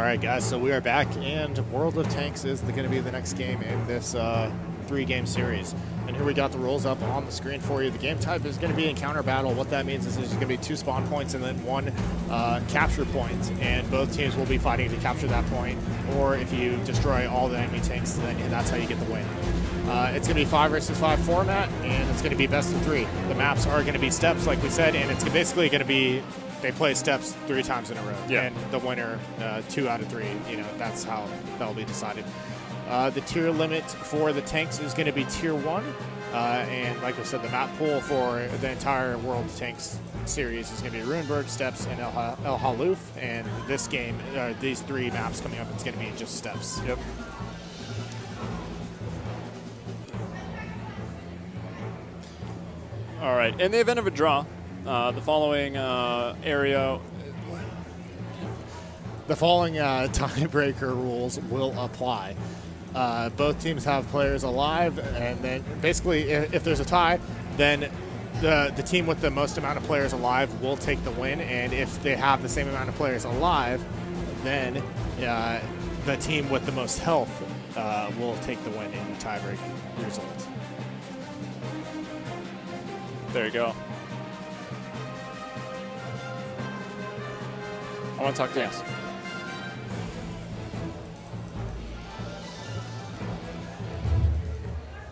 right, guys, so we are back, and World of Tanks is going to be the next game in this 3-game series. And here we got the rules up on the screen for you. The game type is going to be encounter battle. What that means is there's going to be 2 spawn points and then 1 capture point, and both teams will be fighting to capture that point, or if you destroy all the enemy tanks, then that's how you get the win. It's going to be 5 versus 5 format, and it's going to be best of 3. The maps are going to be steps, like we said, and it's basically going to be they play steps 3 times in a row, and the winner 2 out of 3. You know, that's how that'll be decided. The tier limit for the tanks is going to be tier 1, and like I said, the map pool for the entire World of Tanks series is going to be Ruinberg, Steps, and El Haluf. And this game, these 3 maps coming up, it's going to be just Steps. Yep. All right. In the event of a draw, the following area. The following tiebreaker rules will apply. Both teams have players alive, and then basically if there's a tie, then the team with the most amount of players alive will take the win, and if they have the same amount of players alive, then the team with the most health will take the win in the tiebreak result. There you go. I want to talk to you.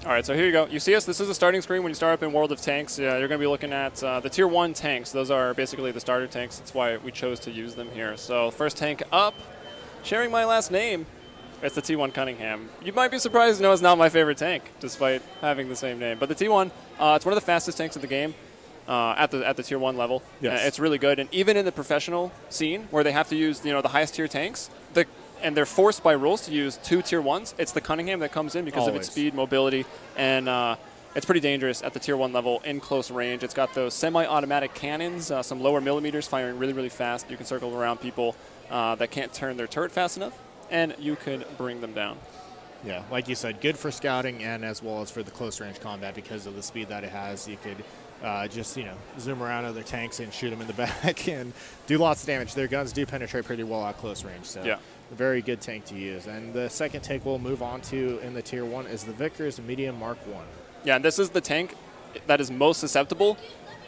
All right, so here you go. You see us? This is the starting screen when you start up in World of Tanks. You're going to be looking at the Tier 1 tanks. Those are basically the starter tanks. That's why we chose to use them here. So first tank up, sharing my last name, it's the T1 Cunningham. You might be surprised to know it's not my favorite tank, despite having the same name. But the T1, it's one of the fastest tanks in the game at the Tier 1 level. Yes. It's really good. And even in the professional scene, where they have to use the highest tier tanks, and they're forced by rules to use 2 Tier 1s, it's the Cunningham that comes in because of its speed, mobility, and it's pretty dangerous at the Tier 1 level in close range. It's got those semi-automatic cannons, some lower millimeters firing really, really fast. You can circle around people that can't turn their turret fast enough, and you could bring them down. Yeah, like you said, good for scouting and as well as for the close range combat because of the speed that it has. You could just zoom around other tanks and shoot them in the back and do lots of damage. Their guns do penetrate pretty well at close range, so a very good tank to use. And the second tank we'll move on to in the Tier 1 is the Vickers Medium Mark 1. Yeah, and this is the tank that is most susceptible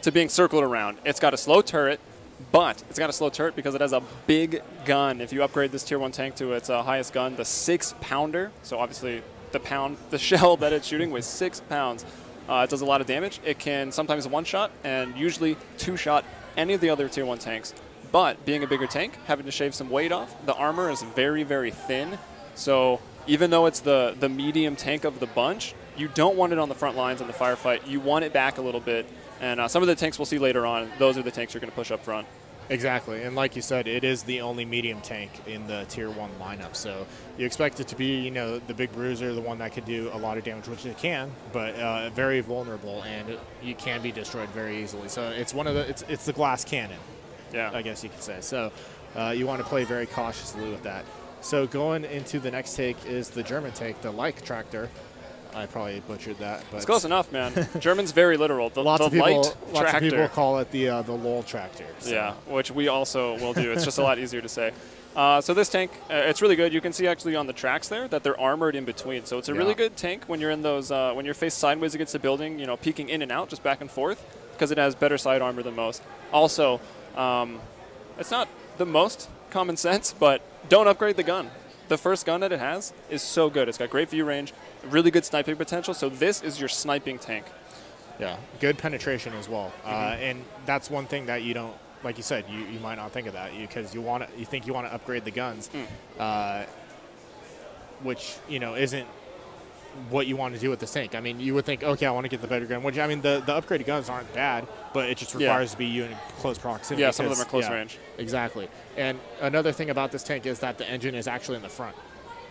to being circled around. It's got a slow turret, but it's got a slow turret because it has a big gun. If you upgrade this Tier 1 tank to its highest gun, the 6-pounder, so obviously the shell that it's shooting weighs 6 pounds. It does a lot of damage. It can sometimes one-shot and usually two-shot any of the other Tier 1 tanks. But being a bigger tank, having to shave some weight off, the armor is very, very thin. So even though it's the medium tank of the bunch, you don't want it on the front lines in the firefight. You want it back a little bit. And some of the tanks we'll see later on, those are the tanks you're going to push up front. Exactly, and like you said, it is the only medium tank in the Tier 1 lineup, so you expect it to be, the big bruiser, the one that could do a lot of damage, which it can, but very vulnerable, and you can be destroyed very easily. So it's it's the glass cannon, I guess you could say. So you want to play very cautiously with that. So going into the next take is the German tank, the Light Tractor. I probably butchered that, but it's close enough, man. German's very literal. Lots of people Tractor. call it the LOL Tractor. So. Yeah, which we also will do. It's just a lot easier to say. So this tank, it's really good. You can see actually on the tracks there that they're armored in between. So it's a really good tank when you're in those when you're faced sideways against the building, peeking in and out, just back and forth, because it has better side armor than most. Also, it's not the most common sense, but don't upgrade the gun. The first gun that it has is so good. It's got great view range, really good sniping potential. So this is your sniping tank. Yeah, good penetration as well. And that's one thing that you don't, like you said, you might not think of that because you think you want to upgrade the guns, which isn't what you want to do with this tank. I mean, you would think, okay, I want to get the better gun. Which I mean, the upgraded guns aren't bad, but it just requires to be you in close proximity. Yeah, some of them are close range. Exactly. And another thing about this tank is that the engine is actually in the front.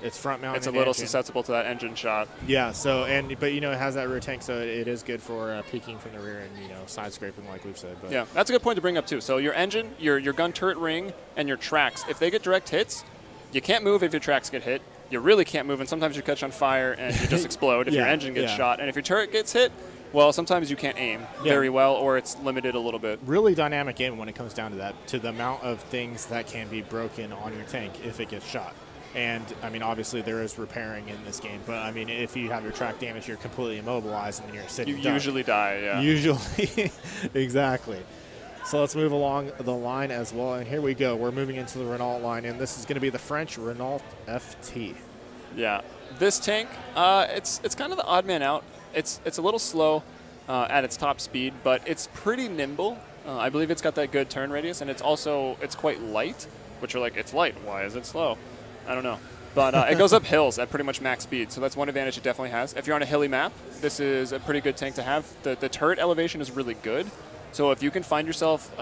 It's front mounted. It's a little susceptible to that engine shot. Yeah. So but it has that rear tank, so it is good for peeking from the rear and side scraping, like we've said. But yeah, that's a good point to bring up too. So your engine, your gun turret ring, and your tracks, if they get direct hits, you can't move if your tracks get hit. you really can't move, and sometimes you catch on fire and you just explode if your engine gets shot. And if your turret gets hit, well, sometimes you can't aim very well, or it's limited a little bit. Really dynamic game when it comes down to that, to the amount of things that can be broken on your tank if it gets shot. And, I mean, obviously there is repairing in this game, but, I mean, if you have your track damage, you're completely immobilized and then you're sitting You usually die, yeah. Usually. Exactly. So let's move along the line as well. And here we go. We're moving into the Renault line, and this is going to be the French Renault FT. Yeah. This tank, it's kind of the odd man out. It's a little slow at its top speed, but it's pretty nimble. I believe it's got that good turn radius, and it's quite light, which are like, it's light. Why is it slow? I don't know. But it goes up hills at pretty much max speed, so that's one advantage it definitely has. If you're on a hilly map, this is a pretty good tank to have. The turret elevation is really good. So if you can find yourself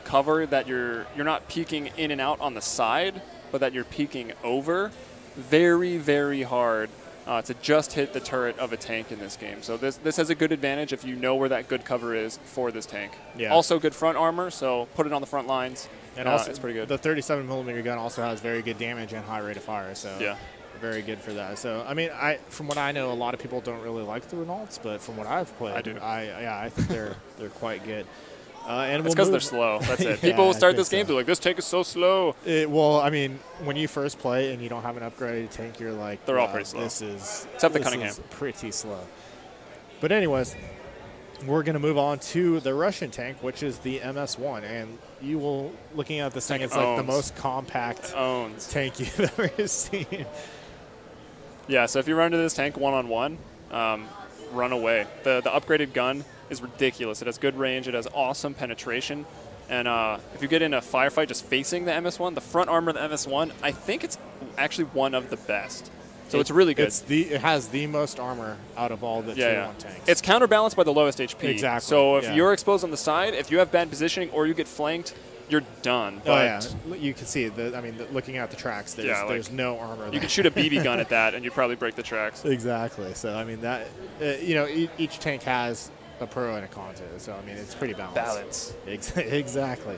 cover that you're not peeking in and out on the side, but that you're peeking over, very, very hard to just hit the turret of a tank in this game. So this has a good advantage if you know where that good cover is for this tank. Yeah. Also good front armor, so put it on the front lines. And also, it's pretty good. The 37mm gun also has very good damage and high rate of fire, so yeah, very good for that. So I mean, from what I know, a lot of people don't really like the Renaults, but from what I've played, I think they're quite good. And it's because they're slow. That's it. People start this game, they're like, this tank is so slow. Well, I mean, when you first play and you don't have an upgraded tank, you're like, they're all pretty slow. Except the Cunningham. Is pretty slow. But anyways, we're going to move on to the Russian tank, which is the MS-1. And you will, looking at this thing, it's like the most compact tank you've ever seen. Yeah, so if you run into this tank one-on-one, run away. The upgraded gun is ridiculous. It has good range. It has awesome penetration. And if you get in a firefight just facing the MS-1, the front armor of the MS-1, I think it's actually one of the best. So it's really good. It has the most armor out of all the Tier 1 tanks. It's counterbalanced by the lowest HP. Exactly. So if you're exposed on the side, if you have bad positioning or you get flanked, you're done. But you can see, looking at the tracks, there's no armor there. You could shoot a BB gun at that and you'd probably break the tracks. Exactly. So, I mean, that each tank has a pro and a con to it. So, I mean, it's pretty balanced. Exactly.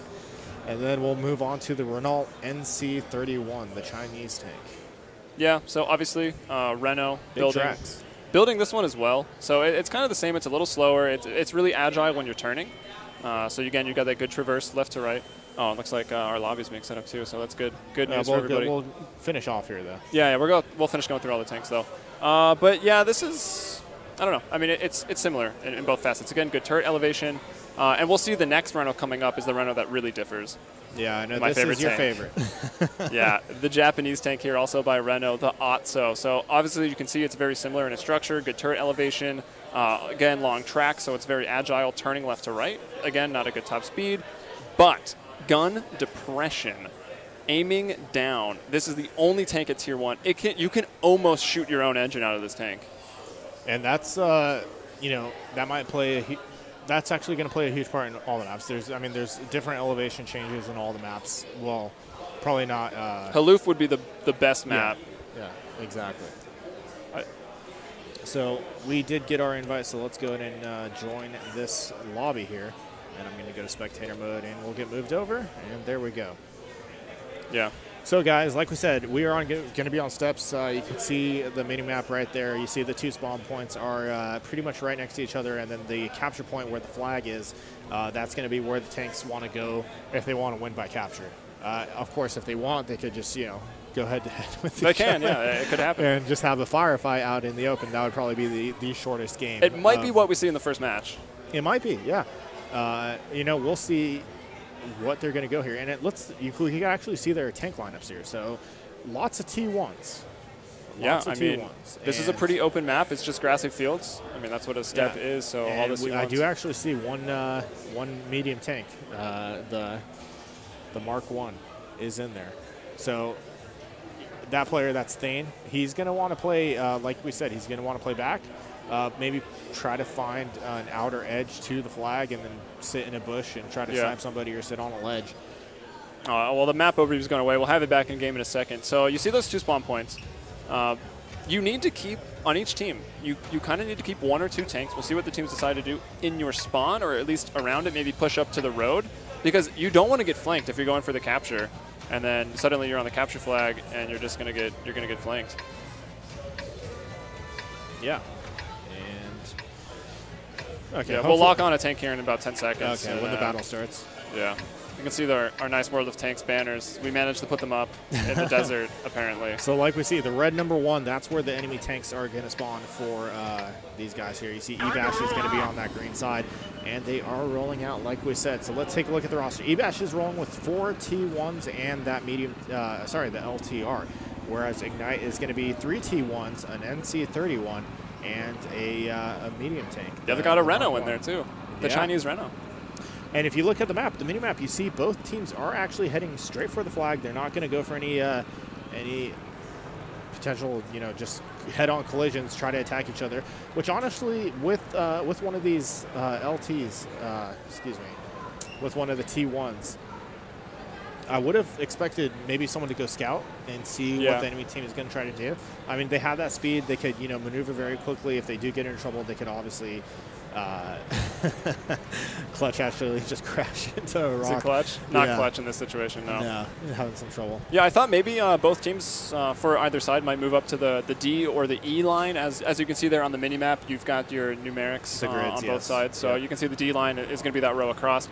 And then we'll move on to the Renault NC31, the Chinese tank. Yeah, so obviously Renault building this one as well. So it's kind of the same. It's a little slower. It's really agile when you're turning. So again, you got that good traverse left to right. Oh, it looks like our lobby's being set up too. So that's good. Good news for everybody. We'll finish off here though. Yeah, we'll finish going through all the tanks though. But yeah, this is, I don't know. I mean, it's similar in both facets. Again, good turret elevation. And we'll see the next Renault coming up is the Renault that really differs. Yeah, I know this is your favorite. Yeah, the Japanese tank here also by Renault, the Otso. So obviously you can see it's very similar in its structure, good turret elevation, again, long track, so it's very agile, turning left to right. Again, not a good top speed, but gun depression, aiming down. This is the only tank at Tier 1. You can almost shoot your own engine out of this tank. And that's, that might play that's actually going to play a huge part in all the maps. There's different elevation changes in all the maps. Well, probably not. Haloof would be the best map. Yeah, exactly. So we did get our invite, so let's go ahead and join this lobby here. And I'm going to go to spectator mode, and we'll get moved over, and there we go. Yeah. So, guys, like we said, we are going to be on steps. You can see the mini-map right there. You see the two spawn points are pretty much right next to each other, and then the capture point where the flag is, that's going to be where the tanks want to go if they want to win by capture. Of course, if they want, they could just, go head-to-head with each other. They can, yeah, it could happen. And just have a firefight out in the open. That would probably be the shortest game. It might be what we see in the first match. It might be, yeah. We'll see what they're going to go here, and you can actually see their tank lineups here. So, lots of T1s. Yeah, I mean, this is a pretty open map. It's just grassy fields. I mean, that's what a step is. So and all this. I do actually see one medium tank. The Mark 1 is in there. So that player, that's Thane. He's going to want to play, like we said, he's going to want to play back. Maybe try to find an outer edge to the flag and then sit in a bush and try to snipe somebody or sit on a ledge. Well, the map overview is going away. We'll have it back in game in a second. So you see those two spawn points. You need to keep, on each team, you kind of need to keep one or two tanks. We'll see what the teams decide to do in your spawn or at least around it, maybe push up to the road. Because you don't want to get flanked if you're going for the capture. and then suddenly you're on the capture flag, and you're just gonna get flanked. Yeah. And okay, yeah, we'll lock on a tank here in about 10 seconds. Okay, when the battle starts. Yeah. You can see our nice World of Tanks banners. We managed to put them up in the desert, apparently. So like we see, the red #1, that's where the enemy tanks are going to spawn for these guys here. You see Ebash is going to be on that green side, and they are rolling out like we said. So let's take a look at the roster. Ebash is rolling with 4 T1s and that medium, the LTR, whereas Ignite is going to be 3 T1s, an NC31, and a medium tank. Yeah, they got a Renault in there, too. The Chinese Renault. And if you look at the map, the mini-map, you see both teams are actually heading straight for the flag. They're not going to go for any potential, just head-on collisions, try to attack each other. Which honestly, with one of these LTs, with one of the T1s, I would have expected maybe someone to go scout and see what the enemy team is going to try to do. I mean, they have that speed. They could, maneuver very quickly. If they do get in trouble, they could obviously. Clutch actually just crashed into a rock. Is it Clutch? Not Clutch in this situation, no. No, having some trouble. Yeah, I thought maybe both teams for either side might move up to the D or the E line. As you can see there on the mini-map, you've got your numerics on both sides. So you can see the D line is going to be that row across.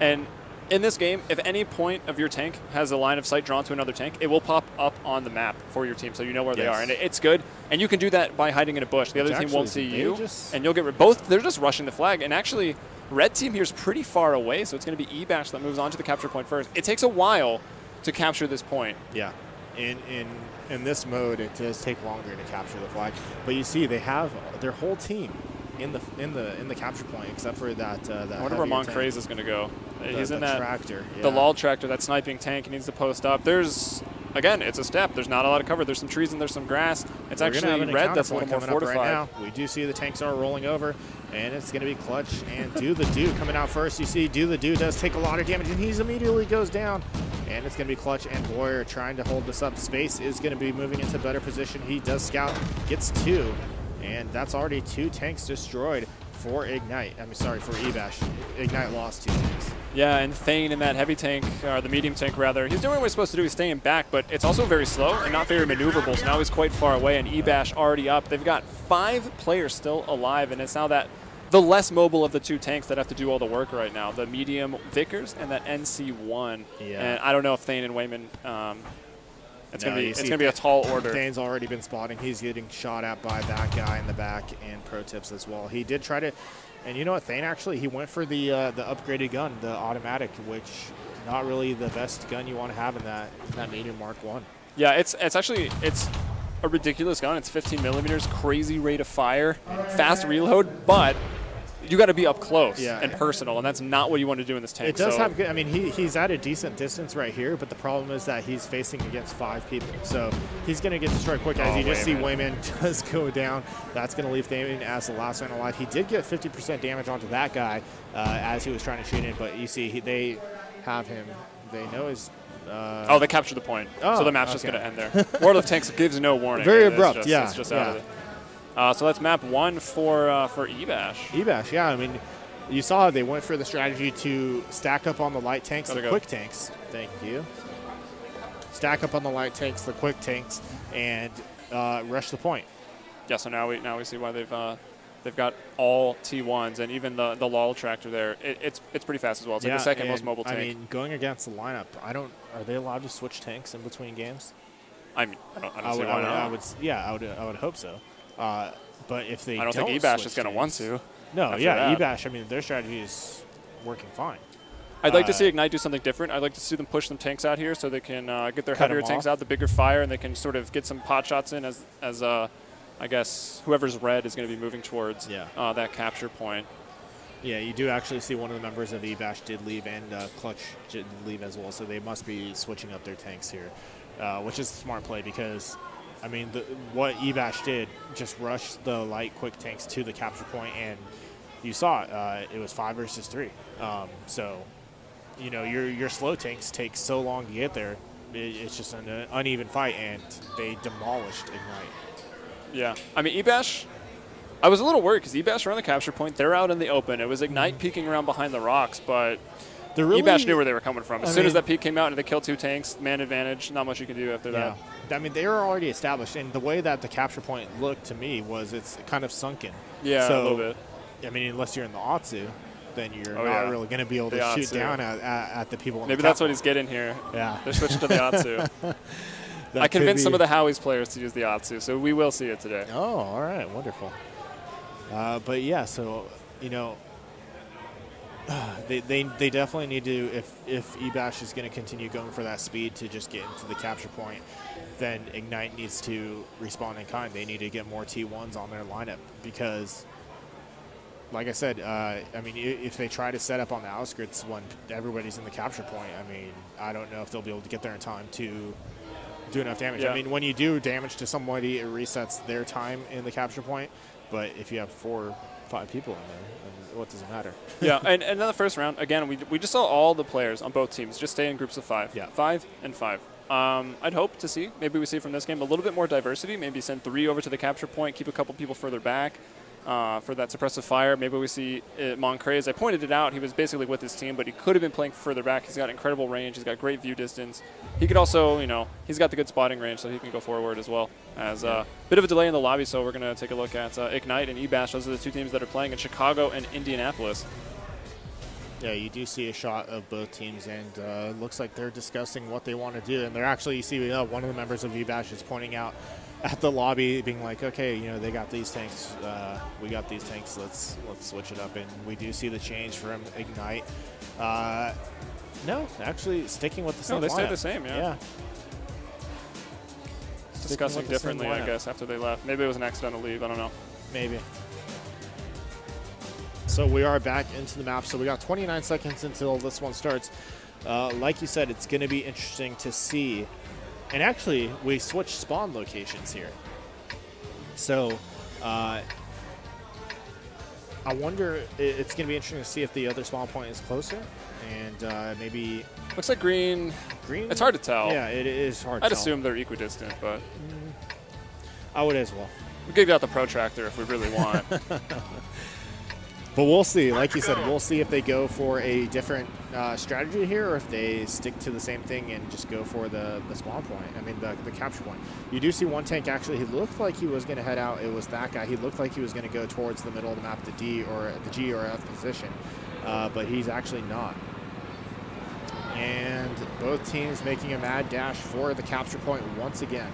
And in this game, if any point of your tank has a line of sight drawn to another tank, it will pop up on the map for your team, so you know where they are. And it's good. And you can do that by hiding in a bush. The other team won't see you, and you'll get both. They're just rushing the flag. And actually, red team here is pretty far away, so it's going to be Ebash that moves on to the capture point first. It takes a while to capture this point. Yeah. In this mode, it does take longer to capture the flag. But you see, they have their whole team in the capture point, except for that. I wonder where Moncraze is going to go. He's in that tractor. Yeah. The LOL tractor, that sniping tank. He needs to post up. Again, it's a step. There's not a lot of cover. There's some trees and there's some grass. It's actually red that's a little more fortified. Right now. We do see the tanks are rolling over, and it's going to be Clutch and Do the Do coming out first. You see Do the Do does take a lot of damage, and he immediately goes down. And it's going to be Clutch and Boyer trying to hold this up. Space is going to be moving into better position. He does scout, gets 2, and that's already 2 tanks destroyed for Ignite. For Ebash. Ignite lost 2 tanks. Yeah, and Thane in that heavy tank, or the medium tank rather, he's doing what he's supposed to do. He's staying back, but it's also very slow and not very maneuverable, so now he's quite far away, and Ebash already up. They've got 5 players still alive, and it's now that the less mobile of the 2 tanks that have to do all the work right now, the medium Vickers and that NC1. Yeah. And I don't know if Thane and Wayman, it's going to be a tall order. Thane's already been spotting. He's getting shot at by that guy in the back and pro tips as well. He did try to. And you know what, Thane actually, he went for the upgraded gun, the automatic, which not really the best gun you want to have in that medium Mark 1. Yeah, it's a ridiculous gun. It's 15 millimeters, crazy rate of fire, fast reload, but you got to be up close and personal, and that's not what you want to do in this tank. It does have good. I mean, he's at a decent distance right here, but the problem is that he's facing against 5 people, so he's going to get destroyed quick. As you just see, Wayman does go down. That's going to leave Thane as the last man alive. He did get 50% damage onto that guy as he was trying to shoot in, but you see, they have him. They know his. They captured the point, so the map's just going to end there. World of Tanks gives no warning. Very abrupt. It's just out of it. So that's map 1 for Ebash. Ebash, yeah. I mean, you saw they went for the strategy to stack up on the light tanks, the quick tanks. Thank you. Stack up on the light tanks, the quick tanks, and rush the point. Yeah. So now we see why they've got all T1s and even the LOL tractor there. It's pretty fast as well. It's like the second most mobile tank. I mean, going against the lineup, are they allowed to switch tanks in between games? I mean, I don't see why not. I would hope so. But if they I don't think Ebash is going to want to. No, yeah, Ebash, I mean, their strategy is working fine. I'd like to see Ignite do something different. I'd like to see them push some tanks out here so they can get their heavier tanks out, the bigger fire, and they can sort of get some pot shots in as I guess, whoever's red is going to be moving towards that capture point. Yeah, you do actually see one of the members of Ebash did leave, and Clutch did leave as well, so they must be switching up their tanks here, which is a smart play because – I mean, what Ebash did, just rush the light quick tanks to the capture point, and you saw it. It was 5 versus 3. So, your slow tanks take so long to get there. It's just an uneven fight, and they demolished Ignite. Yeah. I mean, Ebash, I was a little worried because Ebash are on the capture point. They're out in the open. It was Ignite peeking around behind the rocks, but really, Ebash knew where they were coming from. As soon as that peak came out and they killed 2 tanks, man advantage, not much you can do after that. I mean, they were already established, and the way that the capture point looked to me was it's kind of sunken. Yeah, so, a little bit. I mean, unless you're in the Otsu, then you're not really going to be able to shoot down at the people in Maybe the that's what he's getting here. Yeah. They're switching to the Otsu. I convinced some of the Howie's players to use the Otsu, so we will see it today. Oh, all right. Wonderful. But, yeah, so, you know, they definitely need to, if Ebash is going to continue going for that speed to just get into the capture point, then Ignite needs to respond in kind. They need to get more T1s on their lineup because, like I said, I mean, if they try to set up on the outskirts when everybody's in the capture point, I mean, I don't know if they'll be able to get there in time to do enough damage. Yeah. I mean, when you do damage to somebody, it resets their time in the capture point, but if you have 4 or 5 people in there, what does it matter? Yeah, and in the first round, again, we just saw all the players on both teams just stay in groups of 5. Yeah. 5 and 5. I'd hope to see, maybe we see from this game, a little bit more diversity. Maybe send 3 over to the capture point, keep a couple people further back for that suppressive fire. Maybe we see Moncrez. I pointed it out. He was basically with his team, but he could have been playing further back. He's got incredible range. He's got great view distance. He could also, you know, he's got the good spotting range, so he can go forward as well. As a bit of a delay in the lobby, so we're going to take a look at Ignite and Ebash. Those are the 2 teams that are playing in Chicago and Indianapolis. Yeah, you do see a shot of both teams, and it looks like they're discussing what they want to do. And they're actually, you see, one of the members of Ebash is pointing out at the lobby, being like, okay, you know, they got these tanks, we got these tanks, let's switch it up. And we do see the change from Ignite. No, actually sticking with the same No, they lineup. stayed the same, yeah. Discussing differently, I guess, after they left. Maybe it was an accidental leave, I don't know. Maybe. So we are back into the map. So we got 29 seconds until this one starts. Like you said, it's going to be interesting to see. And actually, we switched spawn locations here. So I wonder, it's going to be interesting to see if the other spawn point is closer. And maybe... Looks like green. Green? It's hard to tell. Yeah, it is hard to I'd tell. assume they're equidistant, but... I would as well. We could get out the protractor if we really want. But we'll see. Like you said, we'll see if they go for a different strategy here or if they stick to the same thing and just go for the spawn point. I mean, the capture point. You do see one tank, actually, he looked like he was going to head out. It was that guy. He looked like he was going to go towards the middle of the map, the G or F position. But he's actually not. And both teams making a mad dash for the capture point once again.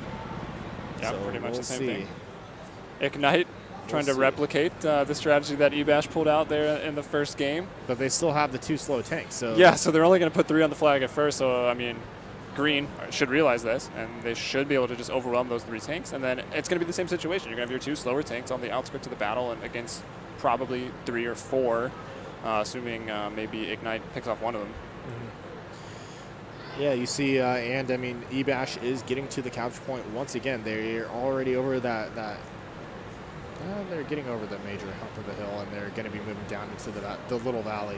Yeah, so pretty much we'll the same see. thing. Ignite trying to replicate the strategy that Ebash pulled out there in the first game. But they still have the 2 slow tanks. So yeah, so they're only going to put 3 on the flag at first. So, I mean, Green should realize this, and they should be able to just overwhelm those 3 tanks. And then it's going to be the same situation. You're going to have your 2 slower tanks on the outskirts of the battle and against probably 3 or 4, assuming maybe Ignite picks off one of them. Yeah, you see, and I mean, Ebash is getting to the capture point once again. They're already over that they're getting over the major hump of the hill, and they're going to be moving down into the little valley.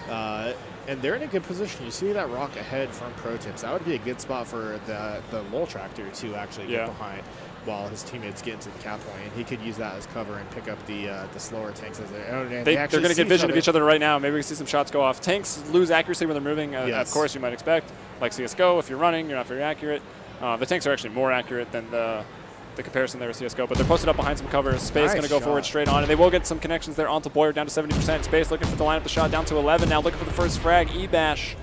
And they're in a good position. You see that rock ahead from Pro Tips. That would be a good spot for the Lol Tractor to actually get behind while his teammates get into the cap point. And he could use that as cover and pick up the slower tanks as they're going to get vision of each other right now. Maybe we can see some shots go off. Tanks lose accuracy when they're moving, of course, you might expect. Like CSGO, if you're running, you're not very accurate. The tanks are actually more accurate than the comparison there with CSGO, but they're posted up behind some cover. Space going to go forward straight on, and they will get some connections there onto Boyer down to 70%. Space looking for the lineup, the shot down to 11. Now looking for the first frag. Ebash,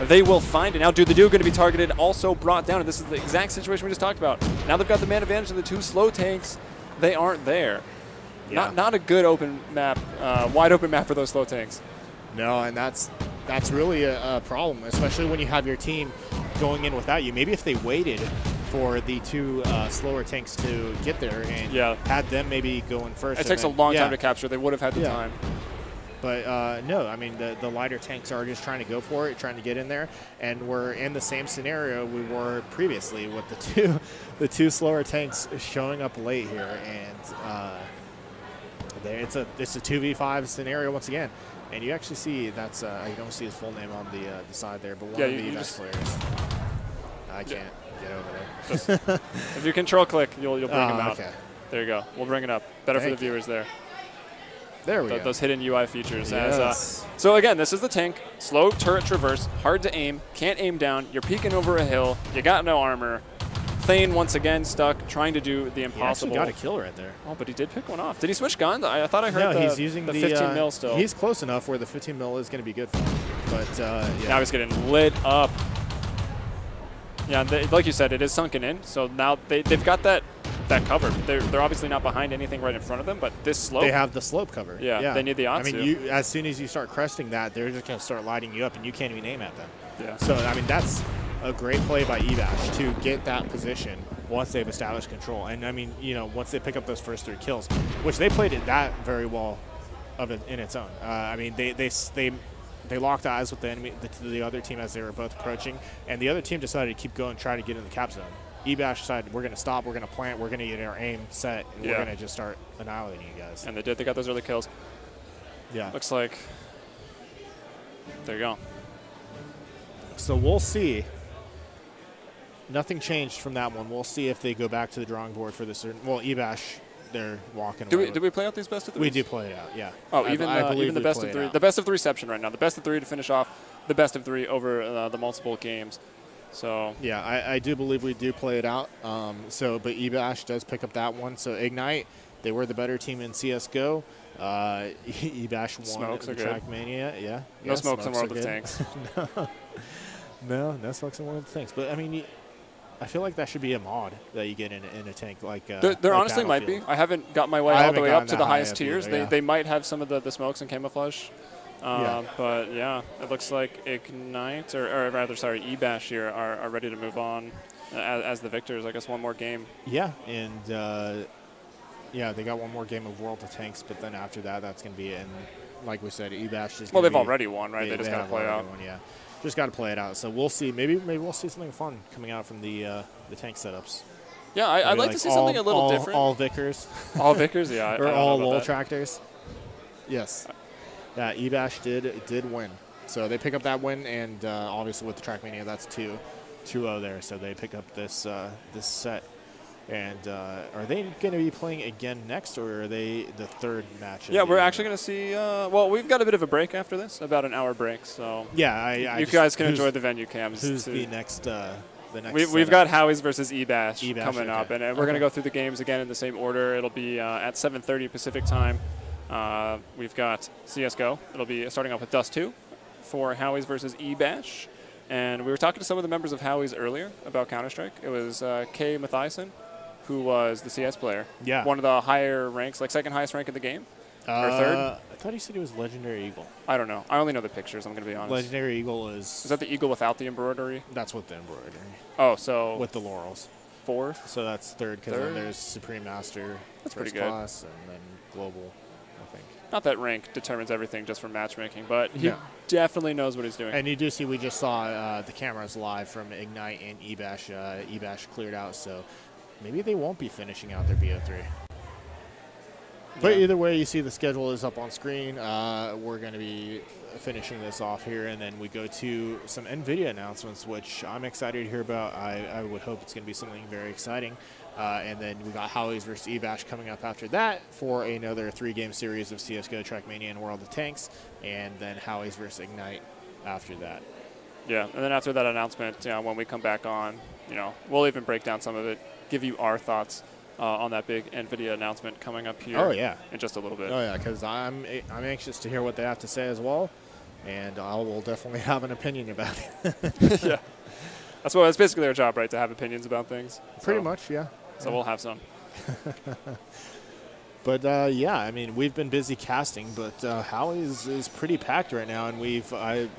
they will find it. Now Do the Do going to be targeted, also brought down, and this is the exact situation we just talked about. Now they've got the man advantage and the 2 slow tanks. They aren't there. Yeah. Not a good open map, wide open map for those slow tanks. No, and that's really a problem, especially when you have your team going in without you. Maybe if they waited for the 2 slower tanks to get there and had them maybe going first. It takes a long time to capture. They would have had the time. But no, I mean, the lighter tanks are just trying to go for it, trying to get in there, and we're in the same scenario we were previously with the two slower tanks showing up late here, and it's a 2v5 scenario once again. And you actually see that's you don't see his full name on the side there, but one of the best players. I can't get over there. If you control click, you'll bring him out. Okay. There you go. We'll bring it up. Better for the viewers there. There we go. Those hidden UI features. Yes. So again, this is the tank. Slow turret traverse, hard to aim, can't aim down. You're peeking over a hill. You got no armor. Thane once again stuck, trying to do the impossible. He actually got a kill right there. Oh, but he did pick one off. Did he switch guns? I thought I heard he's using the 15 mil still. He's close enough where the 15 mil is going to be good for him. But yeah. Now he's getting lit up. Yeah, like you said, it is sunken in. So now they've got that cover. They're obviously not behind anything right in front of them, but this slope. They have the slope cover. Yeah, they need the Atsu. I mean, as soon as you start cresting that, they're just going to start lighting you up, and you can't even aim at them. Yeah. So, I mean, that's a great play by Evash to get that position once they've established control. And, I mean, you know, once they pick up those first 3 kills, which they played it that very well in its own. I mean, they locked eyes with the enemy, the other team as they were both approaching, and the other team decided to keep going, try to get in the cap zone. Evash decided, we're going to stop, we're going to plant, we're going to get our aim set, and we're going to just start annihilating you guys. And they did. They got those early kills. Yeah. Looks like, there you go. So we'll see. Nothing changed from that one. We'll see if they go back to the drawing board for this. Well, Evash, they're walking away. Did we play out these best of 3s? We do play it out, yeah. Oh, even the best of 3. The best of 3ception right now. The best of 3 to finish off the best of 3 over the multiple games. So yeah, I do believe we do play it out. But Evash does pick up that one. So Ignite, they were the better team in CS:GO. Evash won smokes the are good. Trackmania. Yeah. No smokes in World of Tanks. No smokes in World of Tanks. But I mean, I feel like that should be a mod that you get in a tank like. There like honestly might be. I haven't got my way all the way up to the highest tiers. Either, yeah. They might have some of the smokes and camouflage. Yeah. But yeah, it looks like Ignite, or rather, sorry, Ebash here are ready to move on as the victors. I guess one more game. Yeah, and yeah, they got one more game of World of Tanks, but then after that, that's going to be it. And like we said, Ebash is. Well, they've already won, right? They just got to play out. Won, yeah, just got to play it out. So we'll see. Maybe we'll see something fun coming out from the tank setups. Yeah, I'd like to see something a little different. All Vickers. All Vickers, yeah. Or all Lol Tractors. Yes. Yeah, Ebash did win. So they pick up that win, and obviously with the Trackmania, that's 2-0 there. So they pick up this set. And are they going to be playing again next, or are they the 3rd match? Yeah, we're actually going to see. Well, we've got a bit of a break after this, about an hour break. So yeah, you guys can enjoy the venue cams. Who's the next? We've got Howie's versus Ebash coming up, and we're going to go through the games again in the same order. It'll be at 7:30 Pacific time. We've got CS:GO. It'll be starting off with Dust 2 for Howie's versus Ebash. And we were talking to some of the members of Howie's earlier about Counter-Strike. It was Kay Matthieson, who was the CS player. Yeah. One of the higher ranks, like 2nd highest rank in the game. Or 3rd. I thought he said he was Legendary Eagle. I don't know. I only know the pictures, I'm going to be honest. Legendary Eagle is... Is that the eagle without the embroidery? That's with the embroidery. Oh, so... With the laurels. 4th? So that's 3rd, because then there's Supreme Master, that's First pretty good. Class, and then Global, I think. Not that rank determines everything just from matchmaking, but he definitely knows what he's doing. And you do see, we just saw the cameras live from Ignite and Ebash. Ebash cleared out, so maybe they won't be finishing out their BO3. But either way, you see the schedule is up on screen. We're going to be finishing this off here, and then we go to some Nvidia announcements, which I'm excited to hear about. I would hope it's going to be something very exciting. And then we got Howie's versus Ebash coming up after that for another 3-game series of CS:GO, Trackmania, and World of Tanks, and then Howie's versus Ignite after that. Yeah, and then after that announcement, when we come back on, we'll even break down some of it, give you our thoughts on that big Nvidia announcement coming up here. Oh yeah, in just a little bit. Oh yeah, because I'm anxious to hear what they have to say as well, and I will definitely have an opinion about it. Yeah, that's basically our job, right? To have opinions about things. Pretty much, yeah. So we'll have some. But yeah, I mean, we've been busy casting, but Howie's is pretty packed right now, and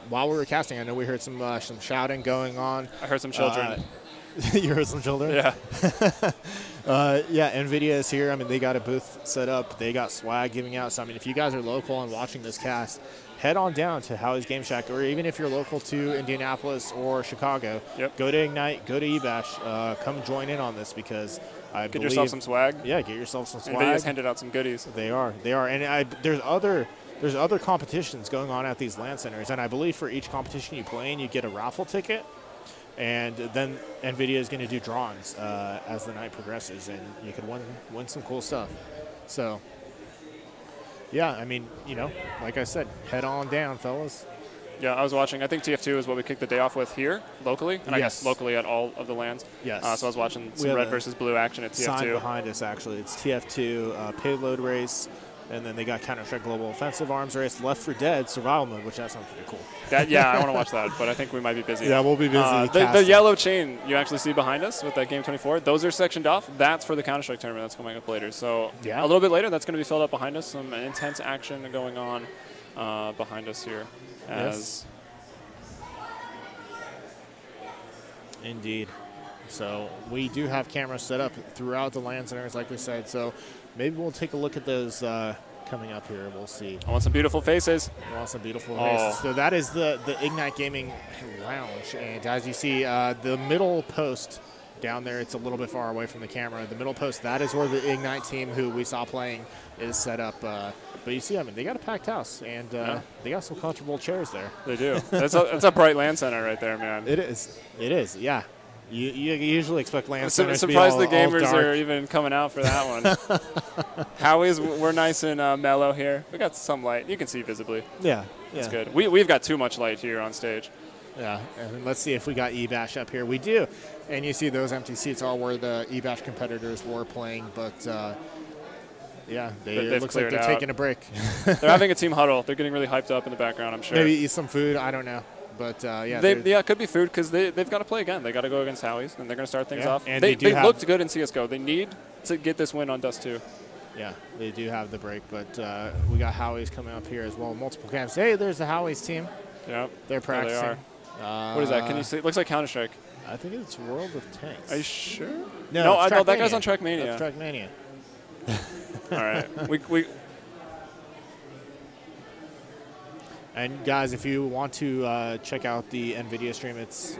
while we were casting, I know we heard some shouting going on. I heard some children. You heard some children? Yeah. Yeah, Nvidia is here. I mean, they got a booth set up. They got swag giving out. So, I mean, if you guys are local and watching this cast, head on down to Howie's Game Shack, or even if you're local to Indianapolis or Chicago, go to Ignite, go to Ebash, come join in on this, because I believe... Get yourself some swag. Yeah, get yourself some swag. Nvidia's handed out some goodies. They are. And there's other competitions going on at these LAN centers, and I believe for each competition you play in, you get a raffle ticket. And then Nvidia is going to do drawings as the night progresses, and you can win some cool stuff. So Yeah, I mean, like I said, head on down, fellas. Yeah, I was watching. I think TF2 is what we kicked the day off with here locally, and I guess locally at all of the LANs. Yes. So I was watching some red versus blue action at TF2. Sign behind us, actually. It's TF2 payload race, and then they got Counter-Strike Global Offensive Arms Race, Left 4 Dead Survival Mode, which that sounds pretty cool. Yeah, I want to watch that, but I think we might be busy. Yeah, we'll be busy. The yellow chain you actually see behind us with that Game 24, those are sectioned off. That's for the Counter-Strike tournament that's coming up later. So a little bit later, that's going to be filled up behind us. Some intense action going on behind us here. Indeed. So we do have cameras set up throughout the LAN centers, like we said. So maybe we'll take a look at those coming up here. We'll see. I want some beautiful faces. So that is the Ignite Gaming Lounge. And as you see, the middle post down there, it's a little bit far away from the camera. The middle post, that is where the Ignite team who we saw playing is set up. But you see, I mean, they got a packed house, and they got some comfortable chairs there. They do. That's a bright LAN center right there, man. It is, yeah. You usually expect LAN centers to be surprised all, the gamers all dark. are even coming out for that one. Howie's, we're nice and mellow here. We got some light. You can see visibly. Yeah. That's good. We've got too much light here on stage. Yeah, and let's see if we got eBash up here. We do. And you see those empty seats are where the eBash competitors were playing, but yeah, it looks like they're taking a break. They're having a team huddle. They're getting really hyped up in the background, I'm sure. Maybe eat some food. I don't know. But, yeah. It could be food because they've got to play again. They got to go against Howie's, and they're going to start things off. And they looked good in CSGO. They need to get this win on Dust 2. Yeah, they do have the break, but we got Howie's coming up here as well. Multiple camps. Hey, there's the Howie's team. Yep. They're practicing. There they are. What is that? Can you see? It looks like Counter-Strike. I think it's World of Tanks. Are you sure? No, that guy's on Trackmania. That's Trackmania. All right. We And guys, if you want to check out the Nvidia stream, it's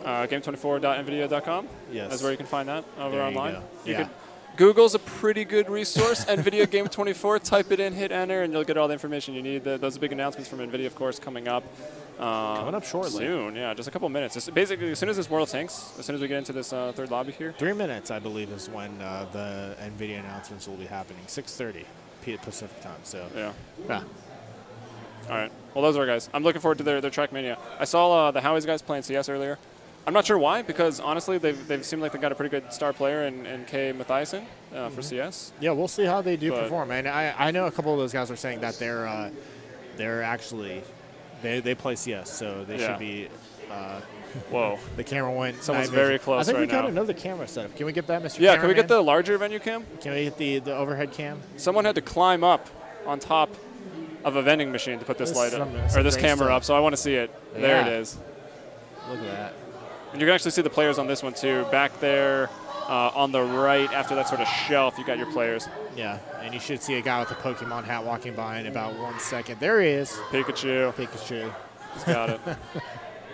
game24.nvidia.com. Yes, that's where you can find that over online. You could, Google's a pretty good resource. Nvidia Game 24. Type it in, hit enter, and you'll get all the information you need. Those big announcements from Nvidia, of course, coming up. Coming up shortly. Soon, yeah, just a couple minutes. It's basically, as soon as this World of Tanks, as soon as we get into this third lobby here. 3 minutes, I believe, is when the Nvidia announcements will be happening. 6:30 Pacific time. So yeah. All right. Well, those are our guys. I'm looking forward to their Track Mania. I saw the Howie's guys playing CS earlier. I'm not sure why, because honestly, they've seemed like they got a pretty good star player in K. Mathiasen for CS. Yeah, we'll see how they do perform. And I know a couple of those guys are saying that they're actually they play CS, so they should be. Whoa! The camera went. Someone's very close. I think right we got now. another camera set up. Can we get that, Mr. Yeah, can we get the larger venue cam? Can we get the overhead cam? Someone had to climb up on top of a vending machine to put this light up, or this camera up, so I want to see it. Yeah. There it is. Look at that. And you can actually see the players on this one too. Back there on the right, after that sort of shelf, you got your players. Yeah, and you should see a guy with a Pokemon hat walking by in about 1 second. There he is. Pikachu. He's got it.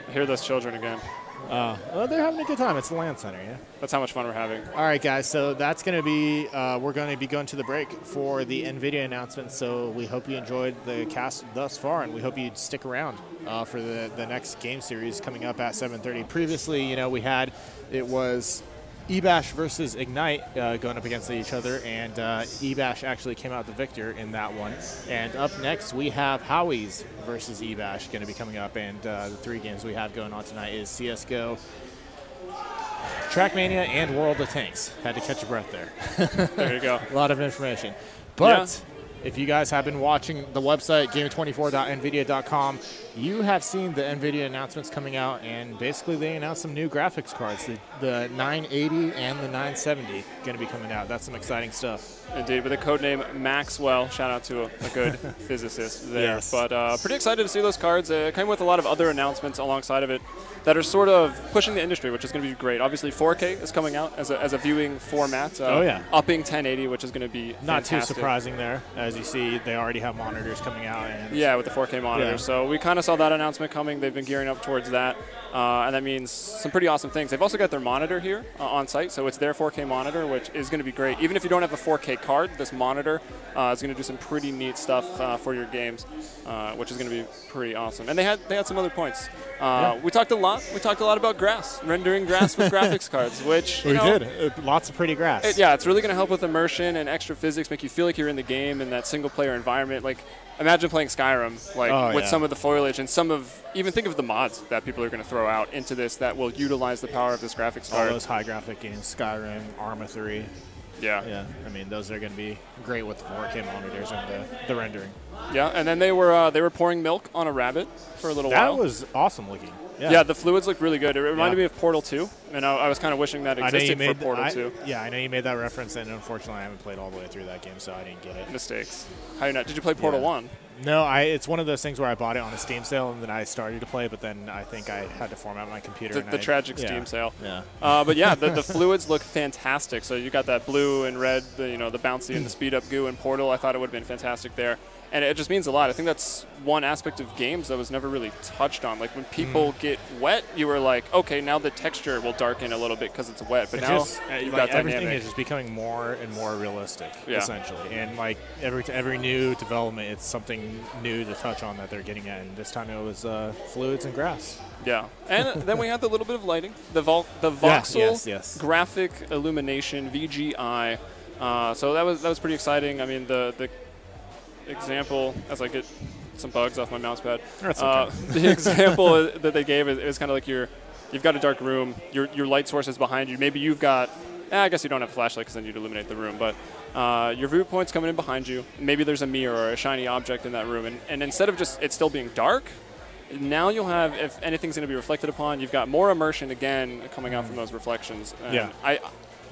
I hear those children again. Well, they're having a good time. It's the LAN Center, yeah? That's how much fun we're having. All right, guys, so that's going to be, we're going to be going to the break for the Nvidia announcement, so we hope you enjoyed the cast thus far, and we hope you'd stick around for the next game series coming up at 7:30. Previously, we had, it was eBash versus Ignite going up against each other, and eBash actually came out the victor in that one. And up next, we have Howie's versus eBash going to be coming up, and the 3 games we have going on tonight is CSGO, Trackmania, and World of Tanks. Had to catch your breath there. There you go. A lot of information. But if you guys have been watching the website, game24.nvidia.com, you have seen the Nvidia announcements coming out, and basically they announced some new graphics cards. The 980 and the 970 going to be coming out. That's some exciting stuff. Indeed, with the codename Maxwell. Shout out to a good physicist there. Yes. But pretty excited to see those cards. Came with a lot of other announcements alongside of it that are sort of pushing the industry, which is going to be great. Obviously, 4K is coming out as a viewing format. Upping 1080, which is going to be not fantastic. too surprising there. As you see, they already have monitors coming out. And yeah, with the 4K monitors. So we kind of saw that announcement coming. They've been gearing up towards that. and that means some pretty awesome things. They've also got their monitor here on site, so it's their 4K monitor, which is going to be great. Even if you don't have a 4K card, this monitor is going to do some pretty neat stuff for your games, which is going to be pretty awesome. And they had some other points. We talked a lot about grass, rendering grass with graphics cards, which we did. Lots of pretty grass. It's really going to help with immersion and extra physics, make you feel like you're in the game in that single-player environment. Like, imagine playing Skyrim, with some of the foliage and even think of the mods that people are going to throw out into this that will utilize the power of this graphics card. All those high graphic games, Skyrim, Arma 3. Yeah. I mean, those are going to be great with the 4K monitors and the rendering. Yeah, and then they were pouring milk on a rabbit for a little while. That was awesome looking. Yeah, the fluids looked really good. It reminded me of Portal 2, and I was kind of wishing that existed for Portal 2. Yeah, I know you made that reference, and unfortunately I haven't played all the way through that game, so I didn't get it. Mistakes. How you not? Did you play Portal 1? No, it's one of those things where I bought it on a Steam sale, and then I started to play, but then I think I had to format my computer. The tragic Steam sale. Yeah. But yeah, the fluids look fantastic. So you got that blue and red, the bouncy and the speed up goo in Portal. I thought it would have been fantastic there. And it just means a lot. I think that's one aspect of games that was never really touched on. Like when people get wet, you were like, okay, now the texture will darken a little bit because it's wet. But now you've got everything dynamic. is just becoming more and more realistic, essentially. And like every new development, it's something new to touch on that they're getting at. And this time it was fluids and grass. Yeah, and then we had the little bit of lighting, the voxel graphic illumination VGI. So that was pretty exciting. I mean the example, as I get some bugs off my mouse pad, the example that they gave is kind of like you've got a dark room, your light source is behind you. Maybe you've got, I guess you don't have a flashlight because then you'd illuminate the room, but your viewpoint's coming in behind you. Maybe there's a mirror or a shiny object in that room, and instead of just it still being dark, now you'll have, if anything's going to be reflected upon, you've got more immersion again coming out from those reflections. And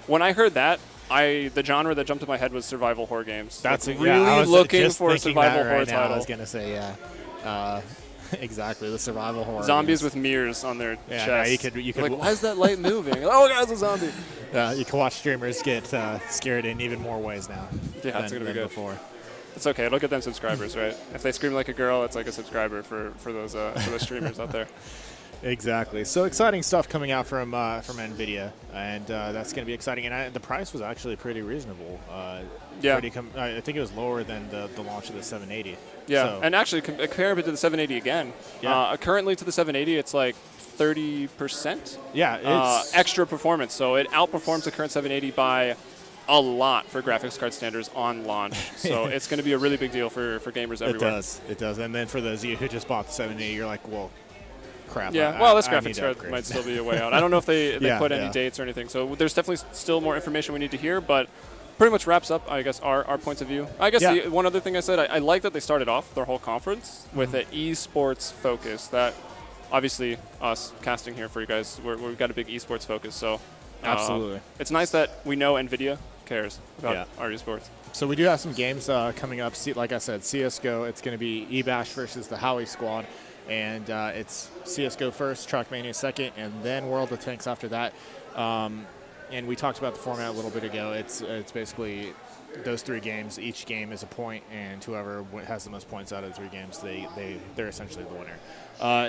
when I heard that, the genre that jumped to my head was survival horror games. That's really looking for a survival horror title. I was gonna say exactly the survival horror. Zombies games. with mirrors on their chest. Yeah, you could. Like, why is that light moving? Oh, God, it's a zombie. You can watch streamers get scared in even more ways now. Yeah, it's gonna be good. Before. It's okay. It'll get them subscribers, right? If they scream like a girl, it's like a subscriber for those streamers out there. Exactly. So exciting stuff coming out from Nvidia, and that's going to be exciting. And the price was actually pretty reasonable. I think it was lower than the launch of the 780. Yeah, so. And actually compare it to the 780 again. Yeah. Currently to the 780, it's like 30%. Yeah, it's extra performance. So it outperforms the current 780 by a lot for graphics card standards on launch. So it's going to be a really big deal for gamers everywhere. It does. And then for those of you who just bought the 780, you're like, well. Crap. Yeah, well, this graphics card might still be a way out. I don't know if they put any dates or anything, so there's definitely still more information we need to hear, but pretty much wraps up, I guess, our points of view. I guess the one other thing I said, I like that they started off their whole conference with an esports focus. That, obviously, us casting here for you guys, we've got a big esports focus, so absolutely. It's nice that we know NVIDIA cares about our esports. So we do have some games coming up. Like I said, CSGO, it's going to be eBash versus the Howie Squad. And it's CSGO first, Trackmania second, and then World of Tanks after that. And we talked about the format a little bit ago. It's basically those three games. Each game is a point, and whoever has the most points out of the three games, they're essentially the winner.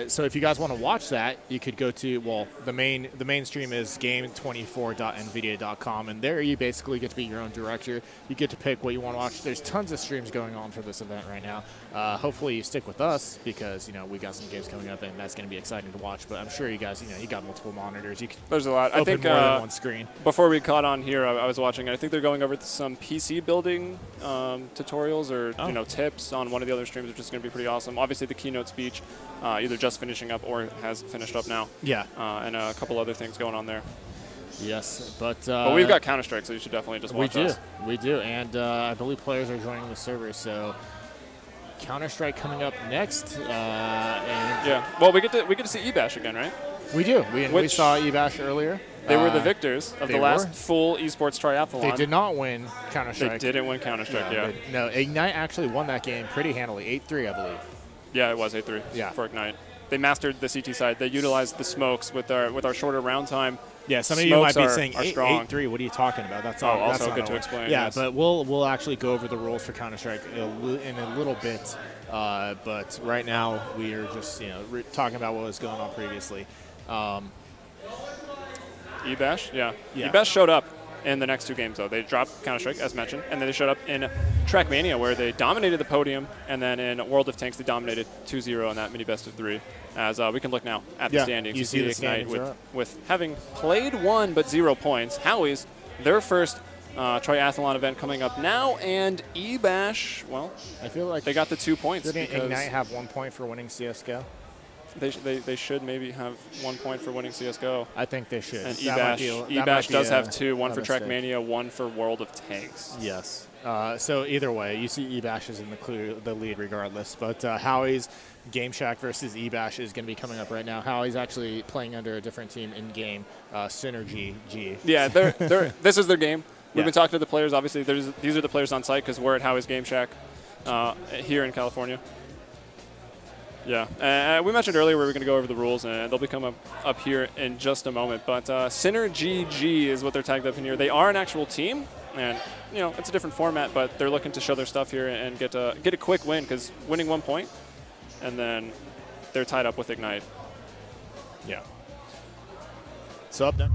So if you guys want to watch that, you could go to, the main stream is game24.nvidia.com, and there you basically get to be your own director. You get to pick what you want to watch. There's tons of streams going on for this event right now. Hopefully you stick with us because we got some games coming up, and that's going to be exciting to watch. But I'm sure you guys, you got multiple monitors. There's a lot. I think more than one screen. Before we caught on here, I was watching, and I think they're going over some PC building tutorials or tips on one of the other streams, which is going to be pretty awesome. Obviously, the keynote speech, either just finishing up or has finished up now. Yeah. And a couple other things going on there. Yes, but we've got Counter-Strike, so you should definitely just watch us. We do, and I believe players are joining the server, so Counter-Strike coming up next. Well, we get to see eBash again, right? We do. We saw eBash earlier. They were the victors of the last full esports triathlon. They did not win Counter-Strike. They didn't win Counter-Strike, No, Ignite actually won that game pretty handily, 8-3, I believe. Yeah, it was 8-3 for Ignite. They mastered the CT side. They utilized the smokes with our shorter round time. Yeah, some of you might be saying 8-3. What are you talking about? That's all. Also good to explain. Yeah, but we'll actually go over the rules for Counter-Strike in a little bit. But right now we are just talking about what was going on previously. eBash, yeah. Yeah. eBash showed up in the next 2 games, though. They dropped Counter-Strike, as mentioned, and then they showed up in Track Mania, where they dominated the podium, and then in World of Tanks, they dominated 2-0 in that mini best of 3. As we can look now at the standings. You see the Ignite standings with having played 1 but 0 points. Howie's their first triathlon event coming up now, and eBash, well, I feel like they got the 2 points. Didn't Ignite have 1 point for winning CSGO? They should maybe have 1 point for winning CSGO. I think they should. And eBash does have 2, 1 for Trackmania, 1 for World of Tanks. Yes. So either way, you see eBash is in the lead regardless. But Howie's Game Shack versus eBash is going to be coming up right now. Howie's actually playing under a different team in game, Synergy G. Yeah, this is their game. We've been talking to the players. Obviously, these are the players on site because we're at Howie's Game Shack here in California. Yeah, we mentioned earlier we were going to go over the rules, and they'll become up here in just a moment. But Synergy G is what they're tagged up in here. They are an actual team, and it's a different format, but they're looking to show their stuff here and get a quick win, because winning 1 point, and then they're tied up with Ignite. Yeah. So up there.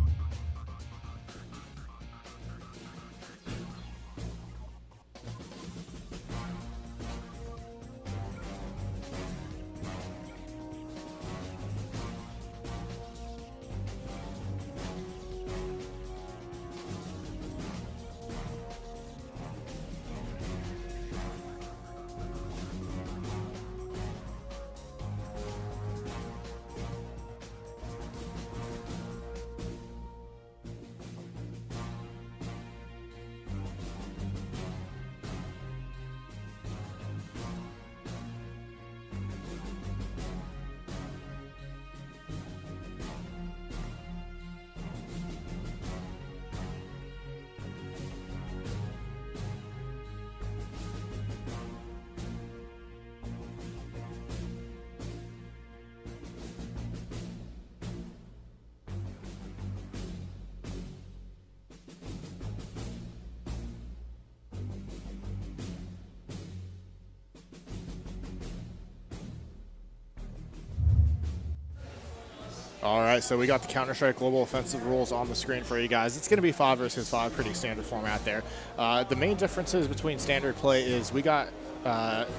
All right, so we got the Counter-Strike Global Offensive rules on the screen for you guys. It's going to be 5 versus 5, pretty standard format there. The main differences between standard play is we got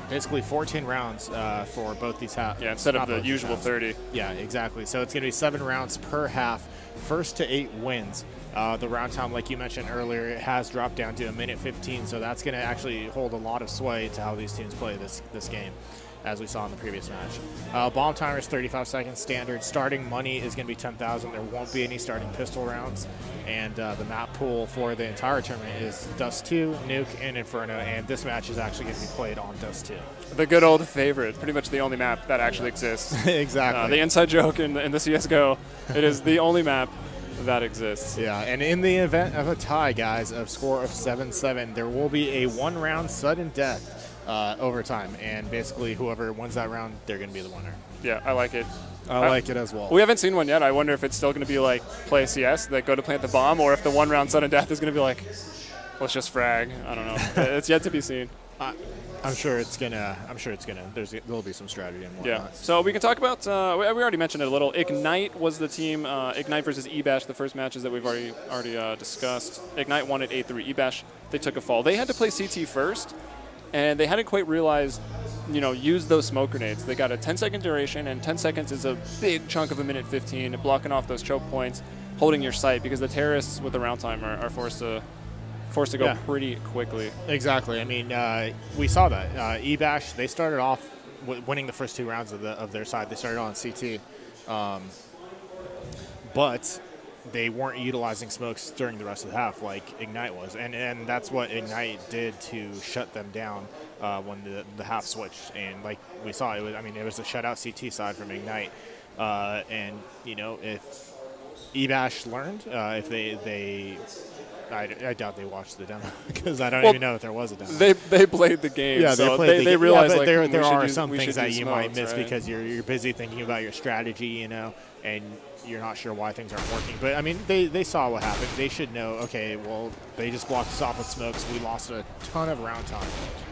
basically 14 rounds for both these halves. Yeah, instead of the usual 30. Yeah, exactly. So it's going to be 7 rounds per half, first to 8 wins. The round time, like you mentioned earlier, it has dropped down to 1:15, so that's going to actually hold a lot of sway to how these teams play this game, as we saw in the previous match. Bomb timer is 35 seconds standard. Starting money is going to be 10,000. There won't be any starting pistol rounds. And the map pool for the entire tournament is Dust 2, Nuke, and Inferno. And this match is actually going to be played on Dust 2. The good old favorite. Pretty much the only map that actually exists. Exactly. The inside joke in the CSGO, it is the only map that exists. Yeah, and in the event of a tie, guys, of score of 7-7, there will be a 1-round sudden death overtime, and basically whoever wins that round, they're going to be the winner. Yeah, I like it. I like it as well. We haven't seen one yet. I wonder if it's still going to be like play CS, that go to plant the bomb, or if the 1-round sudden death is going to be like, let's just frag. I don't know. It's yet to be seen. I'm sure it's gonna. There'll be some strategy and whatnot. Yeah. So we can talk about. We already mentioned it a little. Ignite was the team. Ignite versus eBash, the first matches that we've already discussed. Ignite won at 8-3. eBash, they took a fall. They had to play CT first, and they hadn't quite realized, use those smoke grenades. They got a 10-second duration, and 10 seconds is a big chunk of 1:15, blocking off those choke points, holding your sight, because the terrorists with the round time are forced to go pretty quickly. Exactly. I mean, we saw that. eBash, they started off winning the first 2 rounds of their side. They started on CT. But they weren't utilizing smokes during the rest of the half like Ignite was. And that's what Ignite did to shut them down when the half switched. And like we saw, it was a shutout CT side from Ignite. And, if eBash learned, if they I doubt they watched the demo, because I don't even know if there was a demo. They played the game. Yeah, so they realized but like there are some things that you smokes, might miss, right? because you're busy thinking about your strategy, and you're not sure why things aren't working. But, I mean, they saw what happened. They should know, okay, well, they just blocked us off with smokes. We lost a ton of round time.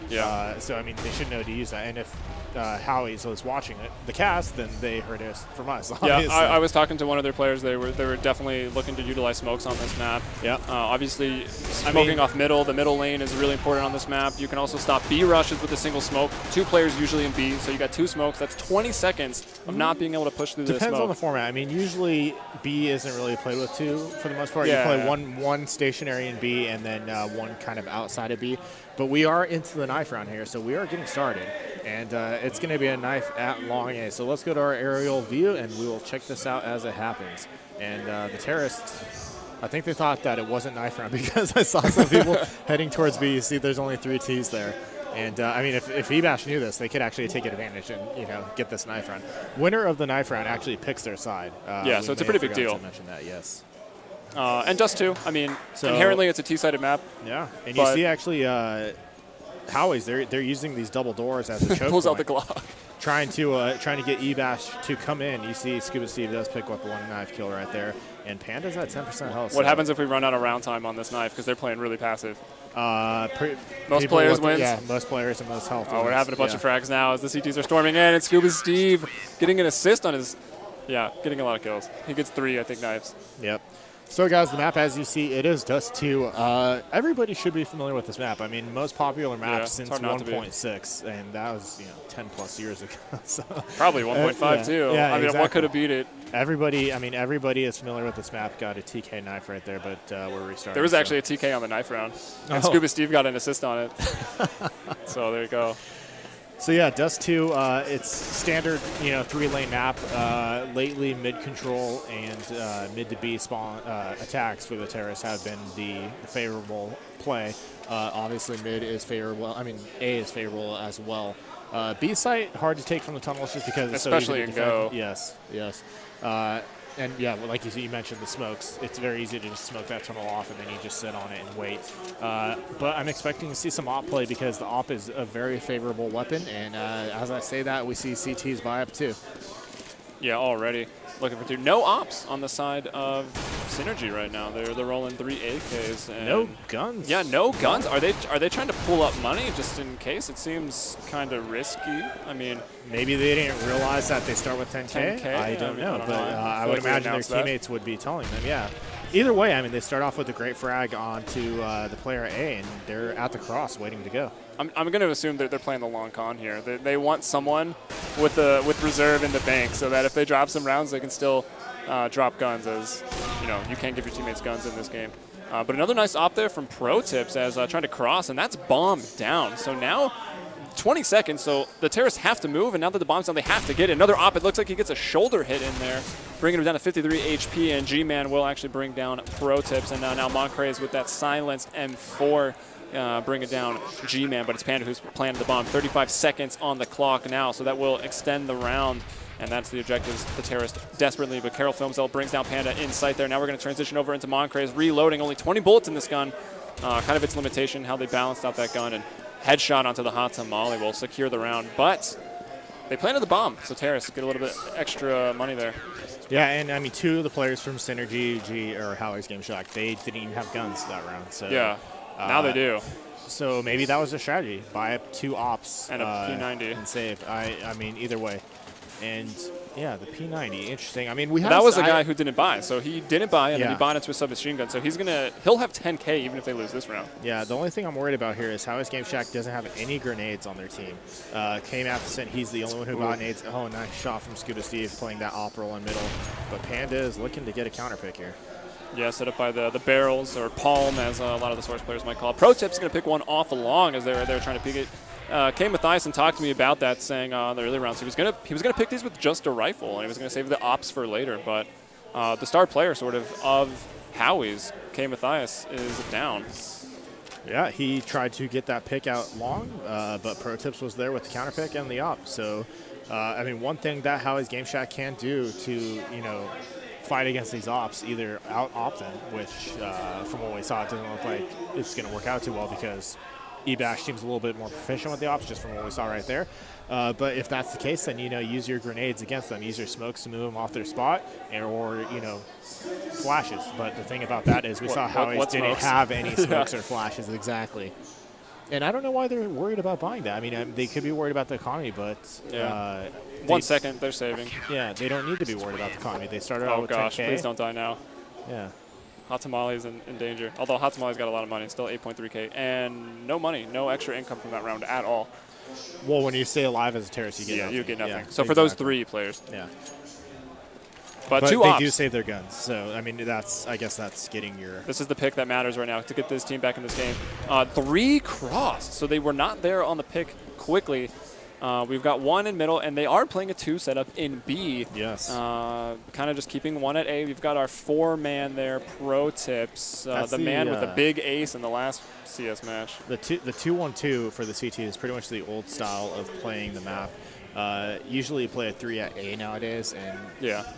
Yeah. So, I mean, they should know to use that. And if Howie's was watching the cast, then they heard it from us, obviously. Yeah, I was talking to one of their players. They were definitely looking to utilize smokes on this map. Yeah. Obviously, smoking off middle, the middle lane is really important on this map. You can also stop B rushes with a single smoke. 2 players usually in B, so you got 2 smokes. That's 20 seconds of not being able to push through the smoke. Depends on the format. I mean, usually B isn't really played with 2 for the most part. Yeah. You play one stationary in B and then one kind of outside of B. But we are into the knife round here, so we are getting started. And it's going to be a knife at long A. So let's go to our aerial view, and we will check this out as it happens. And the terrorists, I think they thought that it wasn't knife round because I saw some people heading towards B. You see there's only 3 Ts there. And, I mean, if eBash knew this, they could actually take advantage and, you know, get this knife round. Winner of the knife round actually picks their side. Yeah, so it's a pretty big deal. To mention that, yes. And Dust 2, I mean, inherently it's a T-sided map. Yeah, and you see actually Howie's, they're using these double doors as a choke Pulls point, out the Glock. trying to get eBash to come in. You see Scuba Steve does pick up 1 knife kill right there, and Panda's at 10% health. What happens if we run out of round time on this knife because they're playing really passive? Most players wins? Yeah, most players and most health. Oh, we're having a bunch of frags now as the CTs are storming in, and Scuba Steve getting an assist on his, getting a lot of kills. He gets 3, I think, knives. Yep. So, guys, the map, as you see, it is Dust 2. Everybody should be familiar with this map. I mean, most popular map since 1.6, and that was, 10-plus years ago. So, probably 1.5, too. Yeah, I mean, exactly. What could have beat it? Everybody is familiar with this map. Got a TK knife right there, but we're restarting. There was actually a TK on the knife round, and Scuba Steve got an assist on it. So, there you go. So yeah, Dust 2, it's standard, 3-lane map. Lately, mid control and mid to B spawn attacks for the terrorists have been the favorable play. Obviously, mid is favorable. I mean, A is favorable as well. B site hard to take from the tunnels just because it's especially so easy to in Go. Yes. And yeah, like you mentioned, the smokes. It's very easy to just smoke that tunnel off, and then you just sit on it and wait. But I'm expecting to see some op play because the op is a very favorable weapon. And as I say that, we see CTs buy up too. Yeah, already looking for 2. No ops on the side of Synergy right now. They're rolling 3 AKs. And no guns. Yeah, no guns. Are they trying to pull up money just in case? It seems kind of risky. I mean, maybe they didn't realize that they start with 10K. I don't know, but I would imagine their teammates would be telling them. Yeah. Either way, I mean, they start off with a great frag onto the player A, and they're at the cross waiting to go. I'm going to assume that they're playing the long con here. They want someone with reserve in the bank so that if they drop some rounds, they can still drop guns, as you can't give your teammates guns in this game. But another nice op there from Pro Tips as trying to cross, and that's bomb down. So now 20 seconds, so the terrorists have to move, and now that the bomb's down, they have to get it. Another op, it looks like he gets a shoulder hit in there, bringing him down to 53 HP, and G-Man will actually bring down Pro Tips, and now Moncraze with that silenced M4 bring it down G-Man, but it's Panda who's planted the bomb. 35 seconds on the clock now, so that will extend the round, and that's the objectives the terrorists desperately. But Carol Filmzell brings down Panda in sight there. Now we're going to transition over into Moncraze, reloading. Only 20 bullets in this gun. Kind of its limitation, how they balanced out that gun, and headshot onto the hot tamale will secure the round. But they planted the bomb, so terrorists get a little bit extra money there. Yeah, and I mean, 2 of the players from Synergy, or Howie's Game Shock, they didn't even have guns that round. So yeah. Now they do. So maybe that was a strategy. Buy up 2 ops. And a P90. And save. I mean, either way. And, yeah, the P90. Interesting. I mean, we have... That was the guy who didn't buy. So he didn't buy, and then he bought into a submachine gun. So he'll have 10K even if they lose this round. Yeah, the only thing I'm worried about here is Howie's Game Shack doesn't have any grenades on their team. Came out to send, he's the only one who got nades. Oh, nice shot from Scuba Steve playing that op roll in middle. But Panda is looking to get a counter pick here. Yeah, set up by the barrels, or palm, as a lot of the Source players might call it. Pro Tip's going to pick one off along as they're trying to pick it. K. Mathiasen talked to me about that, saying on the early rounds he was going to pick these with just a rifle, and he was going to save the ops for later. But the star player, sort of Howie's, K. Mathias, is down. Yeah, he tried to get that pick out long, but Pro Tips was there with the counter pick and the op. So, I mean, one thing that Howie's Game Shack can do to, fight against these ops, either out-op them, which from what we saw, it doesn't look like it's going to work out too well because Ebash seems a little bit more proficient with the ops, just from what we saw right there. But if that's the case, then, you know, use your grenades against them. Use your smokes to move them off their spot, or, you know, flashes. But the thing about that is we saw how he didn't have any smokes or flashes, exactly. And I don't know why they're worried about buying that. I mean, they could be worried about the economy, but 1 second, they're saving. Yeah, they don't need to be worried about the economy. They started out with 10K. Oh gosh, please don't die now. Yeah. Hot Tamale's in danger. Although Hot Tamale's got a lot of money, still 8.3K, and no money, no extra income from that round at all. Well, when you stay alive as a terrorist, you get nothing. You get nothing. Yeah, so for those 3 players. Yeah. But they two ops. do save their guns, so I mean I guess that's getting your. This is the pick that matters right now to get this team back in this game. 3 cross, so they were not there on the pick quickly. We've got 1 in middle, and they are playing a 2 setup in B. Yes. Kind of just keeping 1 at A. We've got our 4-man there. Pro tips. The man with the big ace in the last CS match. The 2-1-2 for the CT is pretty much the old style of playing the map. Usually you play a 3 at A nowadays, and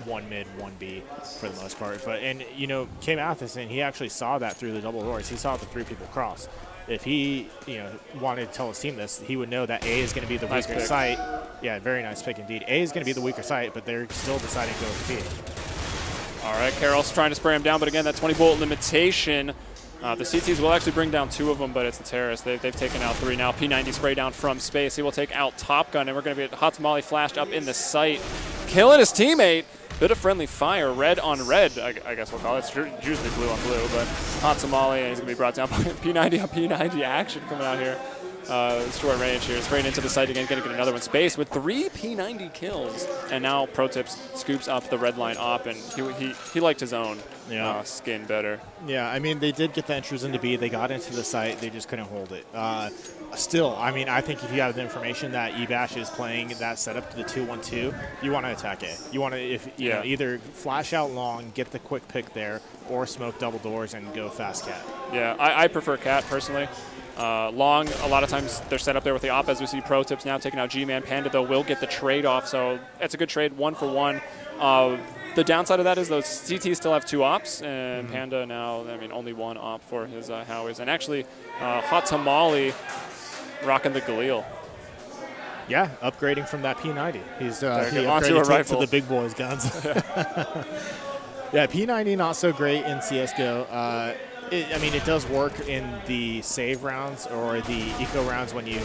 1 mid, 1 B for the most part. And you know, K Matheson, he actually saw that through the double doors. He saw the 3 people cross. If he, you know, wanted to tell his team this, he would know that A is going to be the weaker site. Yeah, very nice pick indeed. A is going to be the weaker site, but they're still deciding to go with B. All right, Carroll's trying to spray him down, but again, that 20-bolt limitation. The CTs will actually bring down 2 of them, but it's the terrorists. They've taken out 3 now. P90 spray down from space. He will take out Top Gun, and we're going to be Hot Tamale flashed up in the site, killing his teammate. Bit of friendly fire, red on red, I guess we'll call it. It's usually blue on blue, but Hot Tamale, and he's going to be brought down by P90 on P90 action coming out here. Short range here, spraying into the site again, going to get another one. Space with 3 P90 kills, and now Pro Tips scoops up the red line op, and he liked his own skin better. Yeah, I mean, they did get the entries into B. They got into the site. They just couldn't hold it. Still, I mean, I think if you have the information that Ebash is playing that setup to the 2-1-2, you want to attack A. You want to you know, either flash out long, get the quick pick there, or smoke double doors and go fast cat. Yeah, I prefer cat personally. Long, a lot of times they're set up there with the op, as we see Pro Tips now taking out G-Man. Panda, though, will get the trade-off, so it's a good trade, 1 for 1. The downside of that is those CTs still have 2 ops, and Panda now, I mean, only 1 op for his Howies. And actually, Hot Tamale rocking the Galil. Yeah, upgrading from that P90. He's he upgraded to the big boys guns. Yeah, P90 not so great in CSGO. I mean, it does work in the save rounds or the eco rounds when you're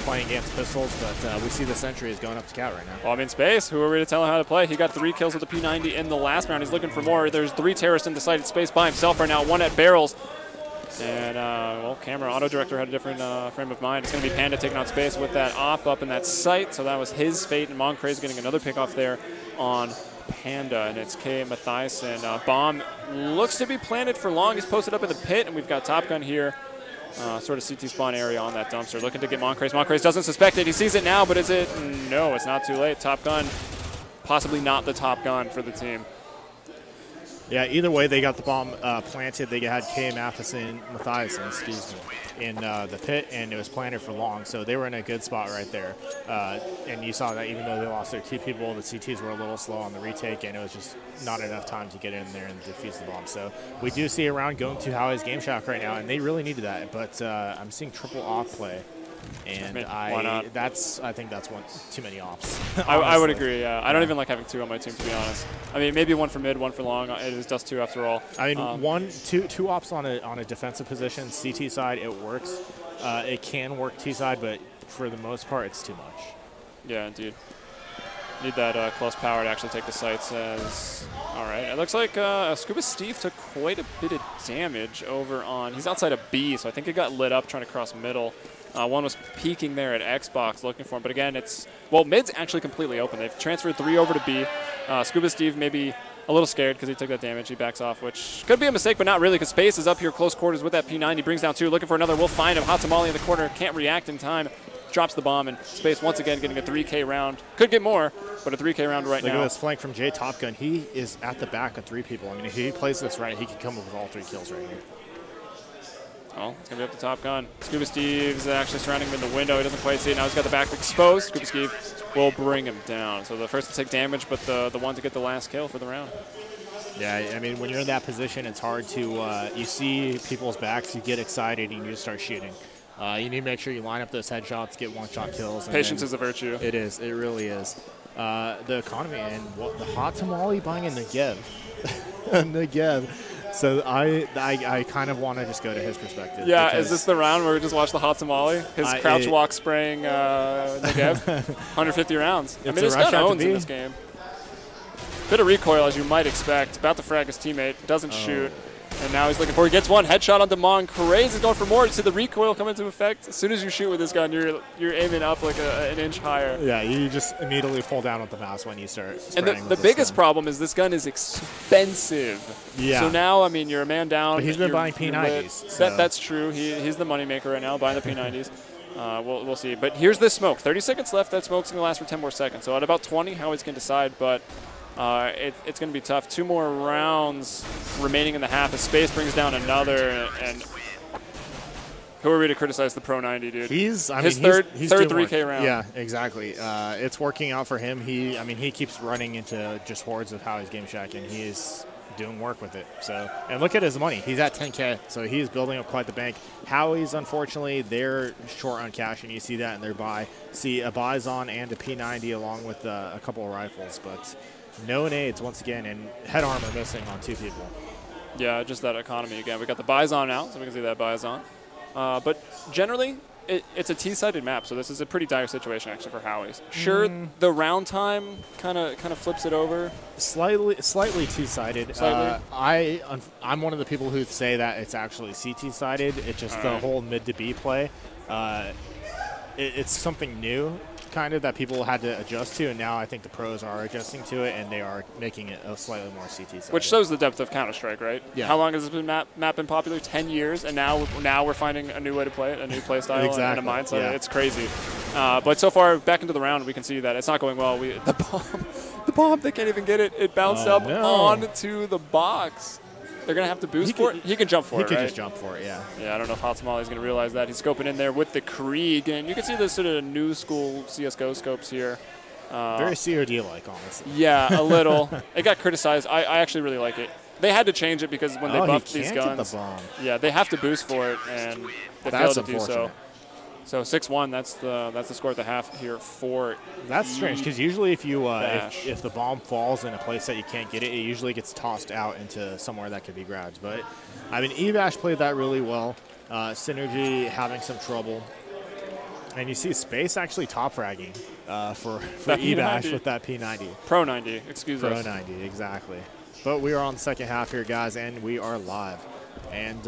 playing against pistols, but we see the Sentry is going up to cat right now. Well, I'm in space. Who are we to tell him how to play? He got 3 kills with the P90 in the last round. He's looking for more. There's 3 terrorists in the site at space by himself right now, 1 at barrels. And, well, Camera Auto Director had a different frame of mind. It's going to be Panda taking on space with that op up in that site, so that was his fate, and Moncray's getting another pick off there on Panda, and it's K. Mathiasen. Bomb looks to be planted for long. He's posted up in the pit, and we've got Top Gun here, sort of CT spawn area on that dumpster, looking to get Moncrays. Moncrays doesn't suspect it. He sees it now, but is it? No, it's not too late. Top Gun, possibly not the top gun for the team. Yeah, either way, they got the bomb planted. They had K. Mathiasen, in the pit, and it was planted for long, so they were in a good spot right there. And you saw that even though they lost their 2 people, the CTs were a little slow on the retake, and it was just not enough time to get in there and defuse the bomb. So we do see a round going to Howie's Game Shack right now, and they really needed that. But I'm seeing triple off play. And I think that's too many ops. I would agree. Yeah, I don't even like having 2 on my team, to be honest. I mean, maybe 1 for mid, 1 for long. It is just 2 after all. I mean, two ops on a defensive position, CT side, it works. It can work T side, but for the most part, it's too much. Yeah, indeed. Need that close power to actually take the sites. All right, it looks like Scuba Steve took quite a bit of damage over on. He's outside of B, so I think it got lit up trying to cross middle. One was peeking there at Xbox looking for him. But again, mid's actually completely open. They've transferred 3 over to B. Scuba Steve maybe a little scared because he took that damage. He backs off, which could be a mistake, but not really, because Space is up here close quarters with that P90. Brings down 2, looking for another. We'll find him. Hot Tamale in the corner. Can't react in time. Drops the bomb, and Space once again getting a 3K round. Could get more, but a 3K round right now. Look at this flank from J Top Gun. He is at the back of 3 people. I mean, if he plays this right, he could come up with all 3 kills right here. Oh, it's going to be up to Top Gun. Scuba Steve's actually surrounding him in the window. He doesn't quite see it. Now he's got the back exposed. Scuba Steve will bring him down. So the first to take damage, but the one to get the last kill for the round. Yeah, I mean, when you're in that position, it's hard to, you see people's backs, you get excited, and you just start shooting. You need to make sure you line up those headshots, get one-shot kills. Patience is a virtue. It is. It really is. The economy and the hot tamale buying a Negev. A Negev. So I kind of want to just go to his perspective. Yeah, is this the round where we just watch the hot tamale? His crouch walk spraying Negev? 150 rounds. I mean, this gun owns in this game. Bit of recoil, as you might expect. About to frag his teammate. Doesn't shoot. And now he's looking for, he gets one headshot onto Mon. Craze is going for more. You see the recoil come into effect. As soon as you shoot with this gun, you're aiming up like an inch higher. Yeah, you just immediately pull down with the mouse when you start spraying. And the biggest problem is this gun is expensive. Yeah. So now, I mean, you're a man down. But he's been buying P90s. So. That's true. He's the moneymaker right now, buying the P90s. We'll see. But here's this smoke. 30 seconds left. That smoke's going to last for 10 more seconds. So at about 20, Howie's going to decide. But it's going to be tough. 2 more rounds remaining in the half. As Space brings down another, and who are we to criticize the Pro 90, dude? He's third 3K round. Yeah, exactly. It's working out for him. He keeps running into just hordes of Howie's Game Shack, and he is doing work with it. So, and look at his money. He's at 10K, so he's building up quite the bank. Howie's, unfortunately, they're short on cash, and you see that in their buy. See a Bison and a P90 along with a couple of rifles, but no nades once again, and head armor missing on 2 people. Yeah, just that economy again. We got the Bison out, so we can see that Bison. But generally, it's a T-sided map, so this is a pretty dire situation actually for Howie's. Sure, the round time kind of flips it over. Slightly T-sided. I'm one of the people who say that it's actually CT-sided. It's just the whole mid to B play. It's something new, kind of, that people had to adjust to, and now I think the pros are adjusting to it, and they are making it a slightly more CT-sided. Which shows the depth of Counter-Strike, right? Yeah. How long has this map been popular? 10 years, and now we're finding a new way to play it, a new play style, and a mindset. Yeah. It's crazy. But so far, back into the round, we can see that it's not going well. The bomb, they can't even get it. It bounced up onto the box. They're going to have to boost for it. He can jump for it, right? He can just jump for it, yeah. Yeah, I don't know if Hot Tamale is going to realize that. He's scoping in there with the Krieg, and you can see this sort of new school CSGO scopes here. Very COD-like, honestly. Yeah, a little. It got criticized. I actually really like it. They had to change it because when they buffed these guns, get the bomb. Yeah, they have to boost for it, and they failed to do so. So 6-1, that's the score at the half here for. That's strange because usually if you if the bomb falls in a place that you can't get it, it usually gets tossed out into somewhere that could be grabbed. But I mean, Evash played that really well. Synergy having some trouble, and you see Space actually top fragging for Evash with that P90. Pro 90, excuse us. Pro 90, exactly. But we are on the second half here, guys, and we are live. And,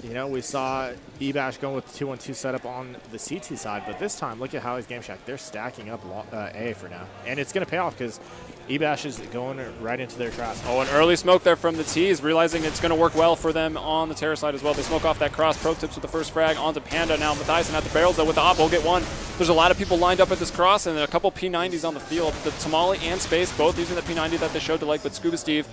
you know, we saw Ebash going with the 2-1-2 setup on the CT side, but this time, look at Howie's Game Shack. They're stacking up A for now. And it's going to pay off because Ebash is going right into their trap. Oh, an early smoke there from the T's, realizing it's going to work well for them on the Terra side as well. They smoke off that cross. Pro tips with the first frag onto Panda. Now Matthiasen at the barrels, though, with the op. We'll get one. There's a lot of people lined up at this cross, and a couple P90s on the field. The Tamale and Space both using the P90 that they showed to like, but Scuba Steve.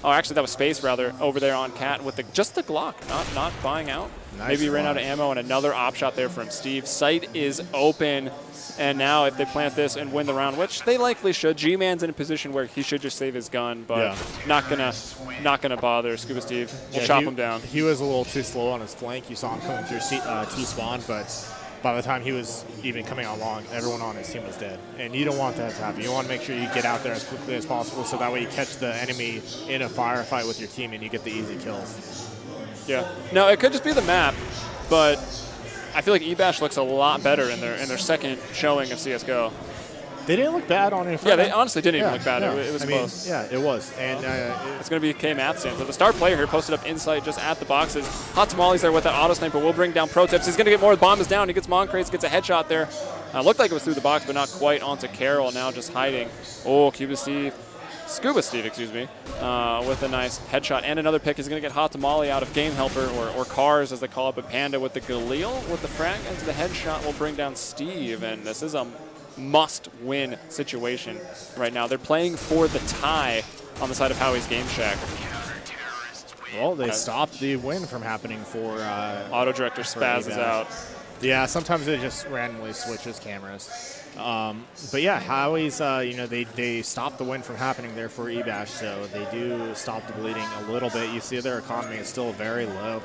Oh, actually, that was Space, rather, over there on Cat with just the Glock, not buying out. Nice. Maybe he ran out of ammo, and another op shot there from Steve. Sight is open, and now if they plant this and win the round, which they likely should, G-Man's in a position where he should just save his gun, but not gonna bother Scuba Steve. We'll chop him down. He was a little too slow on his flank. You saw him coming through T-spawn, but by the time he was even coming along, everyone on his team was dead. And you don't want that to happen. You want to make sure you get out there as quickly as possible so that way you catch the enemy in a firefight with your team and you get the easy kills. Yeah. No, it could just be the map, but I feel like Ebash looks a lot better in their second showing of CSGO. They didn't look bad on it. Yeah, they honestly didn't even look bad. It was close. Yeah, it was. And it's going to be K Matheson. So the star player here posted up Insight just at the boxes. Hot Tamale's there with that auto sniper. Will bring down Pro Tips. He's going to get more. The bomb is down. He gets Moncrates, gets a headshot there. Looked like it was through the box, but not quite onto Carroll. Now just hiding. Oh, Scuba Steve, excuse me, with a nice headshot and another pick. He's going to get Hot Tamale out of Game Helper, or Cars as they call it, but Panda with the Galil with the frag into the headshot will bring down Steve, and this is a must-win situation right now. They're playing for the tie on the side of Howie's Game Shack. Well, they stopped the win from happening for Auto Director Spaz is out. Yeah, sometimes it just randomly switches cameras. But yeah, Howie's, you know, they stopped the win from happening there for eBash, so they do stop the bleeding a little bit. You see their economy is still very low.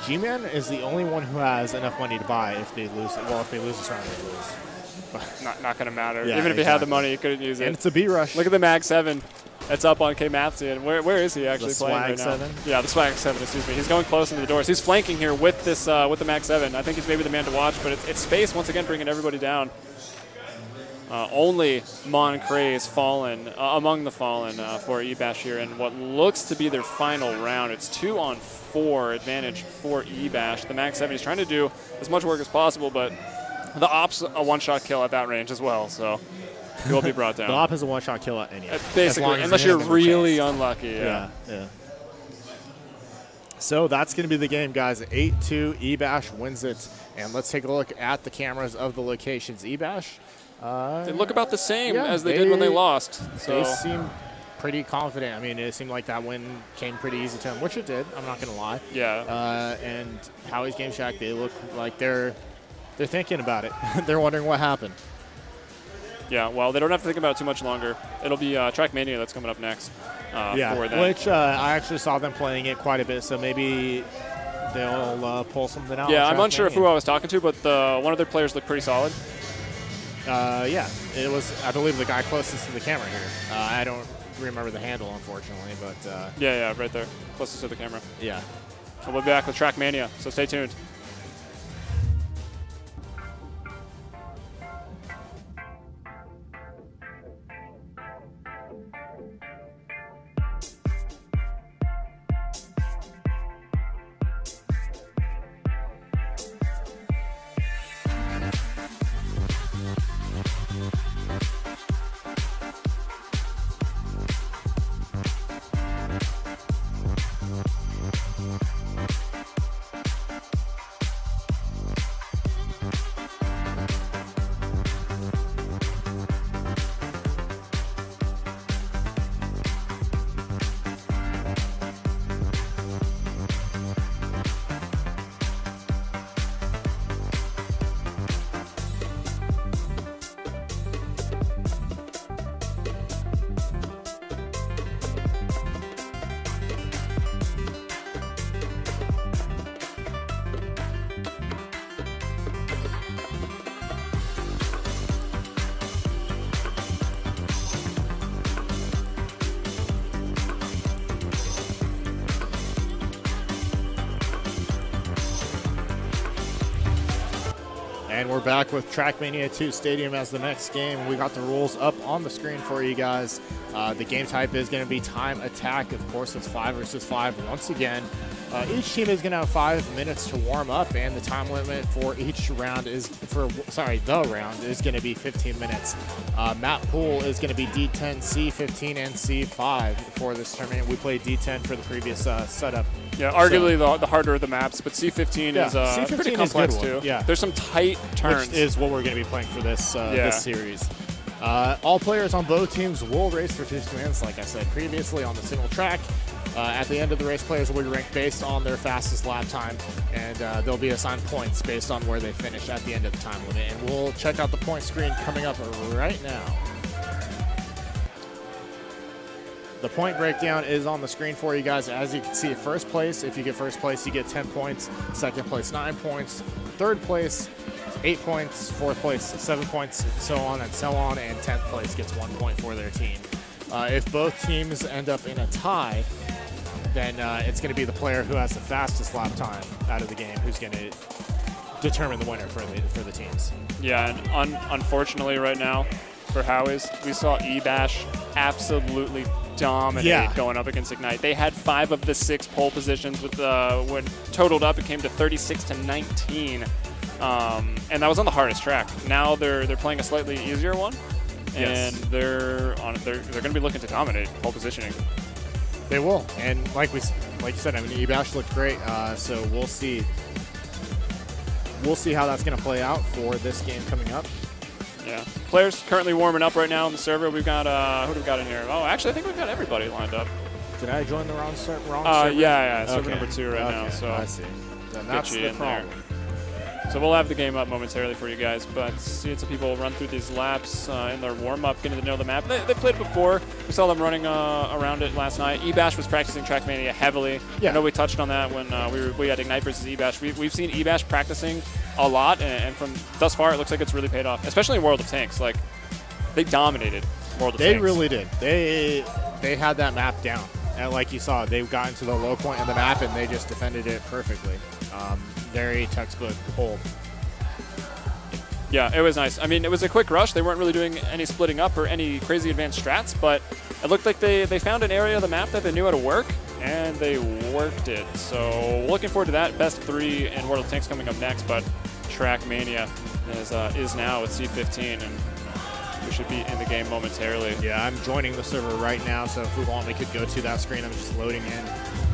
G-Man is the only one who has enough money to buy if they lose. Well, if they lose this round, they lose. Not going to matter. Yeah, Even if he had the money, he couldn't use it. And it's a B-Rush. Look at the Mag 7. It's up on K Mathian. Where is he actually playing right now? Swag 7? Yeah, the Swag 7, excuse me. He's going close into the doors. He's flanking here with this with the Mag 7. I think he's maybe the man to watch, but it's space once again bringing everybody down. Only Moncray's fallen, among the fallen for eBash here in what looks to be their final round. It's 2-on-4 advantage for eBash. The Mag 7 is trying to do as much work as possible, but the Op's a one-shot kill at that range as well, so he will be brought down. The Op is a one-shot kill at any. Basically, unless you're really unlucky. Yeah. So that's going to be the game, guys. 8-2, eBash wins it. And let's take a look at the cameras of the locations. eBash. They look about the same as they did when they lost. So they seem pretty confident. I mean, it seemed like that win came pretty easy to them, which it did. I'm not going to lie. Yeah. And Howie's Game Shack, they look like they're thinking about it. They're wondering what happened. Yeah, well, they don't have to think about it too much longer. It'll be Track Mania that's coming up next for them. Which I actually saw them playing it quite a bit, so maybe they'll pull something out. Yeah, I'm unsure of who I was talking to, but one of their players looked pretty solid. Yeah, it was, I believe, the guy closest to the camera here. I don't remember the handle, unfortunately, but... yeah, right there, closest to the camera. Yeah. We'll be back with Track Mania, so stay tuned. And we're back with Trackmania 2 Stadium as the next game. We got the rules up on the screen for you guys. The game type is going to be time attack. Of course, it's 5 versus 5 once again. Each team is going to have 5 minutes to warm up, and the time limit for each round is the round is going to be 15 minutes. Map pool is going to be D10, C15, and C5 for this tournament. We played D10 for the previous setup. Yeah, arguably the harder of the maps, but C15 is C15 pretty complex is too. Yeah, there's some tight turns. Which is what we're going to be playing for this this series. All players on both teams will race for 50 minutes, like I said previously, on the single track. At the end of the race, players will be ranked based on their fastest lap time, and they'll be assigned points based on where they finish at the end of the time limit. And we'll check out the point screen coming up right now. The point breakdown is on the screen for you guys. As you can see, first place, if you get first place, you get 10 points. Second place, 9 points. Third place, 8 points. Fourth place, 7 points, so on and so on. And 10th place gets 1 point for their team. If both teams end up in a tie, then it's going to be the player who has the fastest lap time out of the game who's going to determine the winner for the teams. Yeah, and unfortunately right now for Howie's, we saw eBash absolutely dominate going up against Ignite. They had 5 of the 6 pole positions with when totaled up, it came to 36-19, and that was on the hardest track. Now they're playing a slightly easier one, and they're going to be looking to dominate pole positioning. They will, and like you said, I mean, eBash looked great, so we'll see. We'll see how that's going to play out for this game coming up. Yeah, players currently warming up right now on the server. We've got who do we got in here? Oh, actually, I think we've got everybody lined up. Did I join the wrong server? Yeah, server number 2 right now. So I see. Then that's the problem. So we'll have the game up momentarily for you guys, but seeing some people run through these laps in their warm-up, getting to know the map. They played before. We saw them running around it last night. eBash was practicing Trackmania heavily. Yeah. I know we touched on that when we had Ignite versus eBash. We've seen eBash practicing a lot, and from thus far, it looks like it's really paid off, especially in World of Tanks. Like, they dominated World of Tanks. They really did. They had that map down. And like you saw, they got into the low point of the map, and they just defended it perfectly. Very textbook hold. Yeah, it was nice. I mean, it was a quick rush. They weren't really doing any splitting up or any crazy advanced strats, but it looked like they found an area of the map that they knew how to work, and they worked it. So looking forward to that. Best 3 in World of Tanks coming up next, but Track Mania is now with Seed 15, and we should be in the game momentarily. Yeah, I'm joining the server right now, so if we want, we could go to that screen. I'm just loading in,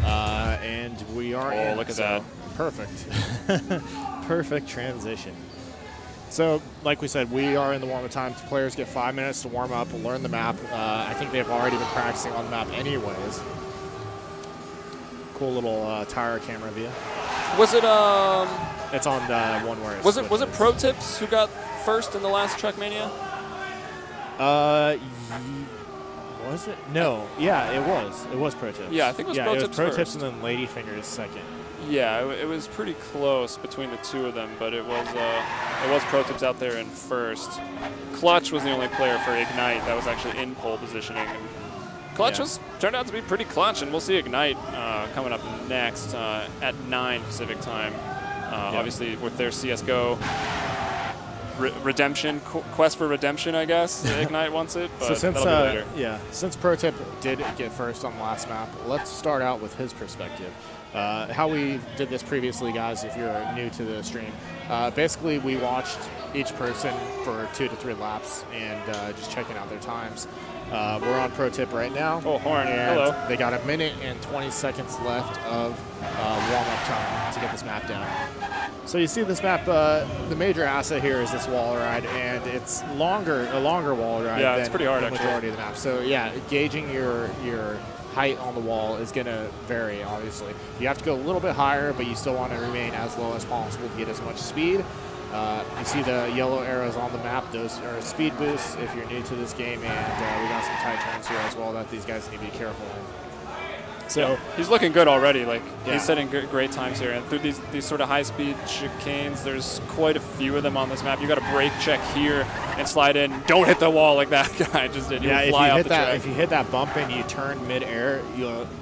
and we are in. Oh, look at that. Perfect. Perfect transition. So, like we said, we are in the warm-up time. Players get 5 minutes to warm up, learn the map. I think they've already been practicing on the map anyways. Cool little tire camera view. Was it It's on the one where it's was it Pro Tips who got first in the last Trackmania? Was it? No. Yeah, it was. It was Pro Tips. Yeah, I think it was Pro Tips. It was Pro first. Tips and then Ladyfingers second. Yeah, it was pretty close between the two of them, but it was Pro Tips out there in first. Clutch was the only player for Ignite that was actually in pole positioning. And Clutch turned out to be pretty clutch, and we'll see Ignite coming up next at 9 Pacific time. Obviously, with their CS:GO redemption quest for redemption, I guess Ignite wants it, but so since that'll be later. Since Pro Tip did get first on the last map, let's start out with his perspective. How we did this previously, guys, if you're new to the stream, basically we watched each person for 2 to 3 laps and just checking out their times. We're on Pro Tip right now. Oh, Horn, and hello. They got 1 minute and 20 seconds left of warm-up time to get this map down. So you see this map, the major asset here is this wall ride, and it's a longer wall ride than it's pretty hard, the majority of the map. So yeah, gauging your height on the wall is going to vary, obviously. You have to go a little bit higher, but you still want to remain as low as possible to get as much speed. You see the yellow arrows on the map. Those are speed boosts if you're new to this game, and we got some tight turns here as well that these guys need to be careful in. So he's looking good already. Like he's setting great times here, and through these sort of high-speed chicanes, there's quite a few of them on this map. You got to brake check here and slide in. Don't hit the wall like that guy just did. Yeah, fly off the track. If you hit that bump and you turn mid-air,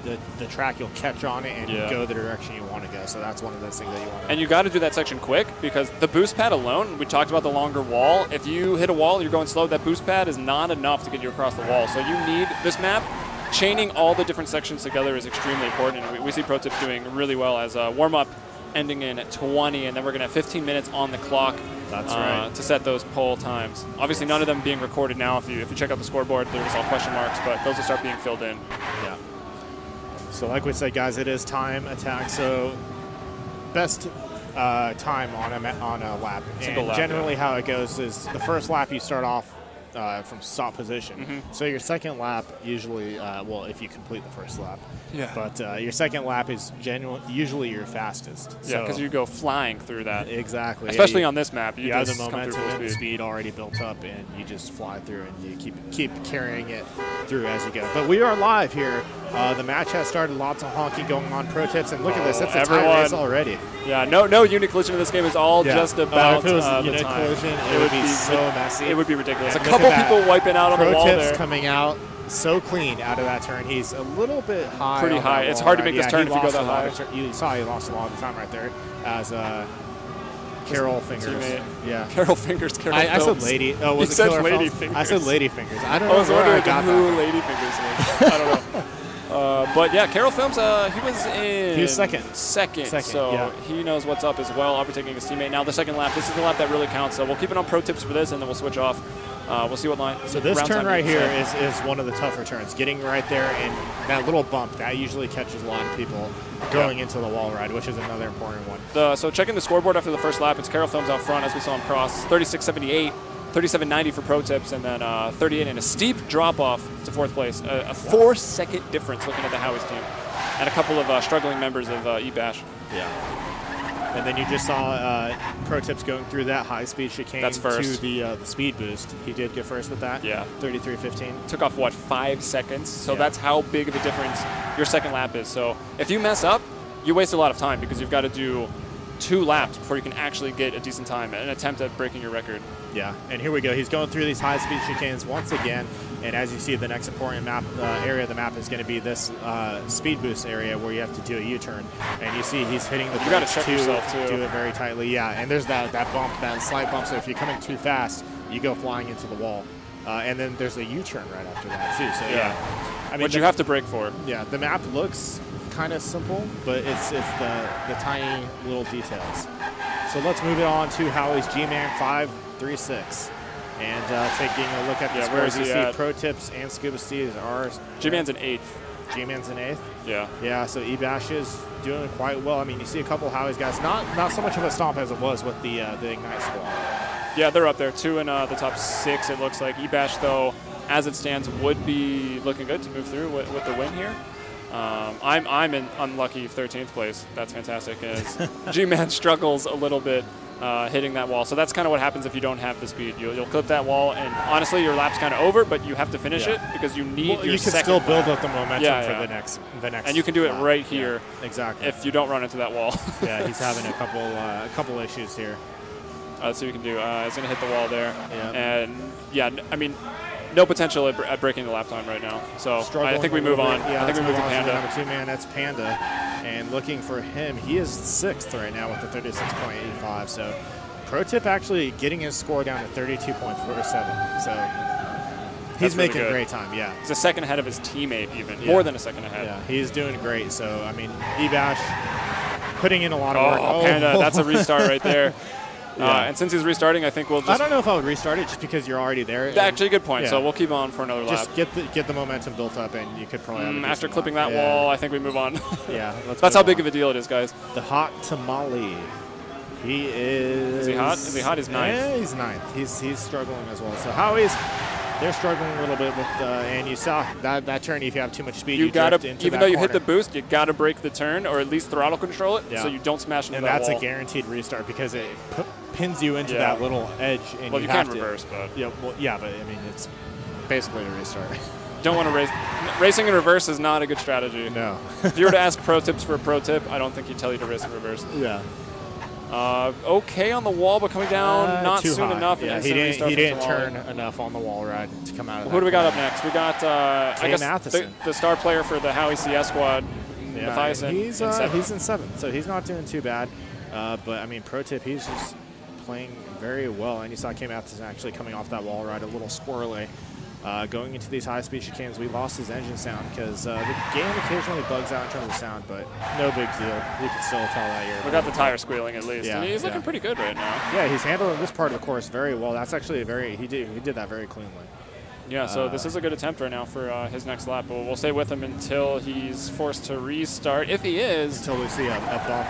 the track you'll catch on it and go the direction you want to go. So that's one of those things that you want to. And you got to do that section quick, because the boost pad alone, we talked about the longer wall. If you hit a wall, you're going slow. That boost pad is not enough to get you across the wall. So you need this map. Chaining all the different sections together is extremely important, and we see Pro Tips doing really well as a warm-up ending in 20, and then we're going to have 15 minutes on the clock to set those poll times. Obviously, none of them being recorded now. If you check out the scoreboard, there's all question marks, but those will start being filled in. Yeah. So like we said, guys, it is time attack. So best time on a lap. And generally how it goes is the first lap you start off from stop position. So your second lap usually, well, if you complete the first lap, but your second lap is usually your fastest. Yeah, because you go flying through that. Exactly. Especially on this map. You have the momentum and speed already built up, and you just fly through, and you keep carrying it through as you go. But we are live here. The match has started. Lots of honking going on. Pro Tips, and look at this. It's a tie race already. Yeah, no unit collision in this game. Is all just about if it was the unit time. collision, it would be so messy. It would be ridiculous. And a couple people wiping out on the wall there. Pro Tips coming out so clean out of that turn. He's a little bit high. Pretty high. It's hard to make this turn if you go that high. You saw he lost a lot of time right there as Carol Fingers. Yeah. Carol Fingers. I said lady. Oh, was it Killer Lady Fingers? I said Lady Fingers. I don't know where I got who Lady Fingers is. I don't know. But yeah, Carol Films, he was second. So he knows what's up as well, overtaking his teammate. Now the second lap, this is the lap that really counts. So we'll keep it on Pro Tips for this, and then we'll switch off. We'll see what line. So this turn right here is one of the tougher turns. Getting right there, and that little bump, that usually catches a lot of people going into the wall ride, which is another important one. So checking the scoreboard after the first lap, it's Carol Films out front, as we saw him cross, 36.78. 37.90 for Pro Tips, and then 38 and a steep drop-off to fourth place. A 4-second difference looking at the Howie's team. And a couple of struggling members of eBash. Yeah. And then you just saw Pro Tips going through that high-speed chicane to the speed boost. He did get first with that. Yeah. 33.15. Took off, what, 5 seconds? So that's how big of a difference your second lap is. So if you mess up, you waste a lot of time because you've got to do 2 laps before you can actually get a decent time and an attempt at breaking your record. Yeah, and here we go. He's going through these high-speed chicanes once again. And as you see, the next important map area of the map is going to be this speed boost area where you have to do a U-turn. And you see he's hitting the brakes to do it very tightly. Yeah, and there's that bump, that slight bump. So if you're coming too fast, you go flying into the wall. And then there's a U-turn right after that too. So yeah, I mean, which you have to brake for. Yeah, the map looks kind of simple, but it's the tiny little details. So let's move it on to Howie's G-Man 536. And taking a look at the scores, you see Pro Tips and Scuba Steve's are... G-Man's an 8th. G-Man's an 8th? Yeah. Yeah, so E-Bash is doing quite well. I mean, you see a couple of Howie's guys, not so much of a stomp as it was with the Ignite squad. Yeah, they're up there. 2 in the top 6, it looks like. E-Bash, though, as it stands, would be looking good to move through with the win here. I'm in unlucky 13th place. That's fantastic. As G-Man struggles a little bit hitting that wall. So that's kind of what happens if you don't have the speed. You'll clip that wall, and honestly, your lap's kind of over, but you have to finish it because you need your second You can still build lap. up the momentum for the next. And you can do it right here. Exactly. If you don't run into that wall. Yeah, he's having a couple issues here. Let's see what we can do. It's going to hit the wall there. Yeah. And yeah, I mean, no potential at breaking the lap time right now. So I think we move on. Yeah, I think we move to Panda. Panda. Number 2 man, that's Panda. And looking for him, he is 6th right now with the 36.85. So Pro Tip actually getting his score down to 32.47. So he's making great time, yeah. He's a second ahead of his teammate even, more than a second ahead. Yeah, he's doing great. So, I mean, E-Bash putting in a lot of work. Oh, Panda, that's a restart right there. And since he's restarting, I think we'll just... I don't know if I would restart it just because you're already there. Actually, good point. Yeah. So we'll keep on for another lap. Just get the momentum built up, and you could probably... after clipping that wall, I think we move on. Yeah. That's how big of a deal it is, guys. The Hot Tamale. He is... Is he hot? Is he hot? He's 9th. Yeah, he's 9th. He's struggling as well. So Howie's... They're struggling a little bit with, and you saw that turn. If you have too much speed, you gotta, drift into even that though you corner. hit the boost, you gotta break the turn or at least throttle control it, so you don't smash into that wall. And that's a guaranteed restart because it pins you into that little edge. And well, you can reverse, but but I mean it's basically a restart. Don't want to race. Racing in reverse is not a good strategy. No. If you were to ask Pro Tips for a pro tip, I don't think he'd tell you to race in reverse. Yeah. Okay on the wall, but coming down not soon enough. Yeah, he didn't turn enough on the wall ride to come out of Who do we got up next? We got, I guess, Matheson. the star player for the Howie CS squad, Matthias. He's in 7th, so he's not doing too bad. But, I mean, Pro Tip, he's just playing very well. And you saw K Matheson actually coming off that wall ride a little squirrely. Going into these high-speed chicanes, we lost his engine sound because the game occasionally bugs out in terms of sound, but no big deal. You can still tell that you're... We got the tire squealing at least. Yeah, and he's looking pretty good right now. Yeah, he's handling this part of the course very well. That's actually he did that very cleanly. Yeah, so this is a good attempt right now for his next lap. But we'll stay with him until he's forced to restart. If he is... Until we see a bump.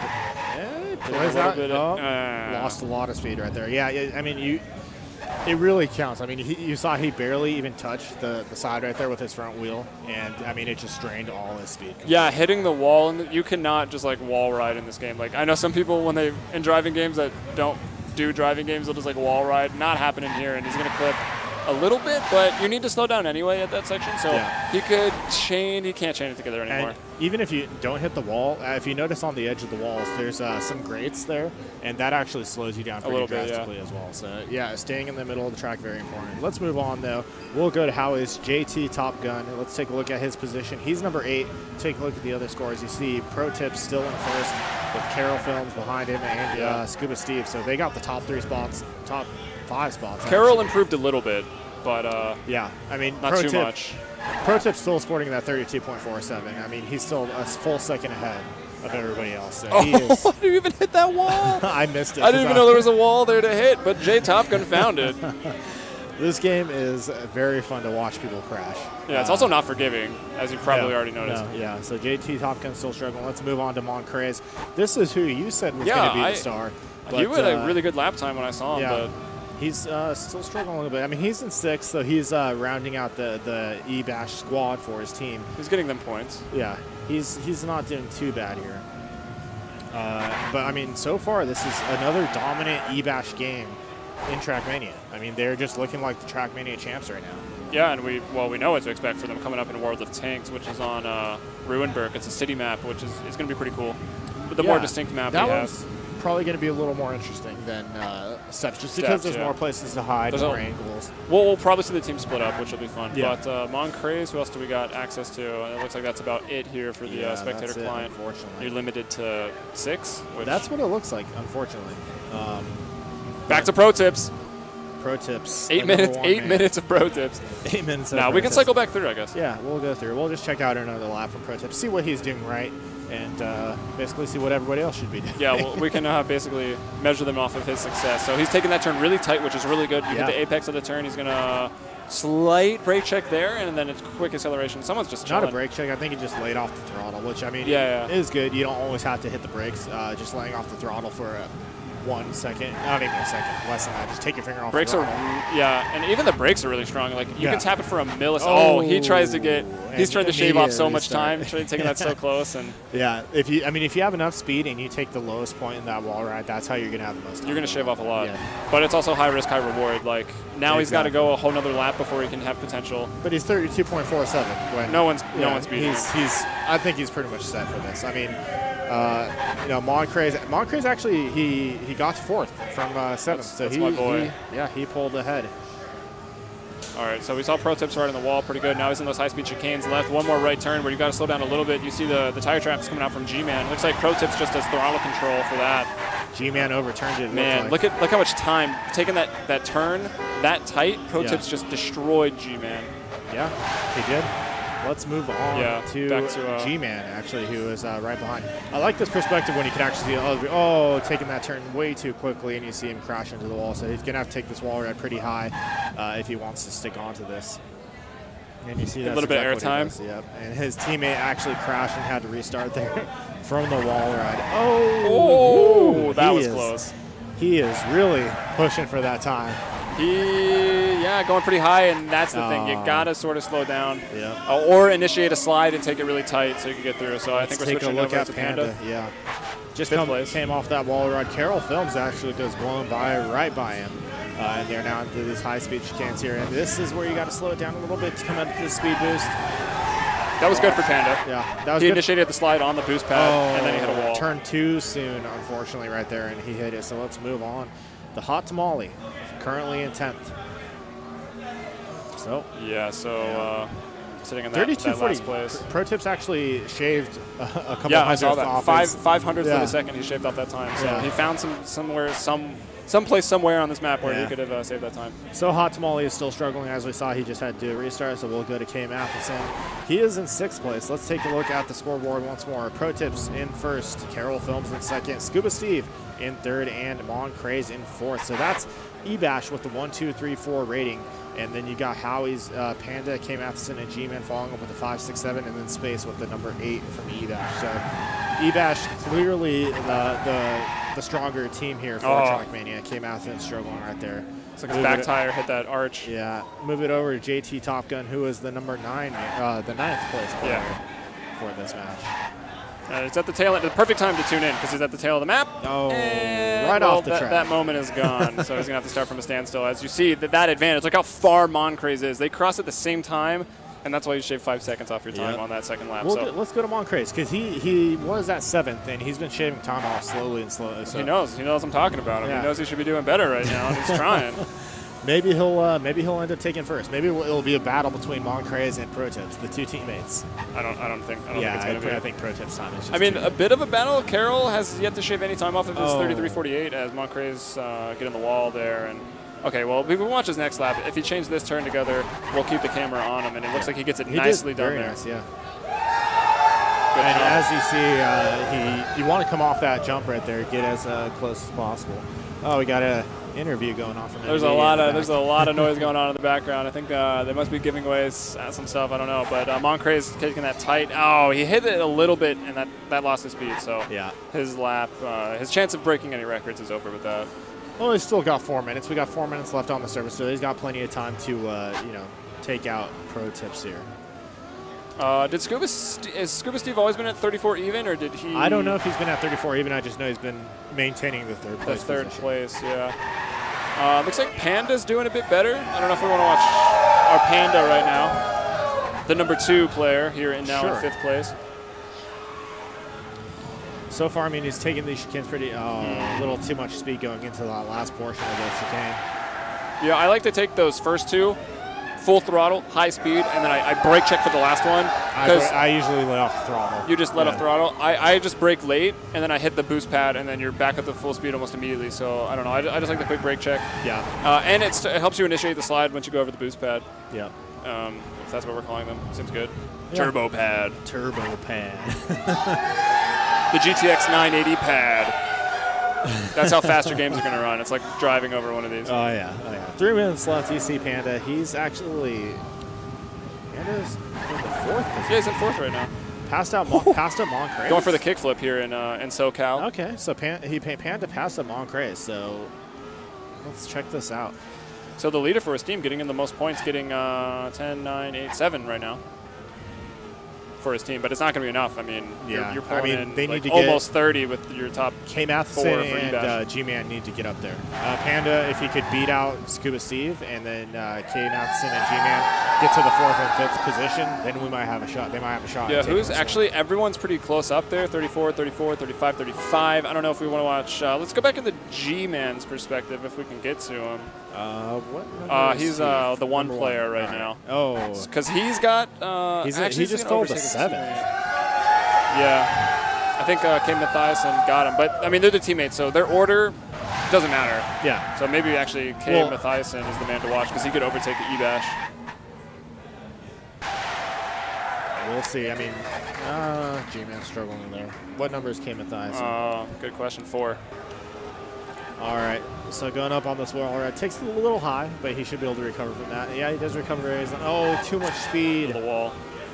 Lost a lot of speed right there. Yeah, I mean, it really counts. I mean, you saw he barely even touched the side right there with his front wheel, and I mean, it just drained all his speed. Yeah, hitting the wall, and you cannot just like wall ride in this game. Like I know some people when they in driving games that don't do driving games, they'll just like wall ride. Not happening here, and he's gonna clip a little bit, but you need to slow down anyway at that section. So he could chain. He can't chain it together anymore. And even if you don't hit the wall, if you notice on the edge of the walls, there's some grates there, and that actually slows you down pretty drastically as well. So yeah, staying in the middle of the track, very important. Let's move on though. We'll go to Howie's JT Top Gun. Let's take a look at his position. He's number 8. Take a look at the other scores. You see Pro Tips still in first with Carol Films behind him and Scuba Steve. So they got the top 3 spots, top 5 spots. Carol improved a little bit, but yeah, I mean, not too much. Pro Tip's still sporting that 32.47. I mean, he's still a full second ahead of everybody else. So he is. Did you even hit that wall? I missed it. I didn't even know there was a wall there to hit, but J Top Gun found it. This game is very fun to watch people crash. Yeah, it's also not forgiving, as you probably already noticed. No, yeah, so JT Top Gun's still struggling. Let's move on to Moncrez. This is who you said was going to be the star. But, you had a really good lap time when I saw him, but he's still struggling a little bit. I mean, he's in 6th, so he's rounding out the E-Bash squad for his team. He's getting them points. Yeah, he's not doing too bad here. But I mean, so far this is another dominant eBash game in Trackmania. I mean, they're just looking like the Trackmania champs right now. Yeah, and we know what to expect for them coming up in World of Tanks, which is on Ruinberg. It's a city map, which is going to be pretty cool. But the more distinct map we have. Probably going to be a little more interesting than Steps, just because there's more places to hide, more angles. We'll probably see the team split up, which will be fun. Yeah. But Moncraze, who else do we got access to? And it looks like that's about it here for the spectator client. Unfortunately, you're limited to 6. That's what it looks like, unfortunately. Back to pro tips. Pro tips. 8 minutes. 8 minutes of pro tips. 8 minutes. Now we can cycle back through, I guess. Yeah, we'll go through. We'll just check out another lap from pro tips, see what he's doing right, and basically see what everybody else should be doing. Yeah, well, we can basically measure them off of his success. So he's taking that turn really tight, which is really good. You hit the apex of the turn. He's going to slight brake check there, and then it's quick acceleration. Someone's just chilling. Not a brake check. I think he just laid off the throttle, which, I mean, is good. You don't always have to hit the brakes. Just laying off the throttle for 1 second, not even a second, less than that. Just take your finger off brakes the throttle. And even the brakes are really strong. Like, you can tap it for a millisecond. Oh, he tries to get, he's trying to shave off so much time, taking that so close. And yeah, if you have enough speed and you take the lowest point in that wall ride, that's how you're going to have the most time. You're going to shave off a lot. But it's also high risk, high reward. Like, now he's got to go a whole nother lap before he can have potential. But he's 32.47. No one's beating him. I think he's pretty much set for this. I mean, Moncraze actually he got 4th from 7th, so that's my boy. He pulled ahead. All right, so we saw pro tips right on the wall, pretty good. Now he's in those high-speed chicanes left. One more right turn where you got to slow down a little bit. You see the tire tracks coming out from G-Man. Looks like pro tips just has throttle control for that. G-Man overturned it. Man, look how much time taking that turn that tight. Pro tips just destroyed G-Man. Yeah, he did. Let's move on to G-Man, actually, who is right behind. I like this perspective when you can actually see, taking that turn way too quickly, and you see him crash into the wall. So he's going to have to take this wall ride pretty high if he wants to stick onto this. And you see that a little bit of airtime. Yep. And his teammate actually crashed and had to restart there from the wall ride. That was close. He is really pushing for that time. Going pretty high, and that's the thing. You gotta sort of slow down, or initiate a slide and take it really tight so you can get through. So I think we're switching over to Panda. Yeah, just came off that wall ride. Carroll Films actually just blown right by him, and they're now into these high-speed chicanes here. And this is where you got to slow it down a little bit to come up to the speed boost. That was good for Panda. Yeah, that was he good. Initiated the slide on the boost pad, and then he hit a wall. Turned too soon, unfortunately, right there, and he hit it. So let's move on. The Hot Tamale, currently in 10th. Sitting in that last place. Pro tips actually shaved a couple I saw that. 500th of a second he shaved off that time. So he found some place somewhere on this map where he could have saved that time. So Hot Tamale is still struggling, as we saw. He just had to restart, so we'll go to K Matheson. He is in 6th place. Let's take a look at the scoreboard once more. Pro tips in 1st, Carroll Films in 2nd, Scuba Steve in 3rd, and Moncraze in 4th. So that's eBash with the 1, 2, 3, 4 rating. And then you got Howie's Panda, K Matheson, and G-Man following up with the 5, 6, 7, and then Space with the number 8 from eBash. So eBash clearly the stronger team here for Trackmania. K Matheson struggling right there. It's like his back tire hit that arch. Yeah, move it over to JT Top Gun, who is the number 9, the 9th place player for this match. It's at the tail end. The perfect time to tune in because he's at the tail of the map. Right off the track. That moment is gone, so he's going to have to start from a standstill. As you see, that advantage, look how far Moncraze is. They cross at the same time, and that's why you shave 5 seconds off your time on that second lap. Let's go to Moncraze because he was at 7th, and he's been shaving time off slowly and slowly. So. He knows I'm talking about him. He knows he should be doing better right now, and he's trying. Maybe he'll end up taking 1st. Maybe it'll be a battle between Moncraze and Pro Tips, the two teammates. I don't think it's going to be. I think Pro Tips time is just a bit of a battle. Carroll has yet to shave any time off of his 33.48 as Moncraze get in the wall there. And okay, well, we can watch his next lap. If he changes this turn together, we'll keep the camera on him, and it looks like he gets it nicely done there. Nice, yeah. And as you see, you want to come off that jump right there, get as close as possible. Oh, we got a interview going on from there's a lot of noise going on in the background. I think they must be giving away some stuff. I don't know, but Moncraze taking that tight. Oh, he hit it a little bit, and that lost his speed. So his lap, his chance of breaking any records is over with that. Well, he's still got 4 minutes. We got 4 minutes left on the service, so he's got plenty of time to take out Pro Tips here. Has Scuba Steve always been at 34 even, or did he? I don't know if he's been at 34 even. I just know he's been maintaining the third place. The third position. place, yeah. Looks like Panda's doing a bit better. I don't know if we want to watch our Panda right now. The number 2 player here in now in 5th place. So far, I mean, he's taking these chicanes pretty a little too much speed going into that last portion of the chicane. Yeah, I like to take those first 2. Full throttle, high speed, and then I brake check for the last one. I usually let off the throttle. You just let off throttle. I just brake late, and then I hit the boost pad, and then you're back at the full speed almost immediately. So I don't know. I just like the quick brake check. Yeah. And it helps you initiate the slide once you go over the boost pad. Yeah. If that's what we're calling them. Seems good. Yeah. Turbo pad. Turbo pad. The GTX 980 pad. That's how fast your games are going to run. It's like driving over one of these. Oh, yeah. 3 minutes left. You see Panda. He's actually... Panda's in the 4th position. Yeah, he's in 4th right now. Passed out Moncrief. Going for the kickflip here in SoCal. Okay, so Panda passed up Moncrief, so let's check this out. So the leader for his team getting in the most points, getting 10, 9, 8, 7 right now. For his team, but it's not going to be enough. I mean, you're pulling in they like need to almost 30 with your top K Matheson and G-Man need to get up there. Panda, if he could beat out Scuba Steve and then K Matheson and G-Man get to the 4th and 5th position, then we might have a shot. They might have a shot. Yeah, who's actually, everyone's pretty close up there, 34, 34, 35, 35. I don't know if we want to watch. Let's go back into G-Man's perspective if we can get to him. He's the 1 player right now. Oh. Because he's got... he just fell to 7th. Yeah. I think K. Mathiasen got him. But, I mean, they're the teammates, so their order doesn't matter. Yeah. So maybe actually K. Mathiasen is the man to watch because he could overtake the E-Bash. We'll see. I mean, G-Man's struggling there. What number is K. Mathiasen? Good question. 4. All right, so going up on this wall, it takes it a little high, but he should be able to recover from that. Yeah, he does recover very easily. Oh, too much speed. The wall.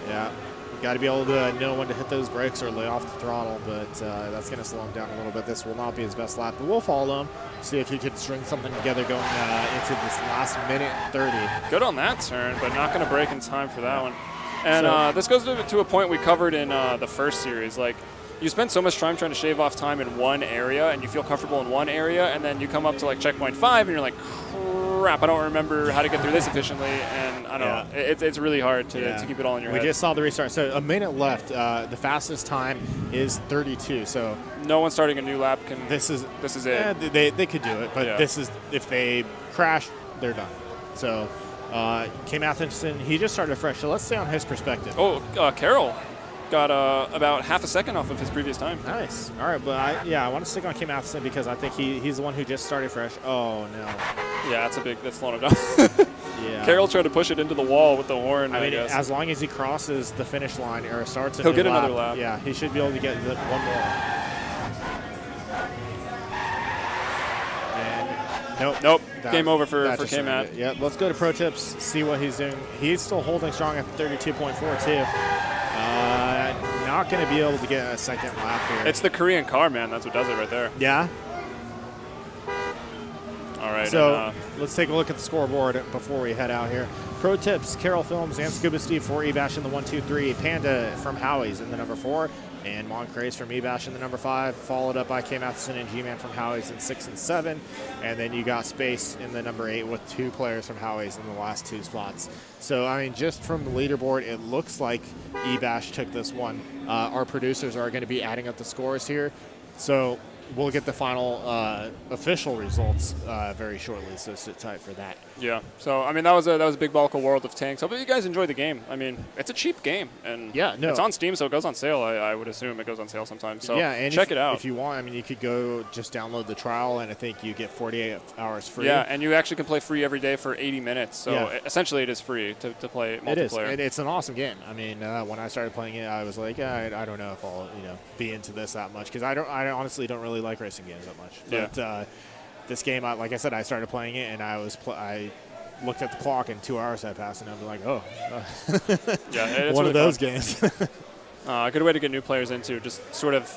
Yeah, you got to be able to know when to hit those brakes or lay off the throttle, but that's going to slow him down a little bit. This will not be his best lap, but we'll follow him, see if he could string something together going into this last minute 30. Good on that turn, but not going to break in time for that one. And this goes to a point we covered in the first series, like. You spend so much time trying to shave off time in one area, and you feel comfortable in one area, and then you come up to like checkpoint 5, and you're like, crap, I don't remember how to get through this efficiently, and I don't know. It's really hard to keep it all in your head. We just saw the restart. So a minute left. The fastest time is 32. So no one starting a new lap can. This is it. Yeah, they could do it, but this is if they crash, they're done. So K. Matheson, he just started fresh. So let's stay on his perspective. Oh, Carroll got about half a second off of his previous time. Nice. All right, but I want to stick on K. Matheson because I think he's the one who just started fresh. Oh no. Yeah, that's slowing him down. Yeah. Carroll tried to push it into the wall with the horn. I guess. As long as he crosses the finish line or starts a he'll new get lap, another lap. Yeah, he should be able to get one more. And nope. Game over for K-Mat. Yeah, let's go to pro tips, see what he's doing. He's still holding strong at 32.4 too. Not going to be able to get a second lap here. It's the Korean car, man. That's what does it right there. Yeah. All right. So let's take a look at the scoreboard before we head out here. Pro tips: Carroll Films and Scuba Steve for E-Bash in the 1, 2, 3. Panda from Howie's in the number 4. And Moncrief from E-Bash in the number 5, followed up by K. Matheson and G-Man from Howie's in 6 and 7. And then you got Space in the number 8 with 2 players from Howie's in the last 2 spots. So, I mean, just from the leaderboard, it looks like E-Bash took this one. Our producers are going to be adding up the scores here. So we'll get the final official results very shortly, so sit tight for that. Yeah. So, I mean, that was a big bulk of World of Tanks. Hope you guys enjoyed the game. I mean, it's a cheap game, and it's on Steam, so it goes on sale. I would assume it goes on sale sometimes. So and check it out. If you want, I mean, you could go just download the trial, and I think you get 48 hours free. Yeah, and you actually can play free every day for 80 minutes. So essentially, it is free to play multiplayer. It is. It's an awesome game. I mean, when I started playing it, I was like, I don't know if I'll be into this that much because I honestly don't really like racing games that much. But this game, like I said, I started playing it, and I looked at the clock, and 2 hours had passed, and I'm like, oh. Yeah, it's one really of those games. A good way to get new players into just sort of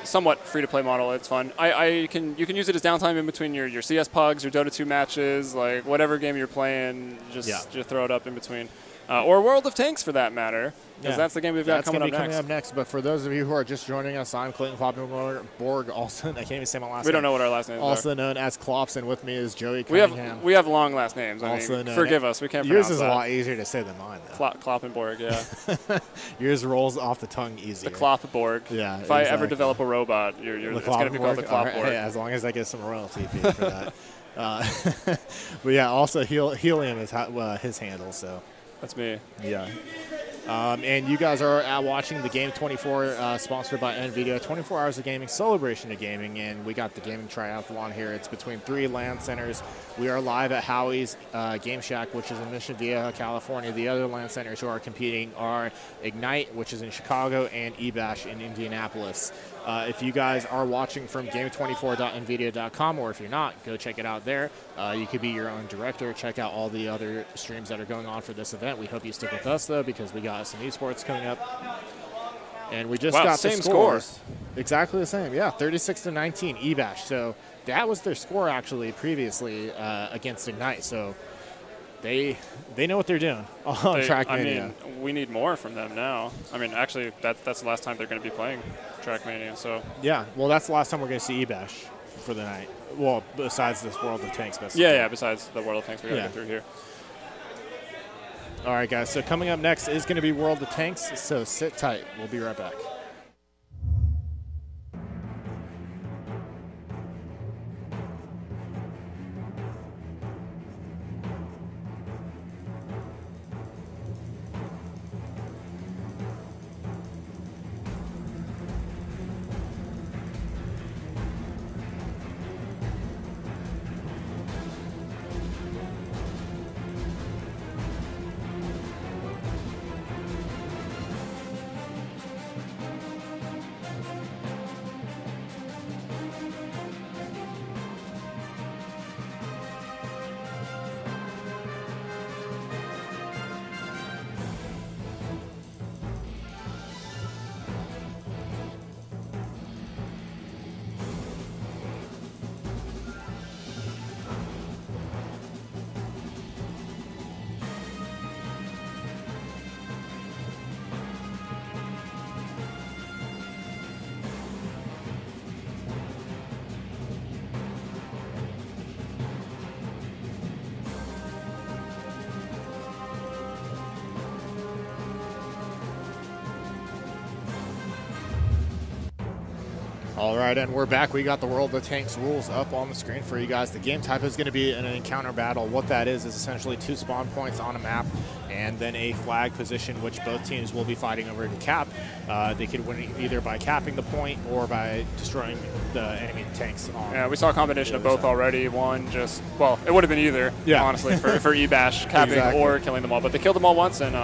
somewhat free-to-play model. It's fun. You can use it as downtime in between your CS pugs, your Dota 2 matches, like whatever game you're playing, just throw it up in between. or World of Tanks for that matter, because Yeah. that's the game we've got coming up next. But for those of you who are just joining us, I'm Clayton Kloppenborg, also, I can't even say my last name. We don't know what our last names also are. known as Klops, and with me is Joey Cunningham. We have long last names. Also known forgive us, we can't yours pronounce is that. a lot easier to say than mine, though. Kloppenborg, yeah. Yours rolls off the tongue easier. The Kloppenborg. Yeah, if I ever develop a robot, it's going to be called the Kloppenborg. Right, hey, as long as I get some royalty fee for that. But yeah, also Helium is his handle, so. That's me. Yeah. And you guys are watching the Game 24, sponsored by Nvidia. 24 hours of gaming, celebration of gaming, and we got the gaming triathlon here. It's between 3 LAN centers. We are live at Howie's Game Shack, which is in Mission Viejo, California. The other LAN centers who are competing are Ignite, which is in Chicago, and eBash in Indianapolis. If you guys are watching from game24.nvidia.com, or if you're not, go check it out there. You could be your own director. Check out all the other streams that are going on for this event. We hope you stick with us, though, because we got some esports coming up. And we just got the scores. Exactly the same. Yeah, 36-19 eBash. So that was their score, actually, previously against Ignite. So they know what they're doing on Track Mania. I mean, we need more from them now. I mean, actually, that's the last time they're going to be playing Track Mania. So yeah, well, that's the last time we're going to see eBash for the night. Well, besides this World of Tanks. Yeah, besides the World of Tanks we got to get through here. All right, guys. So coming up next is going to be World of Tanks. So sit tight. We'll be right back. All right, and we're back. We got the World of Tanks rules up on the screen for you guys. The game type is going to be an encounter battle. What that is essentially 2 spawn points on a map and then a flag position, which both teams will be fighting over to cap. They could win either by capping the point or by destroying the enemy tanks. Yeah, we saw a combination of both already. One just, well, it would have been either, honestly, for eBash, capping or killing them all. But they killed them all once and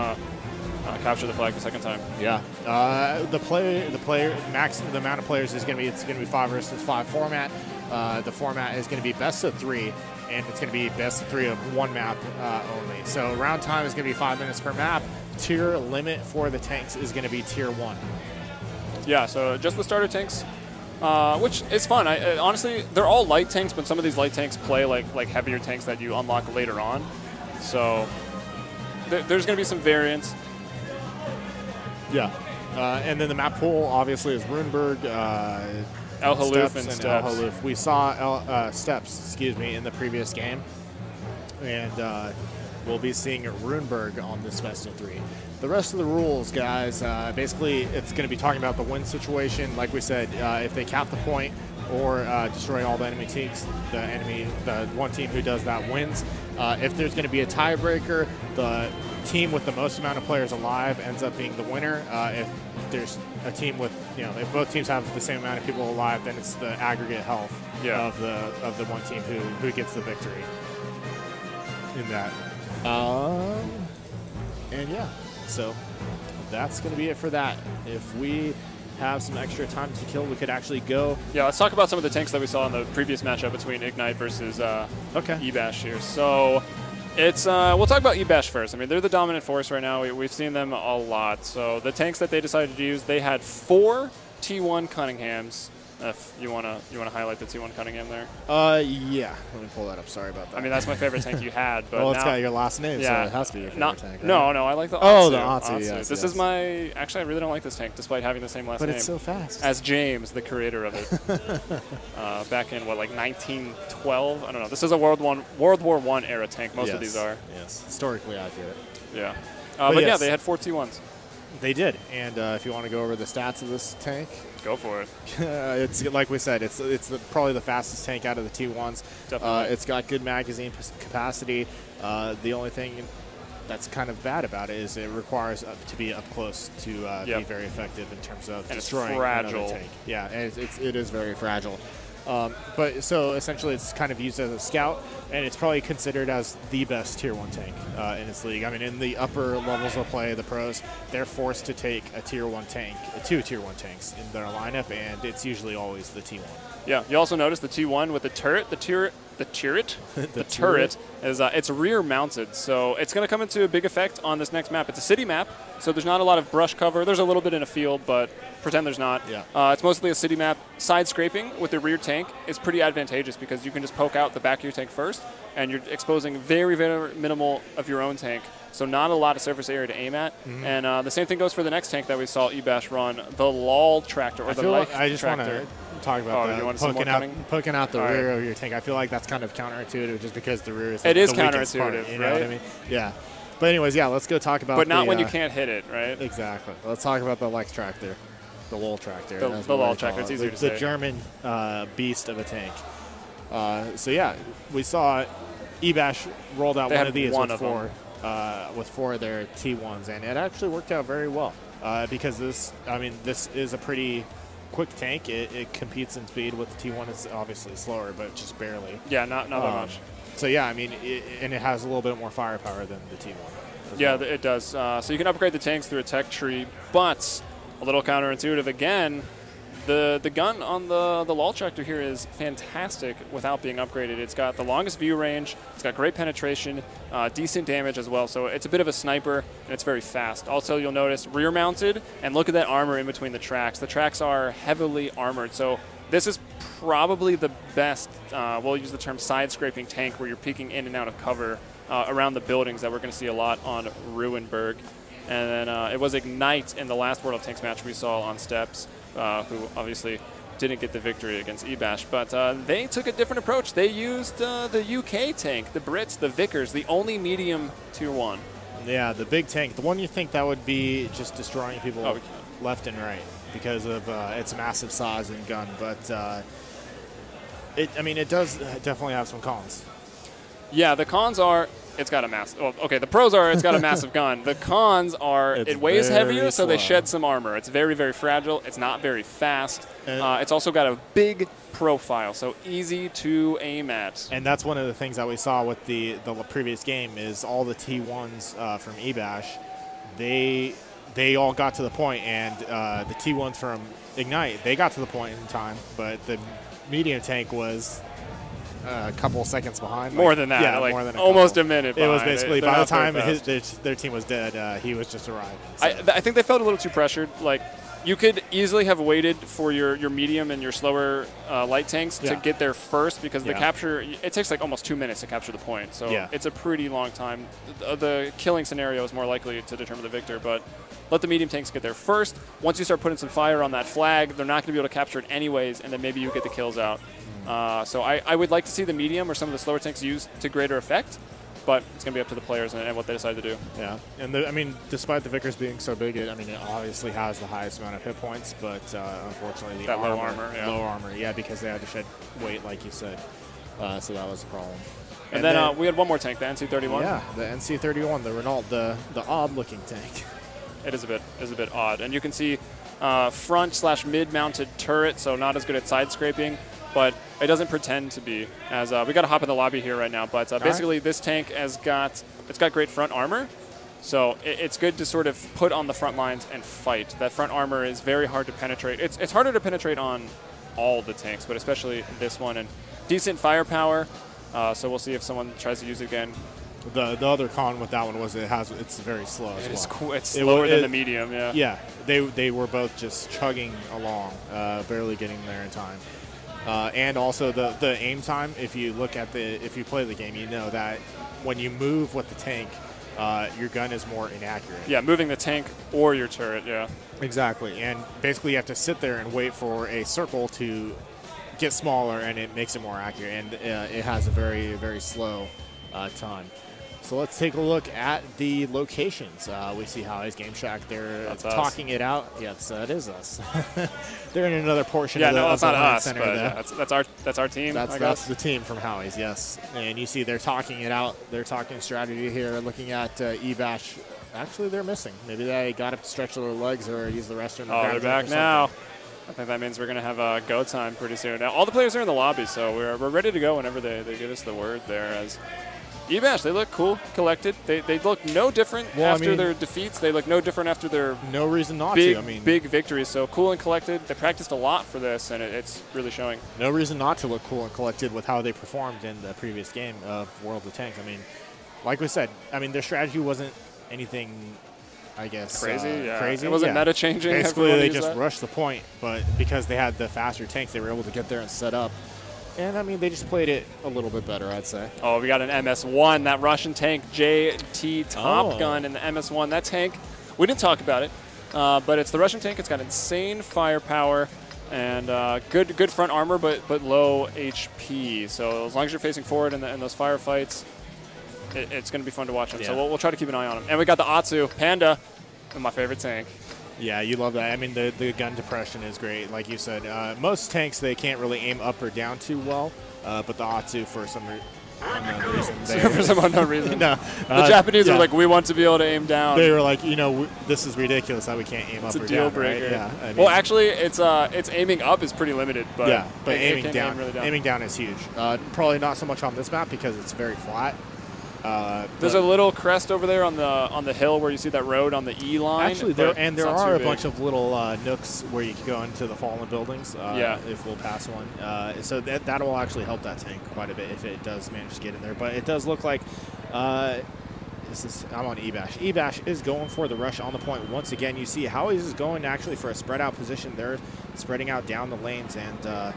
capture the flag the second time. Yeah, the amount of players is going to be 5 versus 5 format. The format is going to be best of 3, and it's going to be best of 3 of 1 map only. So round time is going to be 5 minutes per map. Tier limit for the tanks is going to be tier 1. Yeah, so just the starter tanks, which is fun. Honestly, they're all light tanks, but some of these light tanks play like heavier tanks that you unlock later on. So there's going to be some variance. Yeah, and then the map pool obviously is Runeberg, El Haluf and Steps. El Haluf. We saw Steps, in the previous game, and we'll be seeing Runeberg on this best of 3. The rest of the rules, guys, basically it's going to be talking about the win situation. Like we said, if they cap the point or destroy all the enemy teams, the one team who does that wins. If there's going to be a tiebreaker, the team with the most amount of players alive ends up being the winner. If there's a team with, if both teams have the same amount of people alive, then it's the aggregate health of the one team who gets the victory in that. And yeah, so that's going to be it for that. If we have some extra time to kill, we could actually go. Yeah, let's talk about some of the tanks that we saw in the previous matchup between Ignite versus eBash here. So it's we'll talk about eBash first. I mean, they're the dominant force right now. We've seen them a lot. So the tanks that they decided to use, they had 4 T1 Cunninghams, If you wanna highlight the T1 Cunningham there. Yeah. Let me pull that up. Sorry about that. I mean, that's my favorite tank you had, but well, now, it's got your last name, yeah, so it has to be your favorite tank, right? No, I like the Otsu. Oh, the Otsu, yes. This is my. Actually, I really don't like this tank, despite having the same last name. But it's so fast. As James, the creator of it, back in what, like 1912? I don't know. This is a World War I era tank. Most of these are. Yes, historically accurate. Yeah. But but yes. yeah, they had 4 T1s. They did, and if you want to go over the stats of this tank, go for it. It's like we said, it's probably the fastest tank out of the T1s. Definitely. It's got good magazine capacity. The only thing that's kind of bad about it is it requires to be up close to be very effective in terms of destroying another tank. Yeah, and it is very fragile. But so essentially it's kind of used as a scout, and it's probably considered as the best Tier 1 tank in its league. I mean, in the upper levels of play, the pros, they're forced to take a Tier 1 tank, 2 Tier 1 tanks in their lineup, and it's usually always the T1. Yeah, you also notice the T1 with the turret. The turret is it's rear mounted, so it's going to come into a big effect on this next map. It's a city map, so there's not a lot of brush cover. There's a little bit in a field, but pretend there's not. Yeah. It's mostly a city map. Side scraping with the rear tank is pretty advantageous because you can just poke out the back of your tank first, and you're exposing very, very minimal of your own tank. So not a lot of surface area to aim at. And the same thing goes for the next tank that we saw Ebash run, the LAN Tractor, or the Life I just want to talk about poking out the rear of your tank. I feel like that's kind of counterintuitive just because the rear is like the weakest part, you know what I mean? Yeah. But anyways, yeah, let's go talk about But not when you can't hit it, right? Exactly. Let's talk about the Life Tractor, the LAN Tractor. The LAN Tractor, it's easier to say. The German beast of a tank. So yeah, we saw Ebash rolled out one of these with 4 of their T1s, and it actually worked out very well because this is a pretty quick tank. It competes in speed with the T1. It's obviously slower, but just barely. Yeah, not that much. So yeah, I mean, and it has a little bit more firepower than the T1. Yeah, it does. So you can upgrade the tanks through a tech tree, but a little counterintuitive again. The gun on the LAN Tractor here is fantastic without being upgraded. It's got the longest view range, it's got great penetration, decent damage as well, so it's a bit of a sniper, and it's very fast. Also, you'll notice rear mounted, and look at that armor in between the tracks. The tracks are heavily armored, so this is probably the best, we'll use the term side scraping tank, where you're peeking in and out of cover around the buildings that we're going to see a lot on Ruinberg. And then it was Ignite in the last World of Tanks match we saw on Steps, who obviously didn't get the victory against Ebash. But they took a different approach. They used the UK tank, the Brits, the Vickers, the only medium Tier 1. Yeah, the big tank. The one you think that would be just destroying people left and right because of its massive size and gun. But, it does definitely have some cons. Yeah, the cons are it's got a massive. Well, okay, the pros are it's got a massive gun. The cons are it weighs heavier, so they shed some armor. It's very, very fragile. It's not very fast. It's also got a big profile, so easy to aim at. And that's one of the things that we saw with the previous game is all the T1s from Ebash. They all got to the point, and the T1s from Ignite, they got to the point in time, but the medium tank was a couple seconds behind. More than that. Yeah, like more than almost a minute behind. It was basically, by the time their team was dead, he was just arrived. So. I think they felt a little too pressured. Like, you could easily have waited for your medium and your slower light tanks to get there first, because the capture, it takes like almost 2 minutes to capture the point. So it's a pretty long time. The killing scenario is more likely to determine the victor, but let the medium tanks get there first. Once you start putting some fire on that flag, they're not going to be able to capture it anyways, and then maybe you get the kills out. So I would like to see the medium or some of the slower tanks used to greater effect, but it's going to be up to the players and what they decide to do. Yeah, and despite the Vickers being so big, it obviously has the highest amount of hit points, but unfortunately the low armor, because they had to shed weight, like you said. So that was a problem. And then we had one more tank, the NC-31. Yeah, the NC-31, the Renault, the odd-looking tank. It is a bit odd, and you can see front/mid-mounted turret, so not as good at side scraping, but it doesn't pretend to be. As we got to hop in the lobby here right now, but basically this tank it's got great front armor, so it's good to sort of put on the front lines and fight. That front armor is very hard to penetrate. It's harder to penetrate on all the tanks, but especially this one, and decent firepower. So we'll see if someone tries to use it again. The other con with that one was it's very slow as well. It is cool. It's slower than the medium, yeah. Yeah, they were both just chugging along, barely getting there in time. And also the aim time. If you play the game, you know that when you move with the tank, your gun is more inaccurate. Yeah, moving the tank or your turret, yeah. Exactly, and basically you have to sit there and wait for a circle to get smaller, and it makes it more accurate, and it has a very, very slow time. So let's take a look at the locations. We see Howie's Game Shack. They're talking it out. Yes, it is us. They're in another portion of the that's not us, center but there. That's our team. That's the team from Howie's, yes. And you see they're talking it out. They're talking strategy here, looking at eBash. Actually, they're missing. Maybe they got to stretch their legs or use the restroom. Oh, they're back now. I think that means we're going to have go time pretty soon. Now, all the players are in the lobby, so we're ready to go whenever they give us the word there. As eBash, they look cool, collected. They look no different after their defeats. They look no different after their no reason not to. I mean, big victories. So cool and collected. They practiced a lot for this, and it's really showing. No reason not to look cool and collected with how they performed in the previous game of World of Tanks. I mean, like we said, I mean their strategy wasn't anything, I guess, crazy. Crazy. It wasn't meta changing. Basically, they just rushed the point, but because they had the faster tanks, they were able to get there and set up. And, I mean, they just played it a little bit better, I'd say. Oh, we got an MS-1, that Russian tank, JT Top Gun in the MS-1. That tank, we didn't talk about it, but it's the Russian tank. It's got insane firepower and good front armor, but low HP. So as long as you're facing forward in those firefights, it's going to be fun to watch him. Yeah. So we'll try to keep an eye on him. And we got the Atsu, Panda, my favorite tank. Yeah, you love that. I mean, the gun depression is great. Like you said, most tanks, they can't really aim up or down too well, but the Atsu, for some unknown reason. For some unknown reason. No, the Japanese were like, we want to be able to aim down. They were like, this is ridiculous that we can't aim up or down. It's a deal breaker. Right? Yeah, I mean, well, actually, it's aiming up is pretty limited. But yeah, but aiming down is huge. Probably not so much on this map because it's very flat. There's a little crest over there on the hill where you see that road on the E line. Actually, there are a bunch of little nooks where you can go into the fallen buildings. If we'll pass one, so that will actually help that tank quite a bit if it does manage to get in there. But it does look like I'm on eBash. eBash is going for the rush on the point once again. You see how he's going actually for a spread out position. They're spreading out down the lanes, and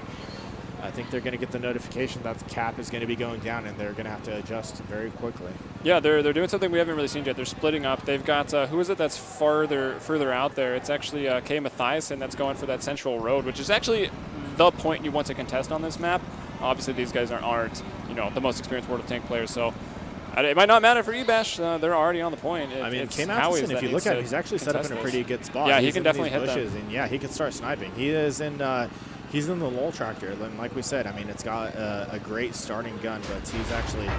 I think they're going to get the notification that the cap is going to be going down, and they're going to have to adjust very quickly. Yeah, they're doing something we haven't really seen yet. They're splitting up. They've got who is it that's further out there? It's actually K. Mathiasen that's going for that central road, which is actually the point you want to contest on this map. Obviously, these guys aren't the most experienced World of Tank players, so it might not matter for eBash. They're already on the point. I mean, K. Mathiasen, if you look at him, he's actually set up in a pretty good spot. Yeah, he can definitely hit them. And yeah, he can start sniping. He is in. He's in the lull tractor, and like we said, I mean, it's got a great starting gun, but he's actually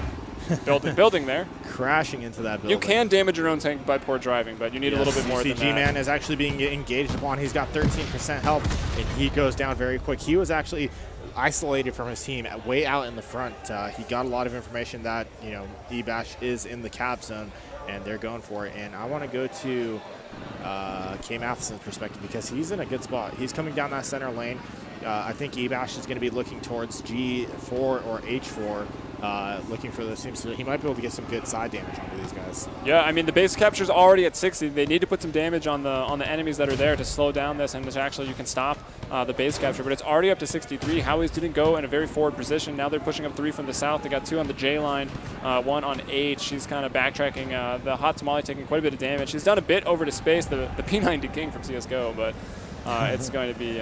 building there, crashing into that building. You can damage your own tank by poor driving, but you need a little bit more than that. G-Man is actually being engaged upon. He's got 13% health, and he goes down very quick. He was actually isolated from his team way out in the front. He got a lot of information that eBash is in the cap zone, and they're going for it. And I want to go to K. Matheson's perspective because he's in a good spot. He's coming down that center lane. I think eBash is going to be looking towards G4 or H4, looking for those teams. So he might be able to get some good side damage onto these guys. Yeah, I mean, the base capture is already at 60. They need to put some damage on the enemies that are there to slow down this, and actually you can stop the base capture. But it's already up to 63. Howie's didn't go in a very forward position. Now they're pushing up 3 from the south. They got 2 on the J line, 1 on H. He's kind of backtracking. The Hot Tamale taking quite a bit of damage. He's done a bit over to space, the P90 King from CSGO, but it's going to be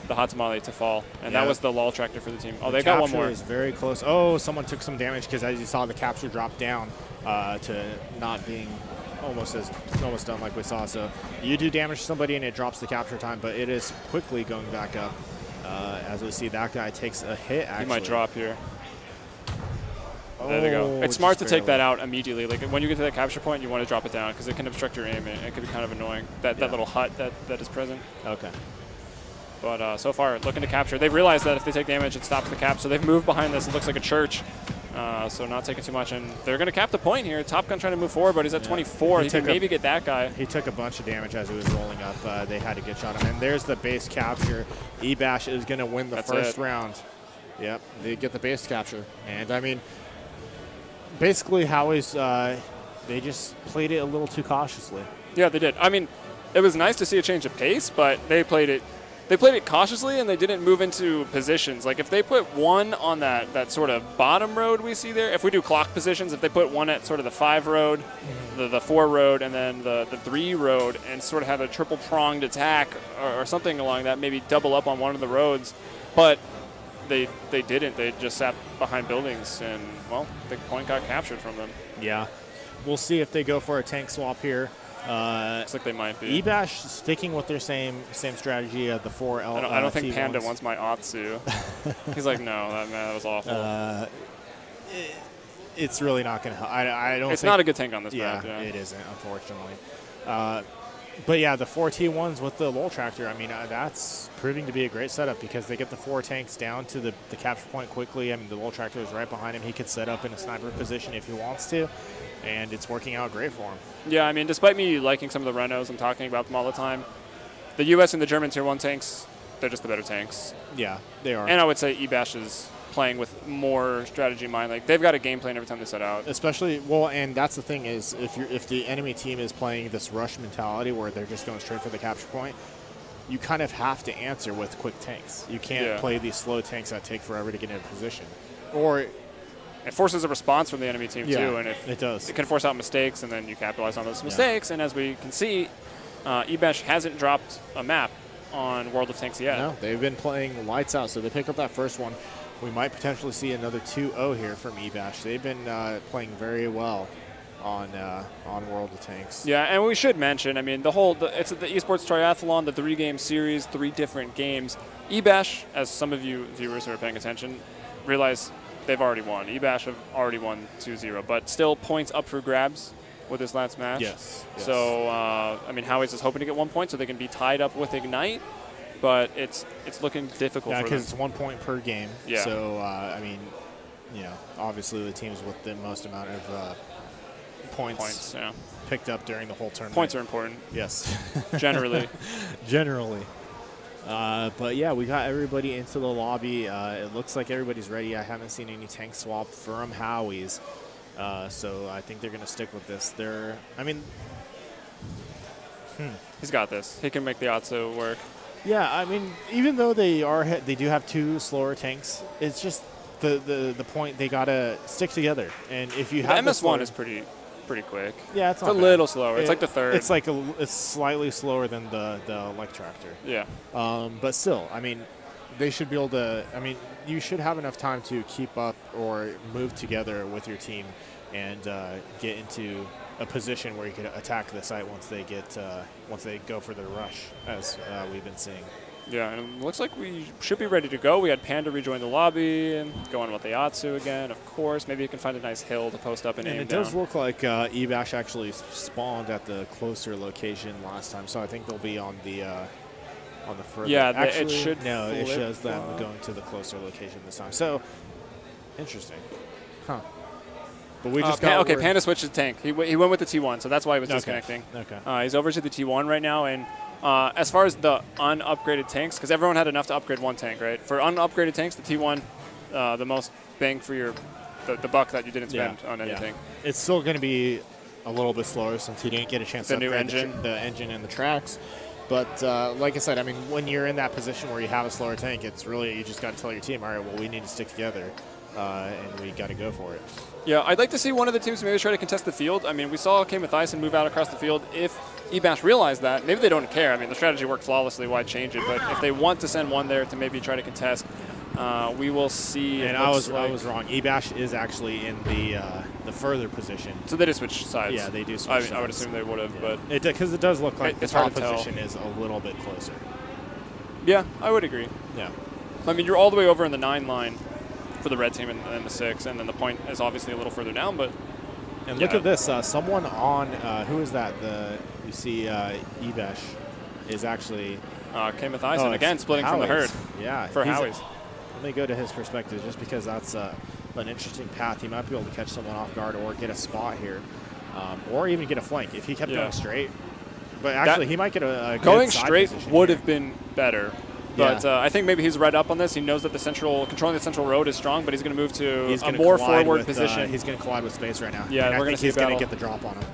the Hot Tamale to fall, and that was the lull tractor for the team. Oh, they got one more. Is very close. Oh, someone took some damage because as you saw, the capture drop down to not being almost done like we saw. So you do damage to somebody and it drops the capture time, but it is quickly going back up. As we see, that guy takes a hit. Actually, he might drop here. There they go. It's smart to take that out immediately. Like when you get to that capture point, you want to drop it down because it can obstruct your aim. It can be kind of annoying. That little hut that is present. Okay. But so far, looking to capture. They've realized that if they take damage, it stops the cap. So they've moved behind this. It looks like a church. So not taking too much. And they're going to cap the point here. Top Gun trying to move forward, but he's at 24. He can maybe get that guy. He took a bunch of damage as he was rolling up. They had to get shot him. And there's the base capture. eBash is going to win the first round. Yep, they get the base capture. And, I mean, basically Howie's, they just played it a little too cautiously. Yeah, they did. I mean, it was nice to see a change of pace, but they played it cautiously, and they didn't move into positions. Like, if they put one on that sort of bottom road we see there, if we do clock positions, if they put one at sort of the 5 road, the 4 road, and then the 3 road, and sort of have a triple-pronged attack or something along that, maybe double up on one of the roads, but they didn't. They just sat behind buildings, and, well, the point got captured from them. Yeah. We'll see if they go for a tank swap here. Looks like they might be. Ebash sticking with their same strategy of the 4 L. I don't think Panda wants my Otsu. He's like, no, that was awful. It's really not going to help. I don't. It's not a good tank on this map. Yeah, it isn't, unfortunately. But yeah, the 4 T1s with the LOL tractor, I mean, that's proving to be a great setup because they get the 4 tanks down to the capture point quickly. I mean, the LOL tractor is right behind him. He could set up in a sniper position if he wants to, and it's working out great for him. Yeah, I mean, despite me liking some of the Renaults and talking about them all the time, the U.S. and the German Tier 1 tanks, they're just the better tanks. Yeah, they are. And I would say Ebash is playing with more strategy in mind. Like, they've got a game plan every time they set out. Especially, well, and that's the thing is, if the enemy team is playing this rush mentality where they're just going straight for the capture point, you kind of have to answer with quick tanks. You can't play these slow tanks that take forever to get into position. Or it forces a response from the enemy team too, and it does. It can force out mistakes, and then you capitalize on those mistakes. And as we can see, Ebash hasn't dropped a map on World of Tanks yet. No, they've been playing lights out, so they pick up that first one. We might potentially see another 2-0 here from Ebash. They've been playing very well on World of Tanks. Yeah, and we should mention, I mean, it's the esports triathlon, the 3-game series, 3 different games. Ebash, as some of you viewers who are paying attention, realize they've already won. Ebash have already won 2-0, but still points up for grabs with this last match. Yes. So, I mean, Howie's is hoping to get 1 point so they can be tied up with Ignite, but it's looking difficult for them. Yeah, because it's 1 point per game. Yeah. So, I mean, you know, obviously the teams with the most amount of points picked up during the whole tournament. Points are important. Yes. Generally. Generally. But yeah, we got everybody into the lobby. It looks like everybody's ready. I haven't seen any tank swap from Howie's. So I think they're going to stick with this. He's got this. He can make the Otsu work. Yeah, I mean, even though they do have 2 slower tanks, it's just the point they got to stick together. And if you have the MS1 is pretty quick. Yeah, it's a little slower. It's like the third. It's like it's slightly slower than the Elect Tractor. Yeah. But still, I mean, they should be able to. I mean, you should have enough time to keep up or move together with your team and get into a position where you could attack the site once they go for the rush, as we've been seeing. Yeah, and it looks like we should be ready to go. We had Panda rejoin the lobby and go on with the Otsu again, of course. Maybe you can find a nice hill to post up and aim down. And it does look like Ebash actually spawned at the closer location last time, so I think they'll be on the further. Yeah, actually, it should. No, it shows them going to the closer location this time. So interesting, huh? But we just got Panda switched to tank. He went with the T1, so that's why he was disconnecting. Okay. He's over to the T1 right now, and as far as the unupgraded tanks, because everyone had enough to upgrade 1 tank, right? For unupgraded tanks, the T1, the most bang for the buck that you didn't spend on anything. It's still going to be a little bit slower since he didn't get a chance to upgrade the engine and the tracks. But like I said, I mean, when you're in that position where you have a slower tank, it's really, you just got to tell your team, all right, well, we need to stick together, and we got to go for it. Yeah, I'd like to see one of the teams maybe try to contest the field. I mean, we saw Came with Ice and move out across the field. If Ebash realized that, maybe they don't care. I mean, the strategy worked flawlessly. Why change it? But if they want to send one there to maybe try to contest, we will see. And I was wrong. Ebash is actually in the further position. So they just switch sides. Yeah, they do switch sides. I would assume they would have, but because it does look like the top position tell. is a little bit closer. Yeah, I would agree. Yeah. I mean, you're all the way over in the 9 line for the red team and the 6, and then the point is obviously a little further down. But look at this, someone on who is that? You see Ebash is actually Came with Ice, and again splitting from the herd. Yeah, for Howie's. Let me go to his perspective, just because that's an interesting path. He might be able to catch someone off guard or get a spot here, or even get a flank if he kept going straight. But actually, he might get a going good side straight position would here. have been better. But I think maybe he's read up on this. He knows that controlling the central road is strong, but he's going to move to a more forward position. He's going to collide with space right now. Yeah, we're going to see he's going to get the drop on him.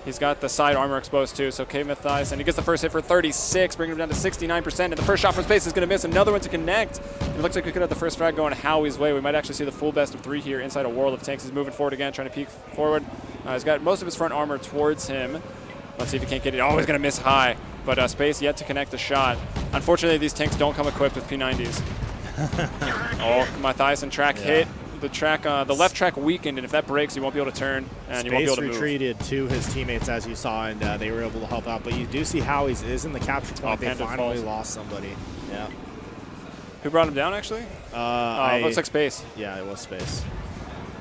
He's got the side armor exposed too, so K Mathias, and he gets the first hit for 36, bringing him down to 69%, and the first shot from space is going to miss, another one to connect. It looks like we could have the first frag going Howie's way. We might actually see the full best of 3 here inside a World of Tanks. He's moving forward again, trying to peek forward. He's got most of his front armor towards him. Let's see if he can't get it. Oh, he's going to miss high, but space yet to connect the shot. Unfortunately, these tanks don't come equipped with P90s. Oh, Mathias and Track hit. The left track weakened, and if that breaks, you won't be able to turn, and you won't be able to move. Space retreated to his teammates, as you saw, and they were able to help out. But you do see Howie's is in the capture point. They finally lost somebody. Yeah. Who brought him down, actually? Looks like Space. Yeah, it was Space.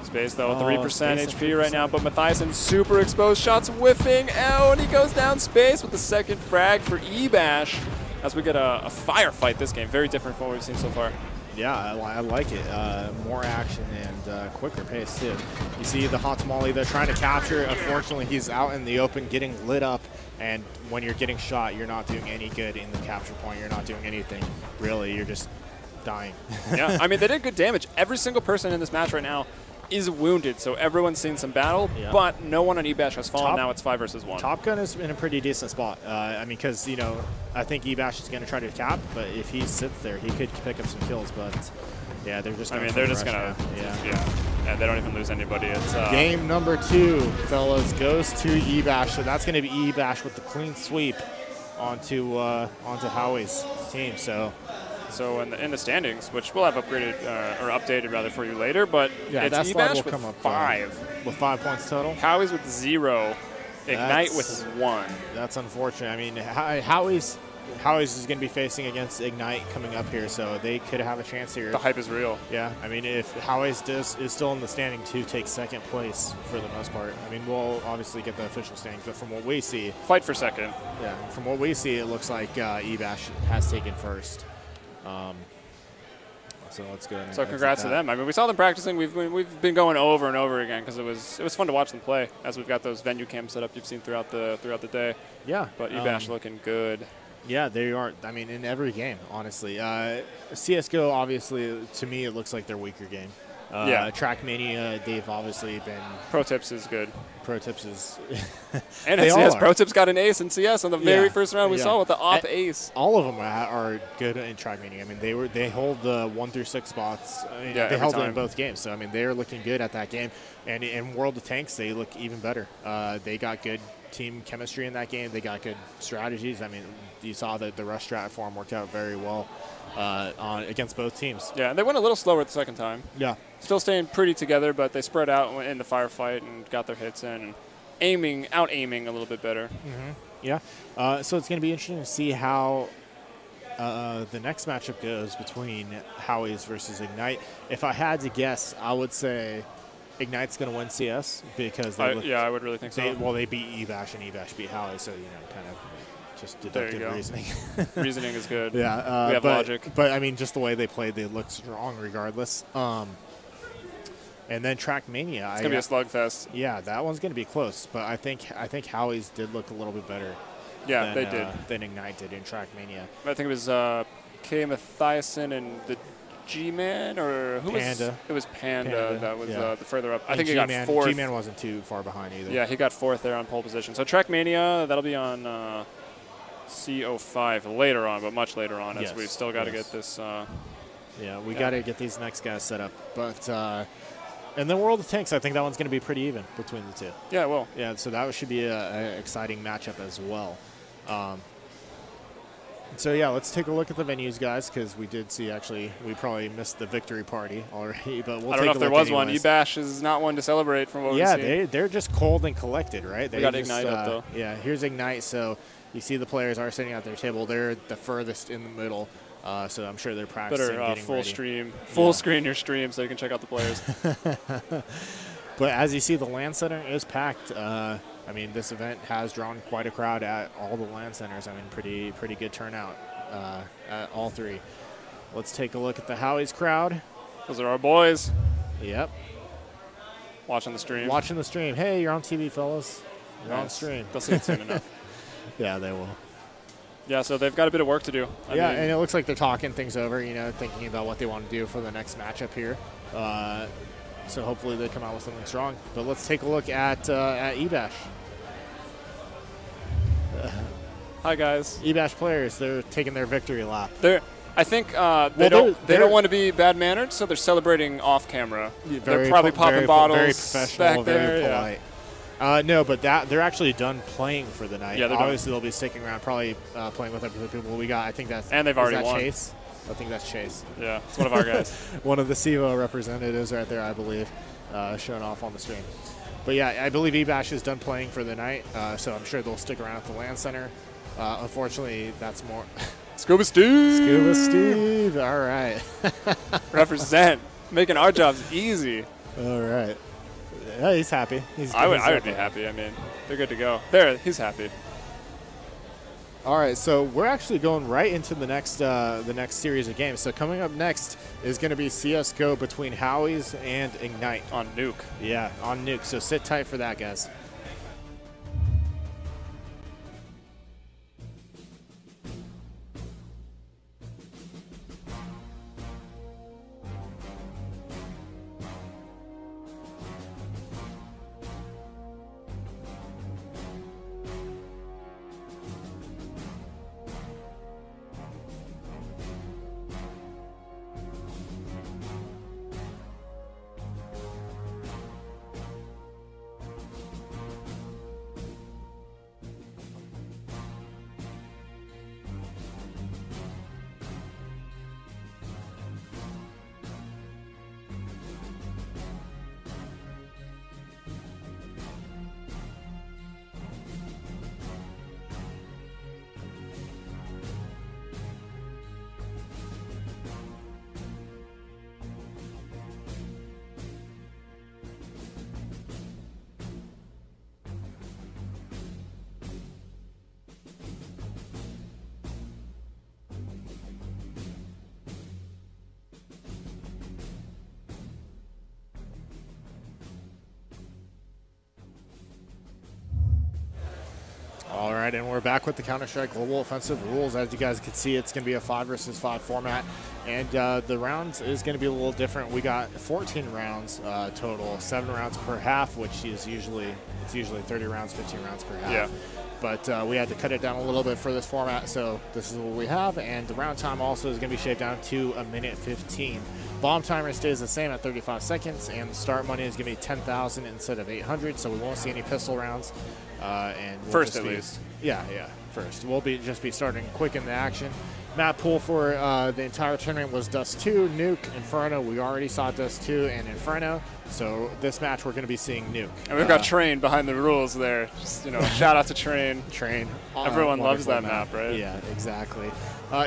Space, though, 3% HP right now, but Mathias in super exposed shots whiffing. Oh, and he goes down. Space with the second frag for E-Bash as we get a firefight this game. Very different from what we've seen so far. Yeah, I like it. More action and quicker pace, too. You see the hot tamale they're trying to capture. Unfortunately, he's out in the open getting lit up, and when you're getting shot, you're not doing any good in the capture point. You're not doing anything, really. You're just dying. Yeah, I mean, they did good damage. Every single person in this match right now is wounded, so everyone's seen some battle, but no one on E-Bash has fallen. Now it's 5 versus 1. Top Gun is in a pretty decent spot. I mean, because, you know, I think E-Bash is going to try to cap, but if he sits there, he could pick up some kills, but yeah, they're just going to yeah, they don't even lose anybody. It's game number 2, fellas, goes to E-Bash, so that's going to be E-Bash with the clean sweep onto Howie's team, So in the standings, which we'll have upgraded or updated rather for you later, but it's E-Bash with 5. With 5 points total. Howie's with 0. Ignite with 1. That's unfortunate. I mean, Howie's is going to be facing against Ignite coming up here, so they could have a chance here. The hype is real. Yeah, I mean, if Howie's is still in the standing to take second place for the most part. I mean, we'll obviously get the official standings, but from what we see, fight for second. Yeah, from what we see, it looks like E-Bash has taken first. So let's go. So congrats to them. I mean, we saw them practicing. We've been going over and over again because it was fun to watch them play. As we've got those venue cams set up, you've seen throughout the day. Yeah. But E-Bash looking good. Yeah, they are. I mean, in every game, honestly. CS:GO, obviously, to me, it looks like their weaker game. Track Mania, they've obviously been. Pro Tips is good. Pro Tips is. And in CS, Pro Tips got an ace in CS on the very first round we saw with the op ace. All of them are good in Track Mania. I mean, they hold the 1 through 6 spots. I mean, they held it in both games. So I mean, they're looking good at that game. And in World of Tanks, they look even better. They got good team chemistry in that game. They got good strategies. I mean, you saw that the rush strat for them worked out very well against both teams. Yeah, and they went a little slower the second time. Yeah. Still staying pretty together, but they spread out in the firefight and got their hits in and out-aiming a little bit better. Mm-hmm. Yeah. So it's going to be interesting to see how the next matchup goes between Howie's versus Ignite. If I had to guess, I would say Ignite's going to win CS because they I would really think so. Well, they beat E-Bash and E-Bash beat Howie, so, you know, kind of just deductive reasoning. Reasoning is good. Yeah. We have logic. But, I mean, just the way they played, they looked strong regardless. And then Track Mania. It's going to be a slugfest. Yeah, that one's going to be close. But I think Howie's did look a little bit better. Yeah, they did. Than Ignite did in Track Mania. I think it was K. Mathiasen and the G-Man, or who Panda. Was it? Was Panda that was the further up. I think he got 4th. G-Man wasn't too far behind either. Yeah, he got 4th there on pole position. So Track Mania, that'll be on CO5 later on, but much later on, as we've still got to get this. Yeah, we got to get these next guys set up. But and then World of Tanks, I think that one's going to be pretty even between the two. Yeah, it will. Yeah, so that should be an exciting matchup as well. So, yeah, let's take a look at the venues, guys, because we did see, actually, we probably missed the victory party already. But we'll I don't know if there was one. E-Bash is not one to celebrate from what we've seen. Yeah, they're just cold and collected, right? They got Ignite up, though. Yeah, here's Ignite. So you see the players are sitting at their table. They're the furthest in the middle. So I'm sure they're practicing. Better full ready. Full screen your stream so you can check out the players. But as you see, the LAN center is packed. I mean, this event has drawn quite a crowd at all the LAN centers. I mean, pretty good turnout at all 3. Let's take a look at the Howie's crowd. Those are our boys. Yep. Watching the stream. Watching the stream. Hey, you're on TV, fellas. You're on stream. They'll see it soon enough. Yeah, they will. Yeah, so they've got a bit of work to do. I mean, and it looks like they're talking things over, thinking about what they want to do for the next matchup here. So hopefully they come out with something strong. But let's take a look at eBash. Hi guys. eBash players, they're taking their victory lap. I think they don't want to be bad mannered, so they're celebrating off camera. They're probably popping bottles. Very professional, back there, very polite. No, but they're actually done playing for the night. Yeah, obviously they'll be sticking around, probably playing with other people we got. I think that's and they've already won. Chase. I think that's Chase. Yeah, it's one of our guys. One of the CEVO representatives right there, I believe, showing off on the stream. But yeah, I believe eBash is done playing for the night, so I'm sure they'll stick around at the LAN Center. Unfortunately, that's more. Scuba Steve! Scuba Steve, all right. Represent. Making our jobs easy. All right. Yeah, he's happy. I would be happy. I mean, they're good to go. There, he's happy. All right, so we're actually going right into the next series of games. So coming up next is going to be CS:GO between Howie's and Ignite. On Nuke. Yeah, on Nuke. So sit tight for that, guys. All right, and we're back with the Counter-Strike Global Offensive rules. As you guys can see, it's going to be a 5 versus 5 format, and the rounds is going to be a little different. We got 14 rounds total, 7 rounds per half, which is usually 30 rounds, 15 rounds per half. Yeah. But we had to cut it down a little bit for this format, so this is what we have. And the round time also is going to be shaved down to 1:15. Bomb timer stays the same at 35 seconds, and the start money is going to be 10,000 instead of 800. So we won't see any pistol rounds. And we'll first, at least. Yeah, first. We'll just be starting quick in the action. Map pool for the entire tournament was Dust 2, Nuke, Inferno. We already saw Dust 2 and Inferno. So this match we're going to be seeing Nuke. And we've got Train behind the rules there. Just, shout out to Train. Train. Everyone loves that map, right? Yeah, exactly.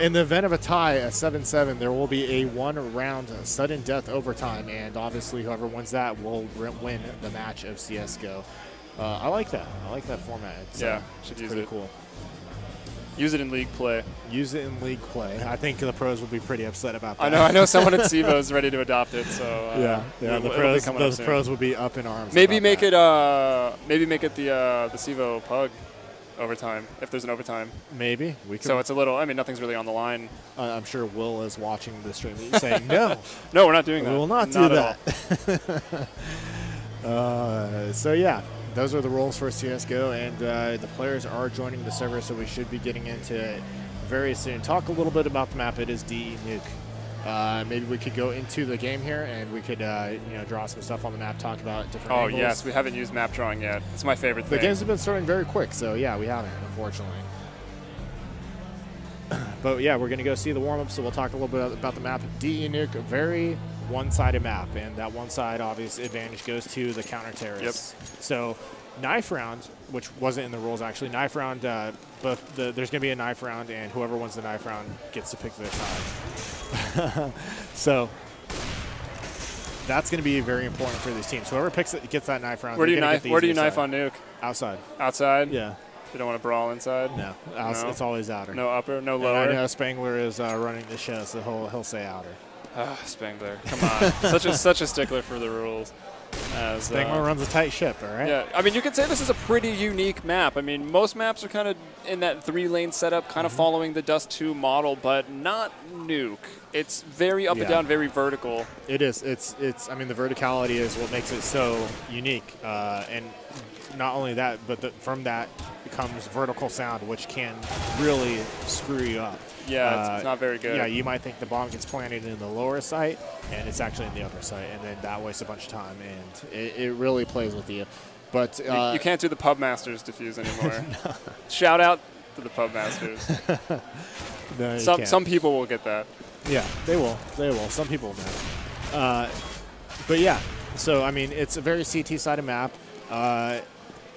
In the event of a tie, a 7-7, there will be a 1-round sudden death overtime, and obviously whoever wins that will win the match of CS:GO. I like that. I like that format. It's, should use pretty it. Cool. Use it in league play. Use it in league play. I think the pros will be pretty upset about that. I know someone at CEVO is ready to adopt it. So the pros will be up in arms. Maybe make it the CEVO pug overtime if there's an overtime. Maybe we could. So it's a little. I mean, nothing's really on the line. I'm sure Will is watching the stream saying no. No, we're not doing that. We will not do that. So yeah. Those are the rules for CS:GO, and the players are joining the server, so we should be getting into it very soon. Talk a little bit about the map. It is DE Nuke. Maybe we could go into the game here, and we could draw some stuff on the map, talk about different angles. Yes, we haven't used map drawing yet. It's my favorite thing. The games have been starting very quick, so yeah, we haven't, unfortunately. But yeah, we're going to go see the warm-up, so we'll talk a little bit about the map. DE Nuke, a very one-sided map, and that one side obvious advantage goes to the counter-terrorists. Yep. So knife round, which wasn't in the rules actually, knife round, there's going to be a knife round, and whoever wins the knife round gets to pick their side. So that's going to be very important for these teams. Whoever gets that knife round, where do you knife on Nuke? Outside. Outside? Yeah. You don't want to brawl inside? No. It's always outer. No upper, no lower? And I know Spangler is running the show, so he'll say outer. Spangler, come on. such a stickler for the rules. As Spangler runs a tight ship, all right? Yeah, I mean, you could say this is a pretty unique map. I mean, most maps are kind of in that 3-lane setup, kind of following the Dust 2 model, but not Nuke. It's very up and down, very vertical. It is. It's. I mean, the verticality is what makes it so unique. And not only that, but from that comes vertical sound, which can really screw you up. Yeah, it's not very good. Yeah, you might think the bomb gets planted in the lower sight, and it's actually in the upper sight, and then that wastes a bunch of time, and it really plays with you. But you can't do the Pub Masters diffuse anymore. No. Shout out to the Pub Masters. No, some people will get that. Yeah, they will. They will. Some people will. But yeah, so I mean, it's a very CT-sided map.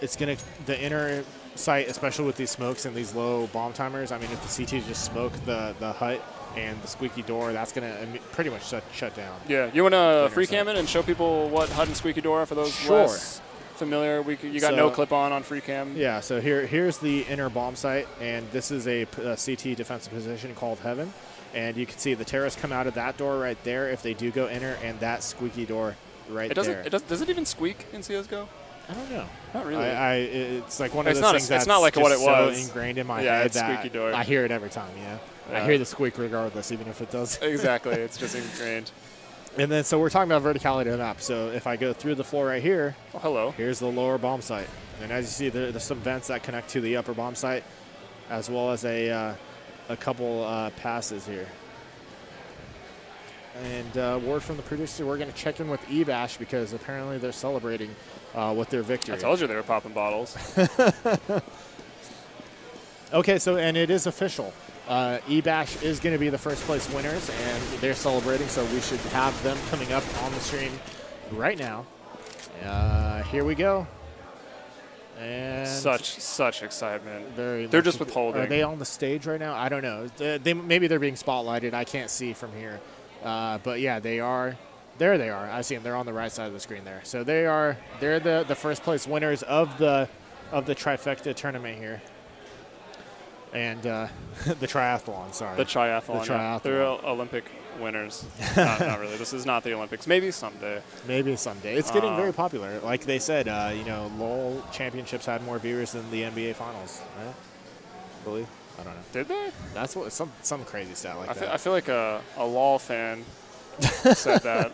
It's gonna the inner sight, especially with these smokes and these low bomb timers. I mean, if the CT just smoke the hut and the squeaky door, that's gonna pretty much shut down. Yeah, you wanna free cam it and show people what hut and squeaky door are for those less familiar? You got no clip on free cam. Yeah, so here's the inner bomb site, and this is a CT defensive position called Heaven. And you can see the terrorists come out of that door right there if they do go inner, and that squeaky door right there. Does it even squeak in CSGO? I don't know. Not really. It's like one of those things that's it's not like what it was. So ingrained in my head it's that squeaky door. I hear it every time, yeah. I hear the squeak regardless, even if it does. Exactly. It's just ingrained. And then, so we're talking about verticality of the map. So if I go through the floor right here, here's the lower bomb site. And as you see, there's some vents that connect to the upper bomb site, as well as a couple passes here. And word from the producer, we're going to check in with eBash because apparently they're celebrating with their victory. I told you they were popping bottles. Okay, so, and it is official. eBash is going to be the first place winners, and they're celebrating, so we should have them coming up on the stream right now. Here we go. And such excitement. They're just withholding. Are they on the stage right now? I don't know. Maybe they're being spotlighted. I can't see from here. But yeah, they are. There they are. I see them. They're on the right side of the screen there. So they're the first place winners of the trifecta tournament here. And the triathlon, sorry. The triathlon. Yeah. They're Olympic winners. Not really. This is not the Olympics. Maybe someday. Maybe someday. It's getting very popular. Like they said, LOL championships had more viewers than the NBA finals. Right? I believe. I don't know. Did they? That's what some crazy stat like that. I feel like a LOL fan said that.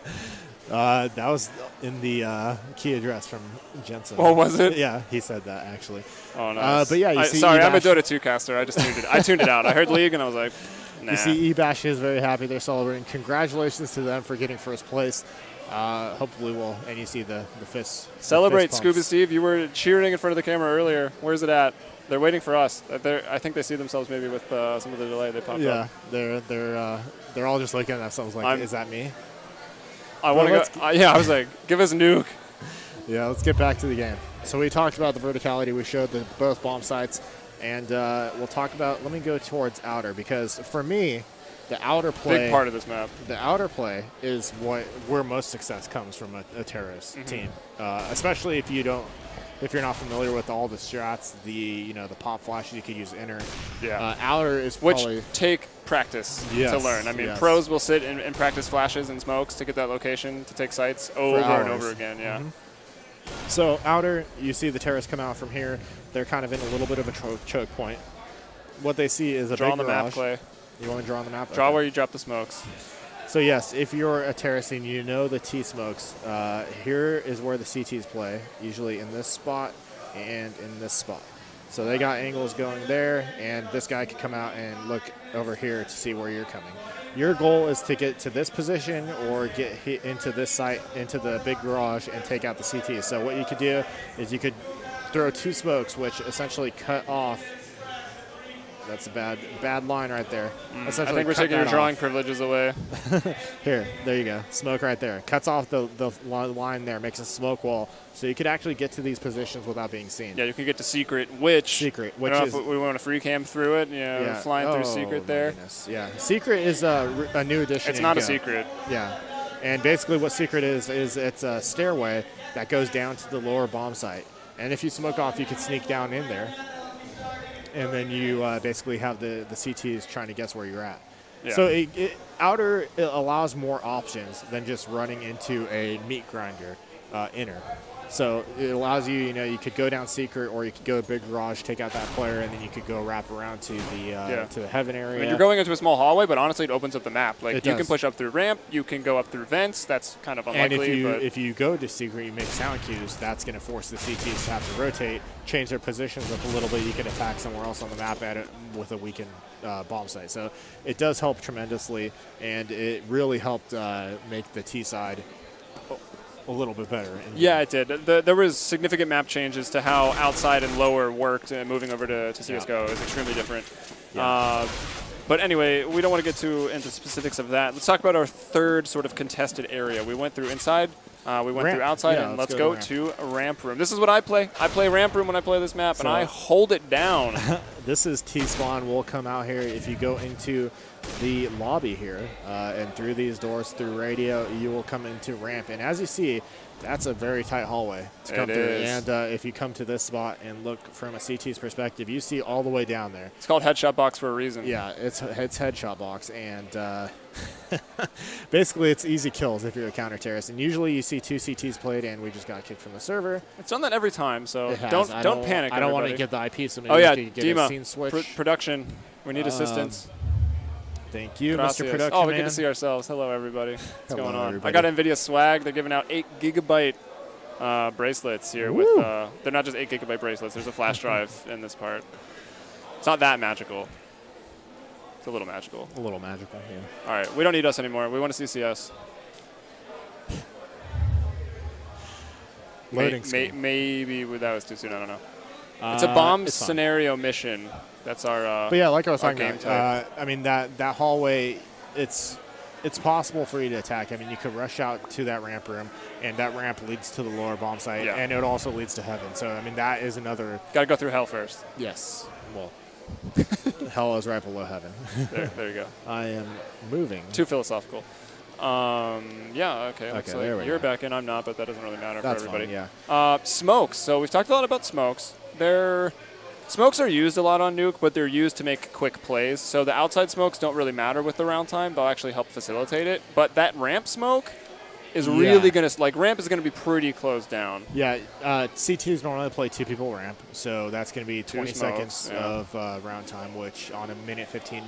That was in the key address from Jensen. Oh, was it? Yeah, he said that actually. Oh, nice. But yeah, you see sorry, eBash. I'm a Dota 2 caster. I just tuned it out. I heard League and I was like, nah. You see eBash is very happy. They're celebrating. Congratulations to them for getting first place. Hopefully and you see the fists. Celebrate, the fist Scuba pumps. Steve. You were cheering in front of the camera earlier. Where's it at? They're waiting for us. I think they see themselves maybe with some of the delay they popped up. Yeah, they're all just looking at themselves like, is that me? I want to go. I was like, give us a nuke. Yeah, let's get back to the game. So we talked about the verticality. We showed both bomb sites. And we'll talk about, let me go towards outer, because for me, the outer play. Big part of this map. The outer play is where most success comes from a terrorist team. Especially if you're not familiar with all the strats, the pop flashes you could use inner. Yeah. Outer is probably. Which take practice to learn. I mean, pros will sit and practice flashes and smokes to get that location, to take sites over and over again. Yeah. So outer, you see the terrorists come out from here. They're kind of in a little bit of a choke point. What they see is a draw big on the garage. map, Clay. You want to draw on the map? Draw where you drop the smokes. So yes, if you're a terrorist and you know the T smokes, here is where the CTs play, usually in this spot and in this spot. So they got angles going there, and this guy can come out and look over here to see where you're coming. Your goal is to get to this position or get hit into this site, into the big garage, and take out the CT. So what you could do is you could throw two smokes, which essentially cut off. That's a bad line right there. I think we're taking your drawing privileges away. There you go. Smoke right there. Cuts off the line there, makes a smoke wall. So you could actually get to these positions without being seen. Yeah, you can get to secret, which I don't know if we want to free cam through it, flying through secret there. Goodness. Yeah, secret is a new addition. It's not a secret. Yeah, and basically what secret is it's a stairway that goes down to the lower bomb site. And if you smoke off, you can sneak down in there. And then you basically have the CTs trying to guess where you're at. Yeah. So outer allows more options than just running into a meat grinder. inner. So it allows you, you could go down secret, or you could go big garage, take out that player, and then you could go wrap around to the heaven area. I mean, you're going into a small hallway, but honestly, it opens up the map. Like, you does. can push up through ramp, you can go up through vents. That's kind of unlikely. And if you go to secret, you make sound cues. That's going to force the CTs to have to rotate, change their positions up a little bit. You can attack somewhere else on the map at it with a weakened bomb site. So it does help tremendously, and it really helped make the T side a little bit better. Yeah, it did. There was significant map changes to how outside and lower worked, and moving over to CSGO is extremely different. Yeah. But anyway, we don't want to get too into specifics of that. Let's talk about our third sort of contested area. We went through inside, we went through outside, and let's go to ramp room. This is what I play. I play ramp room when I play this map, and I hold it down. This is T-spawn. We'll come out here. If you go into the lobby here and through these doors, through radio, you will come into ramp. And as you see, that's a very tight hallway to come through. And if you come to this spot and look from a CT's perspective, you see all the way down there. It's called headshot box for a reason. Yeah, it's headshot box. And basically, it's easy kills if you're a counter terrorist. And usually you see 2 CTs played, and we just got kicked from the server. It's done that every time, so don't panic. I don't want to get the IP, so maybe we could get Dima, a scene switch. Production, we need assistance. Thank you, Gracias. Mr. Production Oh, we Man. get to see ourselves. Hello, everybody. What's going on? Everybody. I got Nvidia swag. They're giving out 8 GB bracelets here. With they're not just 8 GB bracelets. There's a flash drive in this part. It's not that magical. It's a little magical. A little magical, yeah. All right, we don't need us anymore. We want to see CS. Loading maybe that was too soon. I don't know. It's a bomb scenario mission. That's our but yeah, like I was talking game about, I mean, that hallway, it's possible for you to attack. I mean, you could rush out to that ramp room, and that ramp leads to the lower bomb site, and it also leads to heaven. So, I mean, that is another... Got to go through hell first. Yes. Well, hell is right below heaven. There you go. I am moving. Too philosophical. Yeah, okay. Looks like you're back in. I'm not, but that doesn't really matter for everybody. Fine, yeah. Smokes. So we've talked a lot about smokes. Smokes are used a lot on Nuke, but they're used to make quick plays. So the outside smokes don't really matter with the round time. They'll actually help facilitate it. But that ramp smoke is really going to, like, ramp is going to be pretty closed down. Yeah, CTs normally play 2 people ramp, so that's going to be 20 seconds of round time, which on a minute 15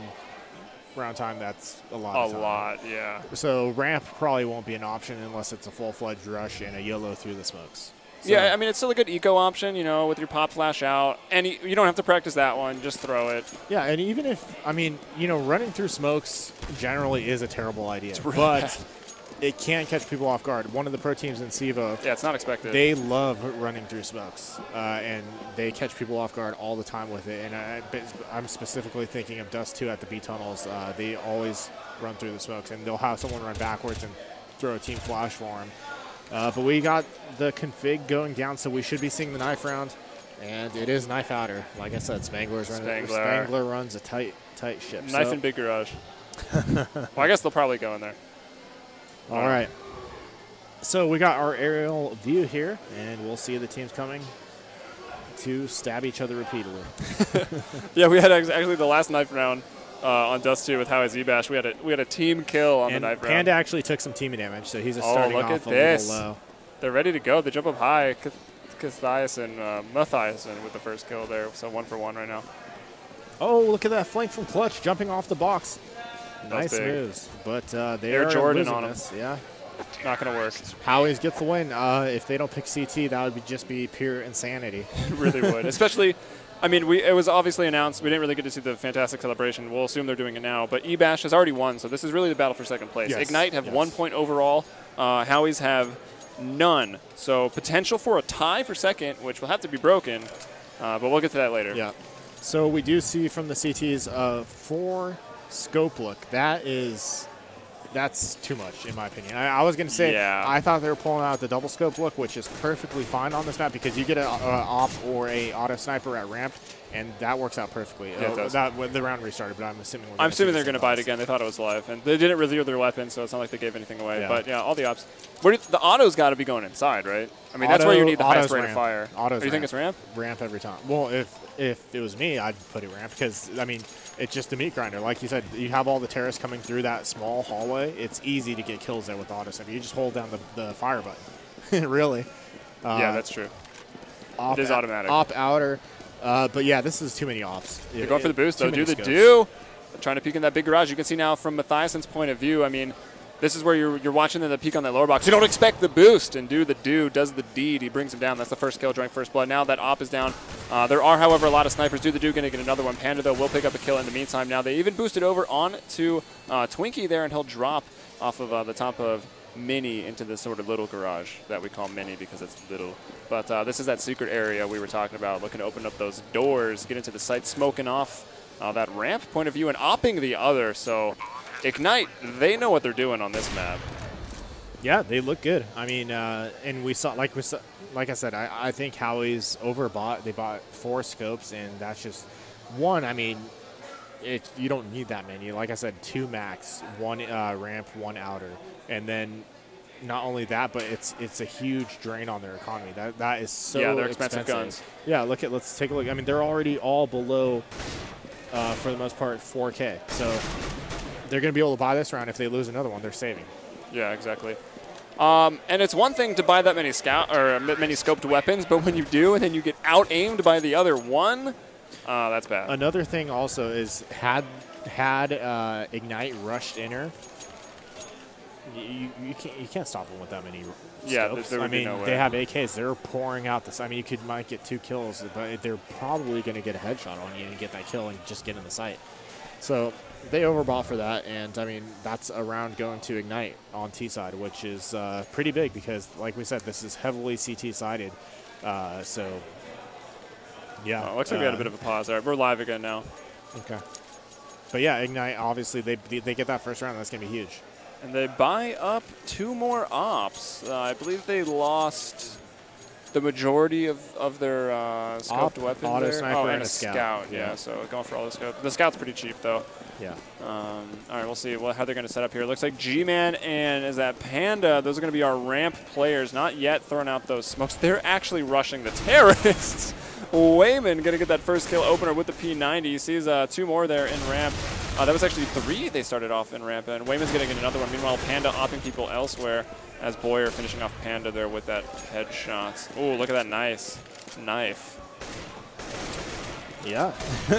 round time, that's a lot of time. A lot, yeah. So ramp probably won't be an option unless it's a full-fledged rush and a YOLO through the smokes. So yeah, I mean, it's still a good eco option, with your pop flash out. And you don't have to practice that one. Just throw it. Yeah, and even if, I mean, running through smokes generally is a terrible idea. It's really bad. It can catch people off guard. One of the pro teams in SIVO, it's not expected. They love running through smokes, and they catch people off guard all the time with it. And I'm specifically thinking of Dust 2 at the B tunnels. They always run through the smokes, and they'll have someone run backwards and throw a team flash for them. But we got the config going down, so we should be seeing the knife round. And it is knife outer. Like I said, Spangler runs a tight ship. Knife in big garage. Well, I guess they'll probably go in there. All right. So we got our aerial view here, and we'll see the teams coming to stab each other repeatedly. Yeah, we had actually the last knife round on Dust 2 with Howie Z-Bash. We had a team kill on the knife round. Panda actually took some teaming damage, so he's starting off a little low. They're ready to go. They jump up high. Mathias and with the first kill there, so 1 for 1 right now. Oh, look at that flank from Clutch jumping off the box. Nice moves, but they're Jordan on him. Yeah, not going to work. Howie's gets the win. If they don't pick CT, that would just be pure insanity. It really would, especially. I mean, it was obviously announced. We didn't really get to see the fantastic celebration. We'll assume they're doing it now. But eBash has already won, so this is really the battle for second place. Yes. Ignite have 1 point overall. Howie's have none. So potential for a tie for second, which will have to be broken. But we'll get to that later. Yeah. So we do see from the CTs 4 scope look. That's too much, in my opinion. I was going to say, I thought they were pulling out the double scope look, which is perfectly fine on this map because you get an off or a auto sniper at ramp, and that works out perfectly. Yeah, it does. The round restarted, but I'm assuming they're going to buy it again. They thought it was live, and they didn't reveal their weapon, so it's not like they gave anything away. Yeah. But yeah, all the ops. The auto's got to be going inside, right? I mean, that's where you need the highest rate of fire. Do you think it's ramp? Ramp every time. Well, if it was me, I'd put it ramp because, I mean, it's just a meat grinder. Like you said, you have all the terrorists coming through that small hallway. It's easy to get kills there with auto sniper. You just hold down the fire button. really. Yeah, that's true. It is automatic. Op outer. But yeah, this is too many ops. They're going for the boost, though. Do the do. Trying to peek in that big garage. You can see now from Matthiassen's point of view, I mean, this is where you're watching the peek on that lower box. You don't expect the boost, and do the do, does the deed. He brings him down. That's the first kill, drawing first blood. Now that op is down. There are, however, a lot of snipers. Do the do going to get another one. Panda, though, will pick up a kill in the meantime. Now they even boosted over on to Twinkie there, and he'll drop off of the top of Mini into this sort of little garage that we call Mini because it's little. But this is that secret area we were talking about, looking to open up those doors, get into the site, smoking off that ramp point of view and opping the other. So Ignite, they know what they're doing on this map. Yeah, they look good. I mean, and we saw, like I said, I think Howie's overbought. They bought 4 scopes, and that's just one. I mean, you don't need that many. Like I said, 2 max, 1 ramp, 1 outer, and then not only that, but it's a huge drain on their economy. That is so they're expensive guns. Yeah, let's take a look. I mean, they're already all below, for the most part, 4K. So they're going to be able to buy this round. If they lose another one, they're saving. Yeah, exactly. And it's one thing to buy that many many scoped weapons, but when you do, and then you get out-aimed by the other one, that's bad. Another thing also is had Ignite rushed inner, you can't stop them with that many scopes. There would be no way. They have AKs. They're pouring out this. I mean, might get 2 kills, but they're probably going to get a headshot on you and get that kill and just get in the sight. So they overbought for that, and I mean that's a round going to Ignite on T side, which is pretty big because, like we said, this is heavily CT sided. So yeah, looks like we had a bit of a pause there. We're live again now. Okay, but yeah, Ignite obviously they get that first round. That's gonna be huge. And they buy up 2 more ops. I believe they lost the majority of their scoped weapons auto there. sniper, and a scout. Yeah, so going for all the scope. The scout's pretty cheap, though. Yeah. All right, we'll see how they're going to set up here. It looks like G-Man and is that Panda. Those are going to be our ramp players. Not yet throwing out those smokes. They're actually rushing the terrorists. Wayman going to get that first kill opener with the P90. He sees 2 more there in ramp. That was actually 3 they started off in ramp, and Wayman's going to get another one. Meanwhile, Panda opping people elsewhere as Boyer finishing off Panda there with that headshots. Ooh, look at that nice knife. Yeah.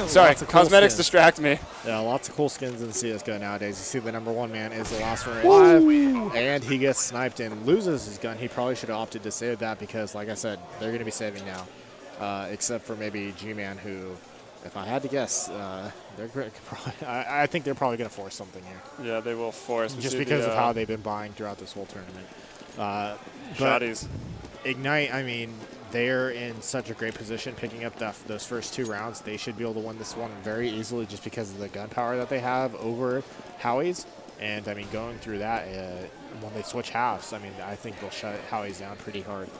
Sorry, cool cosmetics distract me. Yeah, lots of cool skins in CSGO nowadays. You see the #1 man is the last one alive, and he gets sniped and loses his gun. He probably should have opted to save that because, like I said, they're going to be saving now, except for maybe G-Man, who, if I had to guess, I think they're probably going to force something here. Yeah, they will force. Just because of how they've been buying throughout this whole tournament. Shotties. Ignite, I mean, they're in such a great position picking up those first 2 rounds. They should be able to win this one very easily just because of the gun power that they have over Howie's. And, I mean, going through that, when they switch halves, I mean, I think they'll shut Howie's down pretty hard.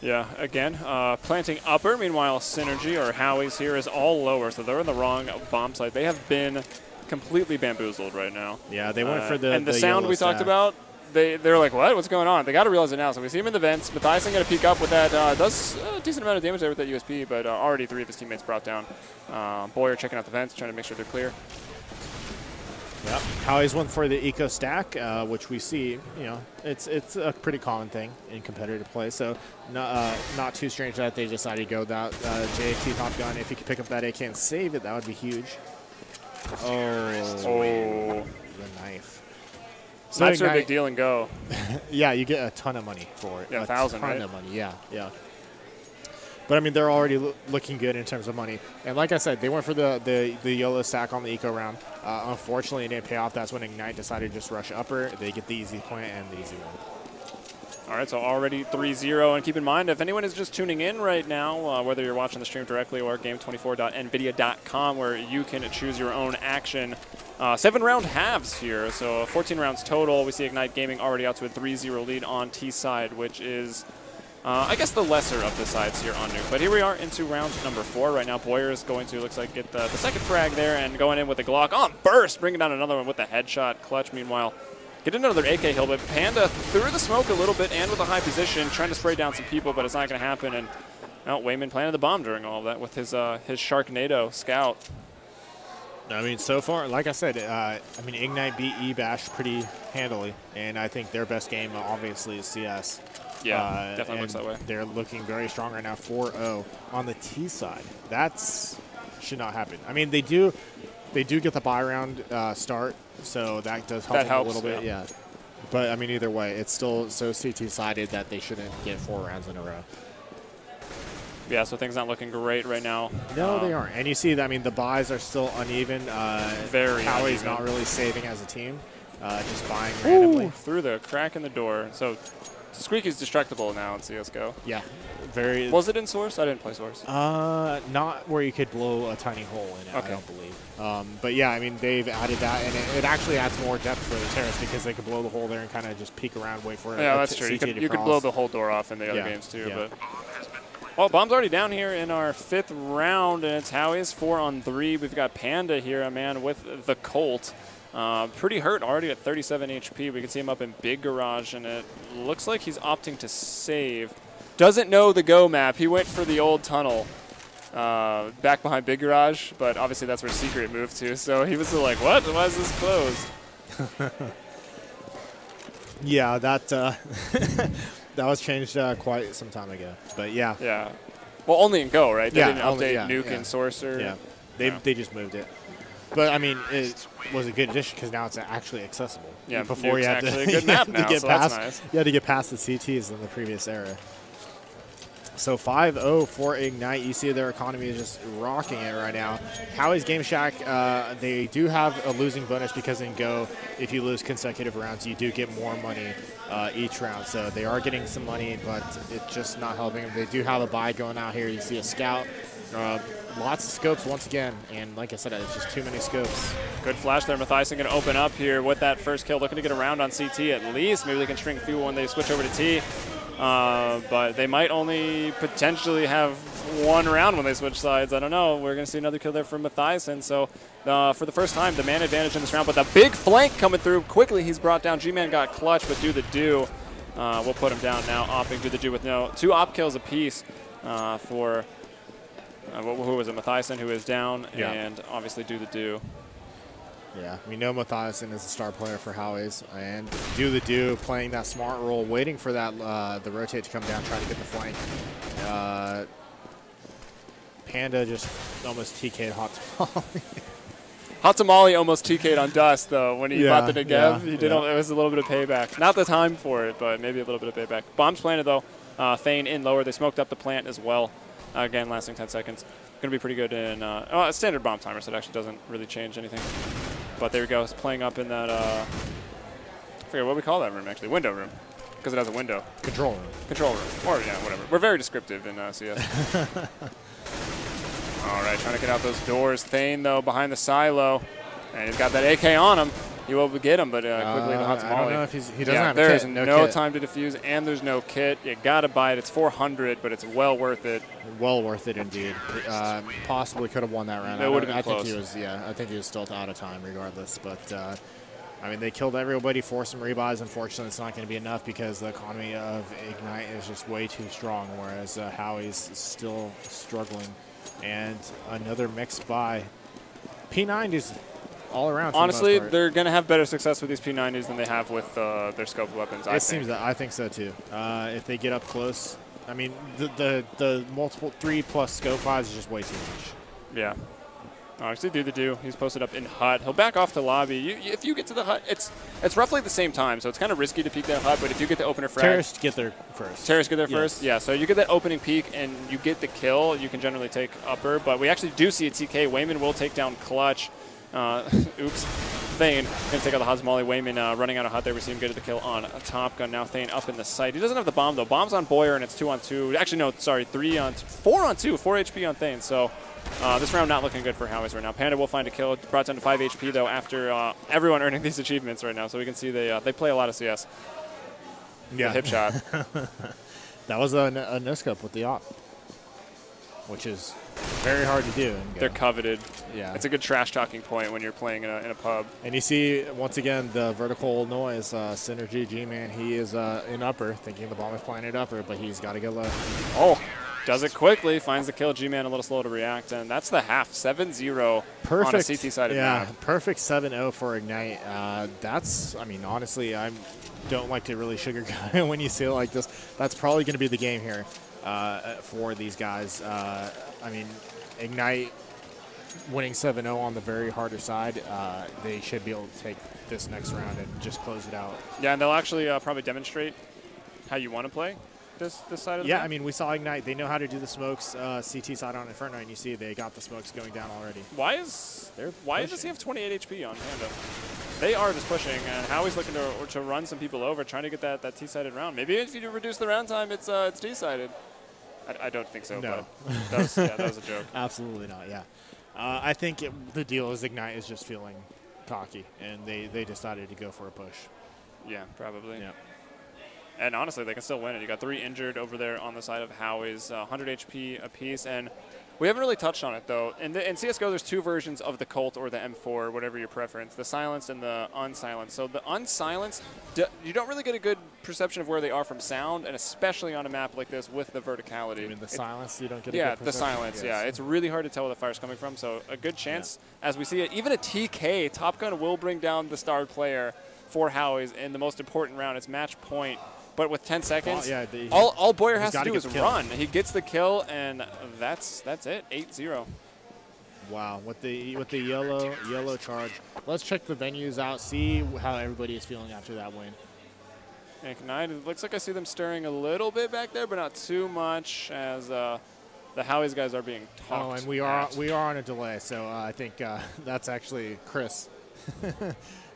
Yeah, again, planting upper. Meanwhile, Synergy or Howie's here is all lower, so they're in the wrong bomb site. They have been completely bamboozled right now. Yeah, they went for the and the sound we talked about. They're like, what? What's going on? They got to realize it now. So we see him in the vents. Matthiasen going to peek up with that. Does a decent amount of damage there with that USP, but already 3 of his teammates brought down. Boyer checking out the vents, trying to make sure they're clear. Yep. Howie's went for the eco stack, which we see, you know, it's a pretty common thing in competitive play. So not too strange that they decided to go that JAT top gun. If he could pick up that AK and save it, that would be huge. Oh, the knife. Snipes are a big deal and go. Yeah, you get a ton of money for it. Yeah, 1,000, right? A ton of money, yeah. But, I mean, they're already looking good in terms of money. And like I said, they went for the YOLO stack on the eco round. Unfortunately, it didn't pay off. That's when Ignite decided to just rush upper. They get the easy point and the easy one. All right, so already 3-0. And keep in mind, if anyone is just tuning in right now, whether you're watching the stream directly or game24.nvidia.com, where you can choose your own action. 7-round halves here, so 14 rounds total. We see Ignite Gaming already out to a 3-0 lead on T side, which is, I guess, the lesser of the sides here on Nuke. But here we are into round number 4. Right now, Boyer is going to, looks like, get the second frag there and going in with the Glock on burst, bringing down another one with the headshot. Clutch, meanwhile, get another AK hill, but Panda through the smoke a little bit and with a high position, trying to spray down some people, but it's not going to happen. And Wayman planted the bomb during all of that with his Sharknado scout. I mean, so far, like I said, I mean, Ignite beat eBash pretty handily, and I think their best game, obviously, is CS. Yeah, definitely looks that way. They're looking very strong right now, 4-0 on the T side. That's should not happen. I mean, they do get the buy round start, so that does help them a little bit. Yeah. But I mean, either way, it's still so CT sided that they shouldn't get 4 rounds in a row. Yeah, so things not looking great right now. No, they aren't. And you see, that, I mean, the buys are still uneven. Very Cowie's uneven. not really saving as a team, just buying randomly. Ooh, through the crack in the door. So Squeaky's destructible now in CSGO. Yeah, very. Was it in Source? I didn't play Source. Not where you could blow a tiny hole in it, okay. I don't believe. But yeah, I mean, they've added that, and it actually adds more depth for the terrace because they could blow the hole there and kind of just peek around, wait for it. Yeah, that's true. You could blow the whole door off in the other games too. Yeah. But well, Bomb's already down here in our 5th round, and it's Howie's 4-on-3. We've got Panda here, a man with the Colt. Pretty hurt already at 37 HP. We can see him up in Big Garage, and it looks like he's opting to save. Doesn't know the go map. He went for the old tunnel back behind Big Garage, but obviously that's where Secret moved to. So he was like, what? Why is this closed? Yeah, that that was changed quite some time ago. But yeah. Yeah. Well, only in Go, right? They didn't only, update Nuke and Sorcerer. Yeah. They just moved it. But I mean, it was a good addition because now it's actually accessible. Yeah, before Nuke's you had actually to, a good map now, get so past, that's nice. You had to get past the CTs in the previous era. So 5-0 for Ignite. You see their economy is just rocking it right now. Howie's Game Shack, they do have a losing bonus because in Go, if you lose consecutive rounds, you do get more money each round. So they are getting some money, but it's just not helping them. They do have a buy going out here. You see a scout. Lots of scopes once again, and like I said, it's just too many scopes. Good flash there. Mathiasen going to open up here with that first kill, looking to get a round on CT at least. Maybe they can string fuel when they switch over to T. But they might only potentially have 1 round when they switch sides. I don't know. We're going to see another kill there from Mathiasen. So for the first time, the man advantage in this round. But the big flank coming through quickly. He's brought down. G-Man got clutch, but do the do. We'll put him down now. Opping do the do with 2 op kills apiece for who was it? Mathiasen, who is down, and obviously do the do. Yeah, we know Mathiasen is a star player for Howie's, and do the do, playing that smart role, waiting for that the rotate to come down, trying to get the flank. Panda just almost TK'd Hot Tamale. Hot Tamale almost TK'd on Dust, though, when he bought the Negev. Yeah, He did. It was a little bit of payback. Not the time for it, but maybe a little bit of payback. Bombs planted, though. Thane in lower. They smoked up the plant as well. Again, lasting 10 seconds. Going to be pretty good in a standard bomb timer, so it actually doesn't really change anything. But there we go. It's playing up in that, I forget what we call that room, actually. Window room, because it has a window. Control room. Control room. Or, yeah, whatever. We're very descriptive in CS. All right, trying to get out those doors. Thane, though, behind the silo. And he's got that AK on him. He will get him, but quickly the Hot Tamale. I don't know if he doesn't have a there's kit. no time to defuse, and there's no kit. You got to buy it. It's 400, but it's well worth it. Well worth it indeed. Possibly could have won that round. It would have been close. close. I think he was still out of time regardless. But I mean, they killed everybody, forced some rebuys. Unfortunately, it's not going to be enough because the economy of Ignite is just way too strong, whereas Howie's still struggling. And another mixed buy. P90s all around. Honestly, they're going to have better success with these P90s than they have with their scoped weapons. I think so too. If they get up close, I mean, the multiple 3+ scope buys is just way too much. Yeah. Actually, do the do. He's posted up in hut. He'll back off to lobby. If you get to the hut, it's roughly the same time, so it's kind of risky to peek that hut. But if you get the opener frag, Terrace get there first. Terrace get there first. Yeah. So you get that opening peek and you get the kill. You can generally take upper, but we actually do see a TK. Wayman will take down clutch. Oops. Thane going to take out the Hot Tamale. Wayman running out of hut there. We see him get the kill on a Top Gun. Now Thane up in the site. He doesn't have the bomb, though. Bomb's on Boyer, and it's 2-on-2. Actually, no, sorry, 4-on-2. 4 HP on Thane. So this round not looking good for Howie's right now. Panda will find a kill. Brought down to 5 HP, though, after everyone earning these achievements right now. So we can see they play a lot of CS. Yeah. The hip shot. That was a no-scope with the op, which is very hard to do. They're coveted. Yeah. It's a good trash talking point when you're playing in a pub. And you see, once again, the vertical noise. Synergy G-Man, he is in upper, thinking the bomb is planted upper, but he's got to get low. Oh, Does it quickly, finds the kill. G-Man a little slow to react, and that's the half. 7-0 on a CT-sided map. Yeah, perfect 7-0 for Ignite. That's, I mean, honestly, I don't like to really sugarcoat it when you see it like this. That's probably going to be the game here for these guys. I mean, Ignite winning 7-0 on the very harder side, they should be able to take this next round and just close it out. Yeah, and they'll actually probably demonstrate how you want to play this side of the Yeah, map. I mean, we saw Ignite. They know how to do the smokes CT side on Inferno, and you see they got the smokes going down already. Why does he have 28 HP on Panda? They are just pushing, and Howie's looking to run some people over, trying to get that T-sided round. Maybe if you reduce the round time, it's T-sided. I don't think so, No. but that was a joke. Absolutely not, yeah. I think the deal is Ignite is just feeling cocky, and they decided to go for a push. Yeah, probably. Yeah. And honestly, they can still win it. You got 3 injured over there on the side of Howie's, 100 HP apiece, and we haven't really touched on it though. In CS:GO, there's 2 versions of the Colt or the M4, whatever your preference: the silenced and the unsilenced. So the unsilenced, you don't really get a good perception of where they are from sound, and especially on a map like this with the verticality. I mean, the silence, you don't get. Yeah, a good the perception? silence. Yes. Yeah, it's really hard to tell where the fire's coming from. So a good chance, as we see it, even a TK, Top Gun will bring down the starred player for Howie's in the most important round. It's match point. But with 10 seconds, all Boyer has to do is run. He gets the kill, and that's it. 8-0. Wow, with the yellow charge. Let's check the venues out, see how everybody is feeling after that win. Ignite. It looks like I see them stirring a little bit back there, but not too much, as the Howie's guys are being talked. Oh, and we are on a delay, so I think that's actually Chris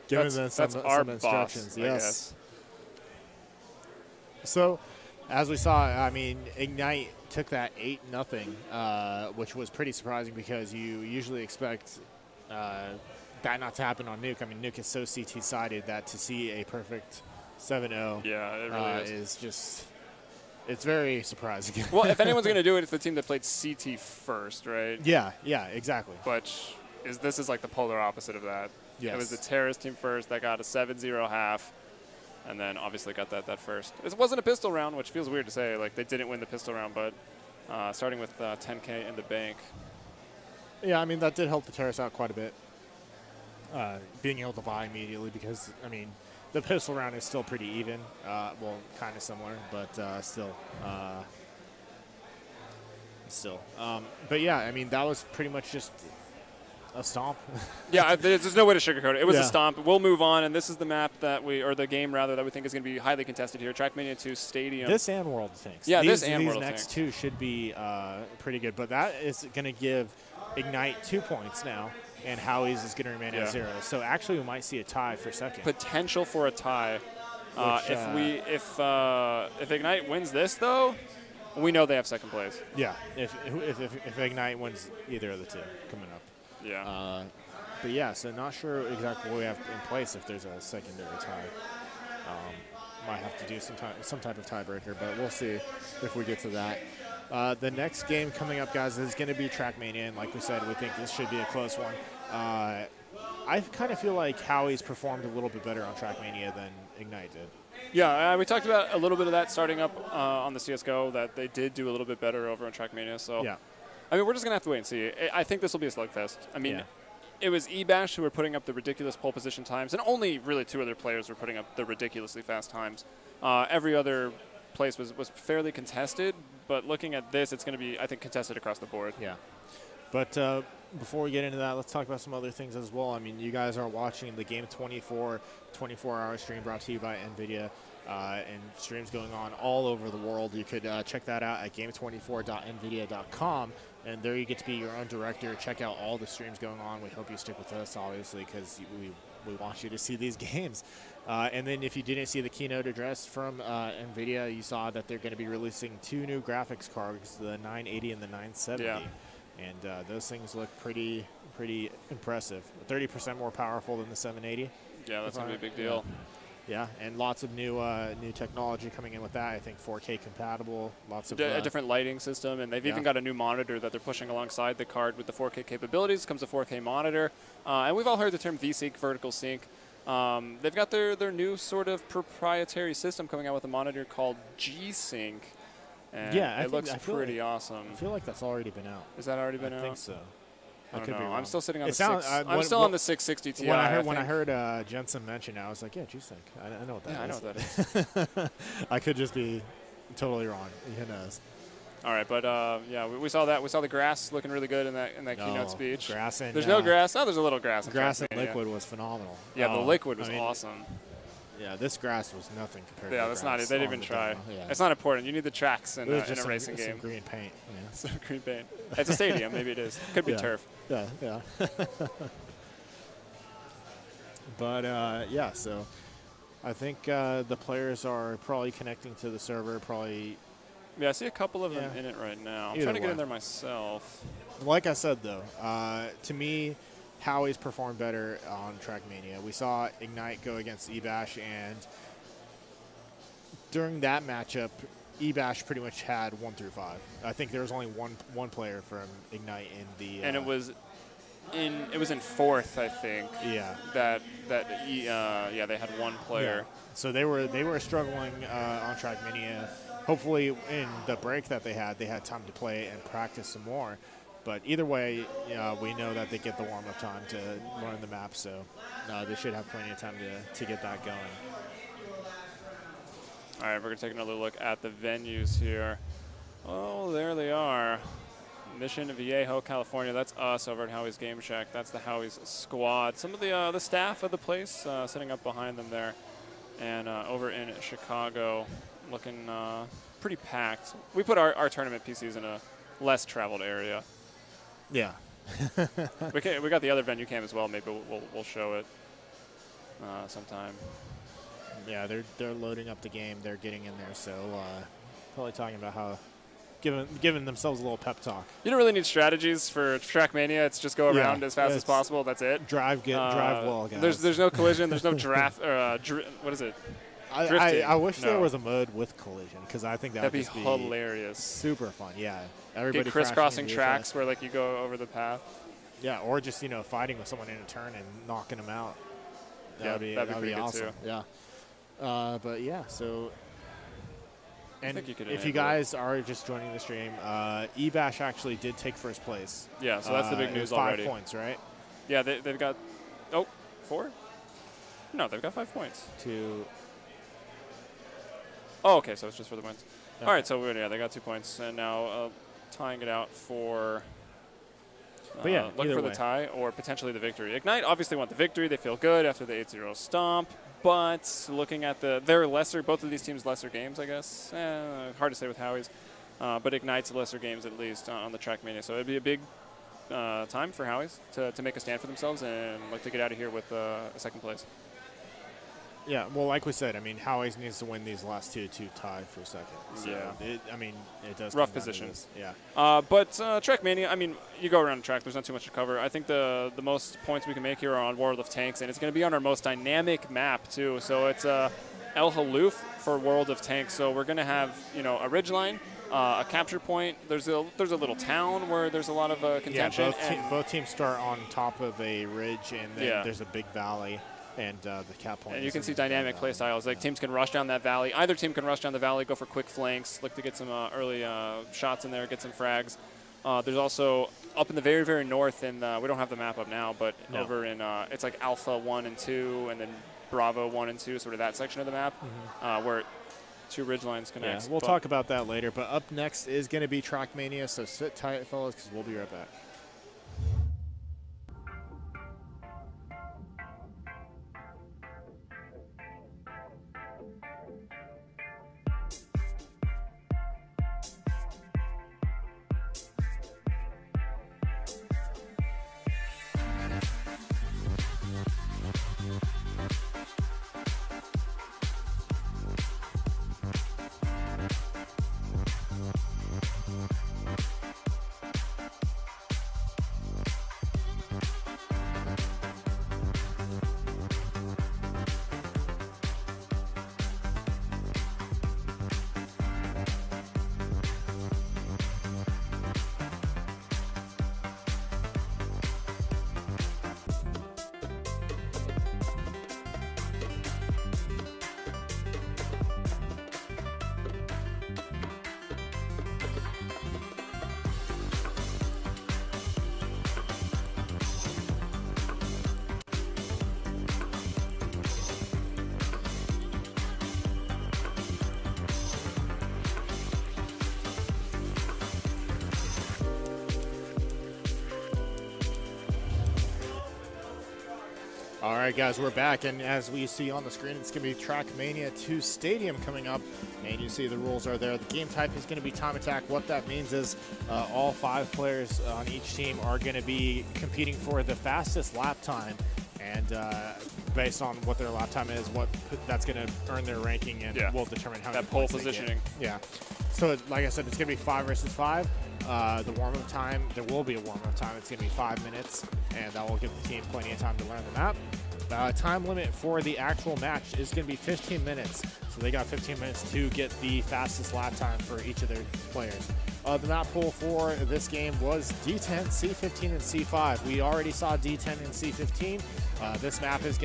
giving them some instructions. Boss, yes. So, as we saw, I mean, Ignite took that 8-0, which was pretty surprising because you usually expect that not to happen on Nuke. I mean, Nuke is so CT-sided that to see a perfect 7-0 yeah, it really is just, it's very surprising. Well, if anyone's going to do it, it's the team that played CT first, right? Yeah, exactly. But this is like the polar opposite of that. Yes. It was the Terrorist team first that got a 7-0 half. And then obviously got that first. It wasn't a pistol round, which feels weird to say. Like, they didn't win the pistol round, but starting with 10K in the bank. Yeah, I mean, that did help the Terrace out quite a bit. Being able to buy immediately because, I mean, the pistol round is still pretty even. Well, kind of similar, but still. But yeah, I mean, that was pretty much just a stomp. Yeah, there's no way to sugarcoat it. It was a stomp. We'll move on, and this is the map or the game rather, that we think is going to be highly contested here. Trackmania 2 Stadium. This and World of Tanks. Yeah, these World of next Tanks. 2 should be pretty good, but that is going to give Ignite 2 points now, and Howie's is going to remain at 0. So actually, we might see a tie for second. Potential for a tie. If Ignite wins this though, we know they have second place. Yeah, if Ignite wins either of the 2 coming up. Yeah. But yeah, so not sure exactly what we have in place if there's a secondary tie. Might have to do some type of tiebreaker, but we'll see if we get to that. The next game coming up, guys, is going to be Track Mania, and like we said, we think this should be a close one. I kind of feel like Howie's performed a little bit better on Track Mania than Ignite did. Yeah, we talked about a little bit of that starting up on the CSGO, that they did do a little bit better over on Trackmania. So, yeah. I mean, we're just going to have to wait and see. I think this will be a slugfest. I mean, it was eBash who were putting up the ridiculous pole position times, and only really 2 other players were putting up the ridiculously fast times. Every other place was fairly contested, but looking at this, it's going to be, I think, contested across the board. Yeah. But before we get into that, let's talk about some other things as well. I mean, you guys are watching the Game 24 24-hour stream brought to you by Nvidia, and streams going on all over the world. You could check that out at game24.nvidia.com, and there you get to be your own director. Check out all the streams going on. We hope you stick with us, obviously, because we want you to see these games. And then if you didn't see the keynote address from Nvidia, you saw that they're going to be releasing 2 new graphics cards, the 980 and the 970. Yeah. And those things look pretty impressive. 30% more powerful than the 780. Yeah, that's going to be a big deal. Yeah, and lots of new technology coming in with that. I think 4K compatible, lots of a different lighting system, and they've even got a new monitor that they're pushing alongside the card with the 4K capabilities. Comes a 4K monitor, and we've all heard the term V-Sync, vertical sync. They've got their new sort of proprietary system coming out with a monitor called G-Sync. And Yeah, it looks pretty awesome. I feel like that's already been out. Is that already been out? I think so. I don't know. I'm still sitting on I'm still on the 660 Ti. When I heard Jensen mention it, I was like, yeah, G-Sync. I know what that is. Yeah, I know what that is. I could just be totally wrong. Who knows? All right, but yeah, we saw that. We saw the grass looking really good in that keynote speech. Grass and there's no grass. Oh, there's a little grass. Grass and liquid was phenomenal. Yeah, the liquid was awesome. Yeah, this grass was nothing compared to the that's not it. They didn't even try. Yeah. It's not important. You need the tracks in a racing game. Some green paint. Yeah. Some green paint. It's a stadium. Maybe it is. Could be turf. Yeah, yeah. But, yeah, so I think the players are probably connecting to the server, probably. Yeah, I see a couple of them in it right now. I'm trying to get in there myself. Like I said, though, to me, Howie's performed better on Track Mania. We saw Ignite go against Ebash, and during that matchup, Ebash pretty much had 1 through 5. I think there was only one player from Ignite in the. And it was in fourth, I think. Yeah. Yeah, they had one player. Yeah. So they were struggling on Track Mania. Hopefully, in the break that they had time to play and practice some more. But either way, we know that they get the warm-up time to learn the map, so they should have plenty of time to get that going. All right, we're going to take another look at the venues here. Oh, there they are. Mission Viejo, California. That's us over at Howie's Game Shack. That's the Howie's squad. Some of the staff of the place sitting up behind them there. And over in Chicago, looking pretty packed. We put our tournament PCs in a less traveled area. Yeah. we got the other venue cam as well. Maybe we'll show it sometime. Yeah, they're loading up the game. They're getting in there. So probably talking about how giving themselves a little pep talk. You don't really need strategies for Trackmania. It's just go around as fast as possible. That's it. Drive well, guys. There's no collision. There's no draft. What is it? I wish there was a mode with collision, because I think that'd be just hilarious. Super fun. Yeah, everybody get crisscrossing tracks where like you go over the path. Yeah, or just fighting with someone in a turn and knocking them out. That'd be awesome. Too. Yeah. But yeah, so. And if you guys are just joining the stream, Ebash actually did take first place. Yeah, so that's the big news already. 5 points, right? Yeah, they've got 4? No, they've got 5 points. Oh, okay, so it's just for the wins. Okay. All right, so they got 2 points, and now tying it out for looking for the tie or potentially the victory. Ignite obviously want the victory. They feel good after the 8-0 stomp. But looking at their both of these teams' lesser games, I guess. Hard to say with Howie's. But Ignite's lesser games, at least, on the Trackmania. So it'd be a big time for Howie's to make a stand for themselves and look to get out of here with a second place. Yeah, well, like we said, Howie's needs to win these last two to tie for second. So it does. Rough position. Yeah. But Trackmania, you go around the track. There's not too much to cover. I think the most points we can make here are on World of Tanks, and it's going to be on our most dynamic map too. So it's El Haloof for World of Tanks. So we're going to have a ridgeline, a capture point. There's a little town where there's a lot of contention. Yeah, both teams start on top of a ridge, and then there's a big valley. And the cap point. And you can see dynamic play styles. Like teams can rush down that valley. Either team can rush down the valley, go for quick flanks, look to get some early shots in there, get some frags. There's also up in the very, very north, and we don't have the map up now, but over in it's like Alpha 1 and 2, and then Bravo 1 and 2, sort of that section of the map, where 2 ridgelines connect. Yeah, we'll talk about that later. But up next is going to be Trackmania, so sit tight, fellas, because we'll be right back. All right, guys, we're back, and as we see on the screen, it's going to be Track Mania 2 Stadium coming up, and you see the rules are there. The game type is going to be time attack. What that means is all 5 players on each team are going to be competing for the fastest lap time, and based on what their lap time is, that's going to earn their ranking and will determine how many pole points positioning. they get. Yeah. So, like I said, it's going to be 5 versus 5. The warm-up time, there will be a warm-up time. It's going to be 5 minutes, and that will give the team plenty of time to learn the map. Time limit for the actual match is going to be 15 minutes. So they got 15 minutes to get the fastest lap time for each of their players. The map pool for this game was D10, C15, and C5. We already saw D10 and C15. This map is going to